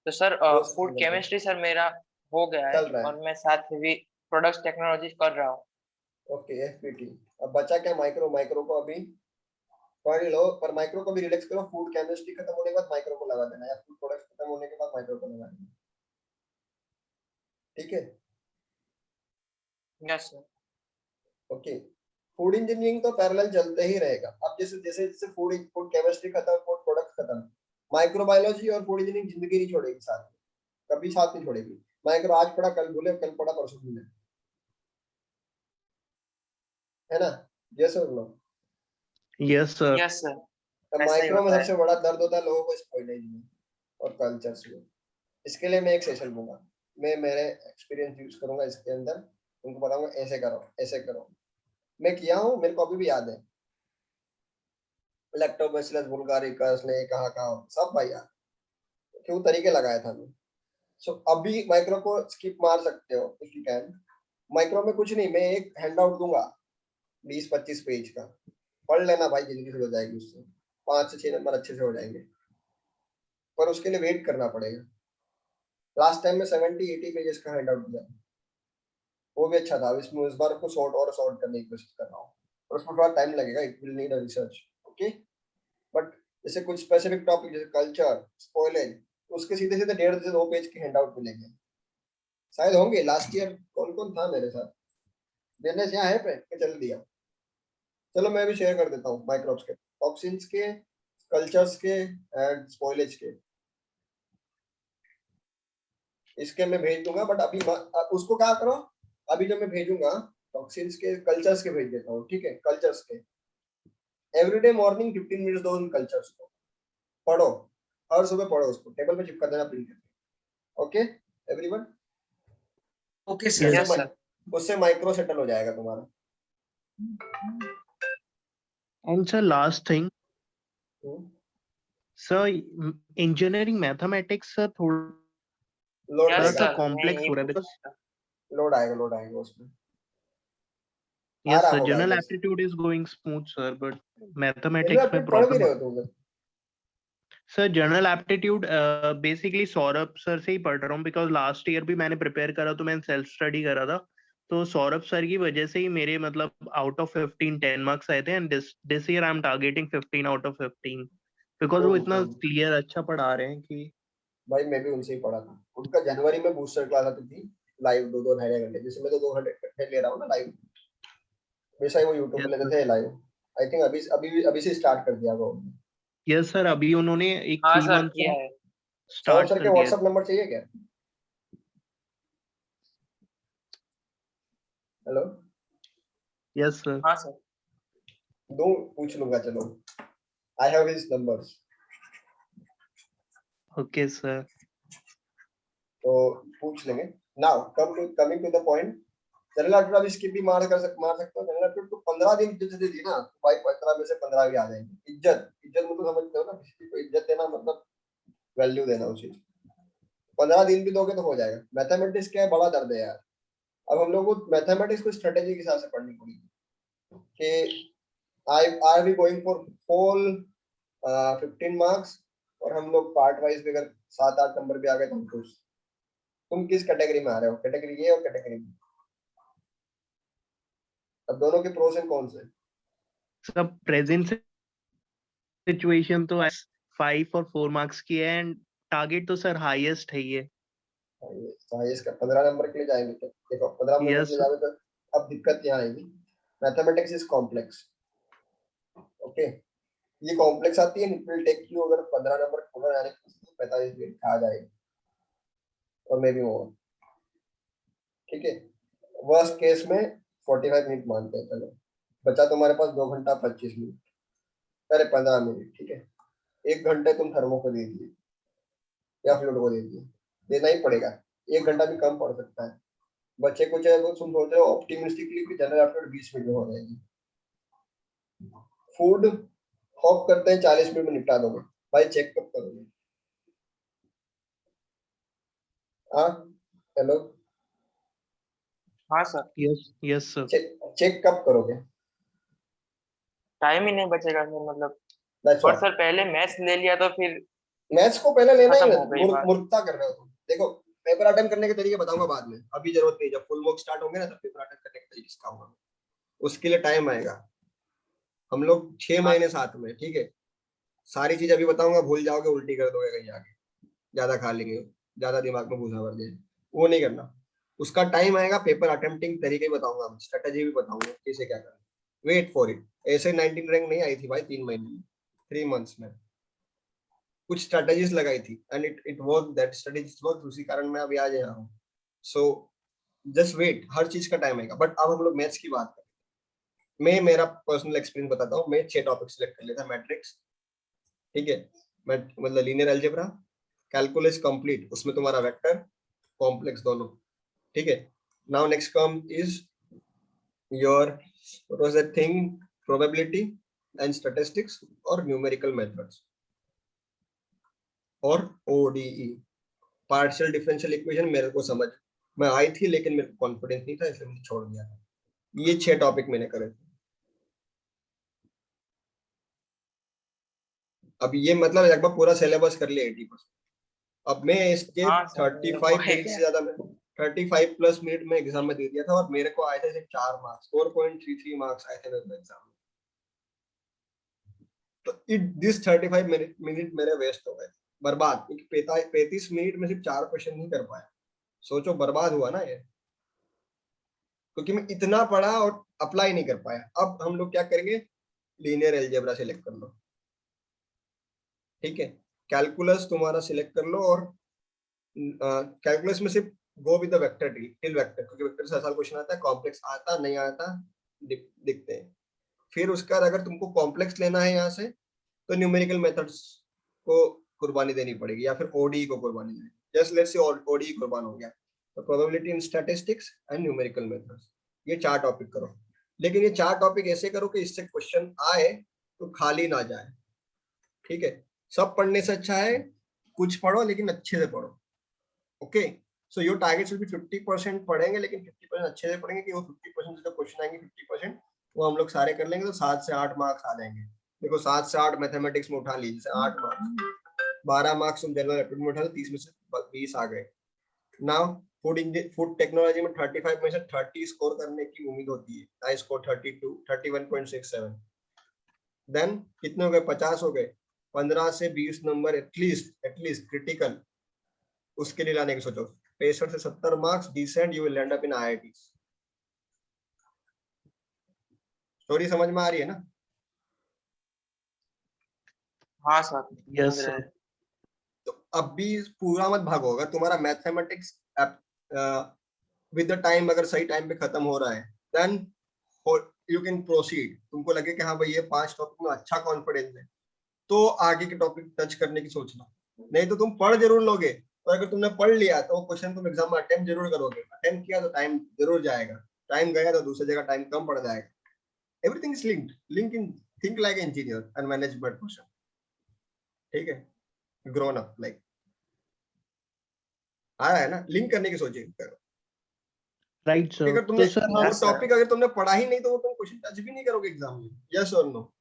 तो सर वो फूड केमिस्ट्री सर मेरा हो गया है, चल रहा है, और मैं साथ में भी प्रोडक्ट्स टेक्नोलॉजी कर रहा हूँ। Okay FPT. अब बचा क्या, माइक्रो को अभी पढ़ लो, पर माइक्रो को भी रिलैक्स करो, फूड केमिस्ट्री खत्म होने के बाद माइक्रो को लगा देना, या फूड प्रोडक्ट्स खत्म होने के बाद माइक्रो को लगा देना, ठीक है। Yes sir. Okay, food engineering तो पैरेलल चलते ही रहेगा। अब जैसे जैसे जैसे फूड केमिस्ट्री खत्म, फूड प्रोडक्ट्स खत्म, माइक्रोबायोलॉजी और फूड इंजीनियरिंग जिंदगी नहीं छोड़ेगी साथ में, कभी साथ नहीं छोड़ेगी। माइक्रो आज पढ़ा कल भूले, कल पढ़ा परसों भूले, है ना, यस और no? Yes, sir. Yes sir, अब ऐसा ही माइक्रो में होता है। सबसे बड़ा दर्द होता है लोगों को स्पॉइलेज में और कल्चर्स में। इसके लिए मैं एक सेशन दूंगा, मैं मेरे एक्सपीरियंस यूज करूंगा इसके अंदर, उनको बताऊंगा ऐसे करो ऐसे करो, मैं किया हूँ, मेरे को अभी भी याद है, लैक्टोबैसिलस बुल्गारिकस ने कहा सब भाई यार, क्यों तरीके लगाया था मैं। सो अभी माइक्रो को स्किप मार सकते हो इफ यू कैन। माइक्रो में कुछ नहीं, मैं एक हैंडआउट दूंगा 20-25 पेज का, पढ़ लेना भाई, जिंदगी से हो जाएगी उससे, 5 से 6 नंबर अच्छे से हो जाएंगे, पर उसके लिए वेट करना पड़ेगा। लास्ट टाइम में 70-80 पेजेस का हैंडआउट दिया, वो भी अच्छा था। इसमें इस बार को शॉर्ट करने की कोशिश कर रहा हूँ, और उसमें थोड़ा टाइम लगेगा, it will need a research, okay. But जैसे कुछ स्पेसिफिक टॉपिक जैसे कल्चर, स्पॉइलेज, उसके सीधे सीधे 1.5 से 2 पेज के हैंडआउट मिलेंगे, शायद होंगे। लास्ट ईयर कौन कौन था मेरे साथ, दिनेश यहाँ है पे कि चल दिया। चलो मैं भी शेयर कर देता हूँ माइक्रोब्स के, टॉक्सिन्स के, कल्चर्स के एंड स्पॉइलेज के, इसके मैं भेज दूंगा। बट अभी उसको क्या करो, अभी जो मैं भेजूंगा टॉक्सिन्स के, कल्चर्स के भेज देता हूँ, ठीक है। कल्चर्स के एवरीडे मॉर्निंग 15 मिनट्स दो उन कल्चर्स को, पढ़ो, हर सुबह पढ़ो, उसको टेबल पे चिपका देना प्रिंट करके, okay everyone. Okay sir. Yes, sir. उससे माइक्रो सेटल हो जाएगा तुम्हारा। And sir, last thing, hmm, sir, engineering mathematics sir थोड़ा लोड Yes, सा आएगा, sir. मैं complex यही हो रहा है पूछ because रहा था। लोड आएगा उसमें, आ yes रहा sir, होगा general जैसे। aptitude is going smooth sir, but general mathematics में एप्टीट्यूड पढ़ भी problem रहे हो तुम लोग? Sir general aptitude basically Saurabh sir से ही पढ़ रहा हूँ बिकॉज लास्ट ईयर भी मैंने प्रिपेयर करा तो मैंने सेल्फ स्टडी करा था, तो सौरभ सर की वजह से ही मेरे मतलब आउट ऑफ 15 10 मार्क्स आए थे and this year I am targeting 15 out of 15 because वो इतना क्लियर अच्छा पढ़ा रहे हैं कि भाई मैं भी उनसे ही पढ़ा था। उनका जनवरी में बूस्टर क्लास आती थी लाइव, 2-2 घंटे, जैसे मैं तो 2 घंटे इकट्ठे ले रहा हूँ ना लाइव, वैसा ही वो यूट्यूब पे लेते थे लाइव। आई थिंक अभी से स्टार्ट कर दिया होगा उन्होंने। यस सर अभी उन्होंने एक हाँ 3 सर, मंथ किया है। सौरभ स्टार्ट सर कर के दिया है। व्हाट्सएप नंबर चाहिए क्या? हेलो, यस सर हाँ सर। दो पूछ लूंगा, चलो I have his numbers, okay sir तो पूछ लेंगे। Now coming to the point, general aptitude अभी स्किप भी मार सकते हो। जनरल एप्टीट्यूड को 15 दिन इज्जत दे दी ना, तो भाई 15 में से 15 भी आ जाएंगे। इज्जत में तो समझते हो ना, किसी को इज्जत देना मतलब वैल्यू देना उस चीज। 15 दिन भी दोगे तो हो जाएगा। मैथमेटिक्स क्या है, बड़ा दर्द है यार। अब हम लोग को मैथमेटिक्स को स्ट्रेटेजी के हिसाब से पढ़नी पड़ेगी कि I be going for whole 15 marks, और हम लोग पार्ट वाइज भी अगर 7-8 नंबर भी आ गए तो हम खुश। तुम किस कैटेगरी में आ रहे हो, कैटेगरी ए और कैटेगरी बी? अब दोनों के प्रोस एंड कॉन्स है। सब प्रेजेंट सिचुएशन तो 5 और 4 मार्क्स की है एंड टारगेट तो सर हाईएस्ट है ये। इसका 15 नंबर के लिए जाएंगे क्या? देखो 15 नंबर के लिए यस जाओगे तो अब दिक्कत यहाँ आएगी, मैथमेटिक्स इज कॉम्प्लेक्स, ओके। ये कॉम्प्लेक्स आती है, इट विल टेक यू, अगर 15 नंबर खोलना जाने 45 मिनट आ जाएगी और मे बी मोर, ठीक है। वर्स्ट केस में 45 मिनट मानते हैं, चलो बचा तुम्हारे पास 2 घंटा 25 मिनट, अरे 15 मिनट, ठीक है। 1 घंटे तुम थर्मो को दे दिए या फ्लूइड को दे दिए, देना ही पड़ेगा। 1 घंटा भी कम पड़ सकता है। बच्चे कुछ है वो, तुम सोच रहे हो ऑप्टिमिस्टिकली कि जनरल एप्टीट्यूड 20 मिनट में हो जाएगी। फूड होप करते हैं 40 मिनट में निपटा दोगे, भाई चेक कब करोगे? हाँ हेलो, हाँ सर, यस सर चेक कब करोगे? टाइम ही नहीं बचेगा सर, मतलब। दैट्स और ऑल। सर पहले मैथ्स ले लिया तो फिर मैथ्स को पहले लेना ही खत्म है, हो गई बात। मूर्खता कर रहे हो तुम। देखो पेपर अटेम्प्ट करने के तरीके बताऊंगा बाद में, अभी जरूरत नहीं, जब फुल वर्क स्टार्ट होंगे ना तब पेपर अटेम्प्ट करने के तरीके सिखाऊंगा। उसके लिए टाइम आएगा, हम लोग 6 हाँ महीने साथ में, ठीक है। सारी चीज अभी बताऊंगा, भूल जाओगे, उल्टी कर दोगे कहीं आगे, ज्यादा खा लेंगे, ज्यादा दिमाग में भूसा भर दिया, वो नहीं करना। उसका टाइम आएगा, पेपर अटेम्प्टिंग तरीके बताऊंगा, स्ट्रेटेजी भी बताऊंगा कैसे क्या करना। Wait for it. ऐसे 19 रैंक नहीं आई थी भाई 3 महीने में, 3 मंथ्स में कुछ स्ट्रेटेजीज लगाई थी and it work, that strategies work, उसी कारण मैं अभी आज यहाँ हूँ। सो जस्ट वेट, हर चीज का टाइम आएगा। बट अब हम लोग मैथ्स की बात करें, मैं मेरा पर्सनल एक्सपीरियंस बताता हूँ। मैं 6 टॉपिक सिलेक्ट कर लेता, मैट्रिक्स, ठीक है, मतलब लीनियर अलजेब्रा, कैलकुलस कंप्लीट, उसमें तुम्हारा वेक्टर कॉम्प्लेक्स दोनों, ठीक है। Now next come is your what was that thing, probability and statistics और न्यूमेरिकल मेथड्स। और ODE, पार्शियल डिफरेंशियल इक्वेशन मेरे को समझ में आई थी, लेकिन मेरे को कॉन्फिडेंस नहीं था, इसलिए मैंने छोड़ दिया था। ये 6 टॉपिक मैंने करे थे। अब ये मतलब लगभग पूरा सिलेबस कर लिया 80%। अब मैं इसके हाँ सर, 35 है मिनट क्या? से ज्यादा में 35 प्लस मिनट में एग्जाम में दे दिया था, और मेरे को आए थे सिर्फ 4 मार्क्स, 4.33 मार्क्स आए थे मेरे को एग्जाम में। तो दिस 35 मिनट मेरे वेस्ट हो गए, बर्बाद, क्योंकि 35 मिनट में सिर्फ 4 क्वेश्चन नहीं कर पाया। सोचो बर्बाद हुआ ना ये, क्योंकि मैं इतना पढ़ा और अप्लाई नहीं कर पाया। अब हम लोग क्या करेंगे, लीनियर अलजेब्रा सिलेक्ट कर लो, ठीक है, कैलकुलस तुम्हारा सिलेक्ट कर लो, और कैलकुलस में सिर्फ गो with the vector till vector, क्योंकि वेक्टर से आसान क्वेश्चन आता है, कॉम्प्लेक्स आता नहीं आता दिखते हैं। फिर उसका अगर तुमको कॉम्प्लेक्स लेना है यहाँ से, तो न्यूमेरिकल मेथड्स को कुर्बानी देनी पड़ेगी, या फिर ओडी को कुर्बानी देनी। जस्ट लेट्स से ओडी कुर्बान हो गया, तो probability in statistics and numerical methods, ये 4 टॉपिक करो। लेकिन ये 4 टॉपिक ऐसे करो कि इससे क्वेश्चन आए तो खाली ना जाए, ठीक है। सब पढ़ने से अच्छा है कुछ पढ़ो, लेकिन अच्छे से पढ़ो, okay. So your target will be 50% पढ़ेंगे, लेकिन 50% अच्छे से पढ़ेंगे कि वो 50% जो क्वेश्चन आएंगे 50% वो हम लोग सारे कर लेंगे, तो 7 से 8 मार्क्स आ जाएंगे। देखो 7 से 8 मैथमेटिक्स में उठा लीजिए, 8 मार्क्स, 12 मार्क्स तुम जनरल एप्टीट्यूड में उठा लो, 30 में से 20 आ गए। नाउ फूड टेक्नोलॉजी में 35 में से 30 स्कोर करने की उम्मीद होती है। I score 31.67। देन कितने हो गए, 50 हो गए। 15 से 20 नंबर एटलीस्ट क्रिटिकल उसके लिए लाने की सोचो। 65 से 70 marks decent, you will end up in IIT। Story समझ में आ रही है ना? हाँ सर, यस समझ रहे सर। हैं। तो अब भी पूरा मत भागो। अगर तुम्हारा मैथमेटिक्स विद द टाइम अगर सही टाइम पे खत्म हो रहा है, देन यू कैन प्रोसीड। तुमको लगे कि हाँ भाई ये 5 टॉपिक में अच्छा कॉन्फिडेंस है, तो आगे के टॉपिक टच करने की सोचना। नहीं तो तुम पढ़ जरूर लोगे, और अगर तुमने पढ़ लिया तो क्वेश्चन तुम एग्जाम में अटेम्प्ट जरूर करोगे। अटेम्प्ट किया तो टाइम जरूर जाएगा, टाइम गया तो दूसरी जगह टाइम कम पड़ जाएगा। Everything is linked in think like engineer and manage blood pressure, ठीक है, ग्रोन अप लाइक आया है ना, लिंक करने की सोचिए करो। राइट अगर सर। तुमने तो सर वो Yes, sir. टॉपिक अगर तुमने पढ़ा ही नहीं, तो वो तुम क्वेश्चन टच भी नहीं करोगे एग्जाम में। यस और no?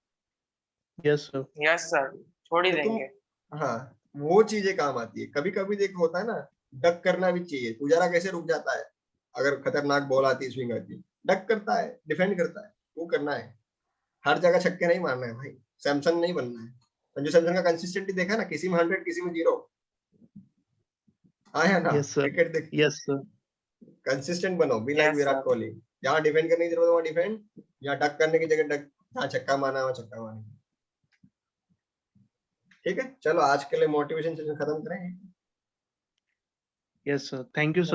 Yes sir. Yes sir, छोड़ ही तो तुम, देंगे। हाँ, वो चीजें काम आती है। कभी कभी देखो होता है ना, डक करना भी चाहिए। पुजारा कैसे रुक जाता है अगर खतरनाक बॉल आती है, स्विंग आती है, डक करता है, डिफेंड करता है। वो करना है, हर जगह छक्के नहीं मारना है भाई, सैमसंग नहीं बनना है। संजू सैमसंग का कंसिस्टेंटी देखा ना, किसी में 100 किसी में 0 आया ना। Yes sir. क्रिकेट देख, यस सर। कंसिस्टेंट बनो, be like Yes, Virat sir. Kohli. जहाँ डिफेंड करने की जरूरत है वहाँ डिफेंड, जहाँ डक करने की जगह डक, जहाँ छक्का मारना है वहाँ छक्का मारना। ठीक है, चलो आज के लिए मोटिवेशन सेशन खत्म करें। Yes sir. Thank you sir.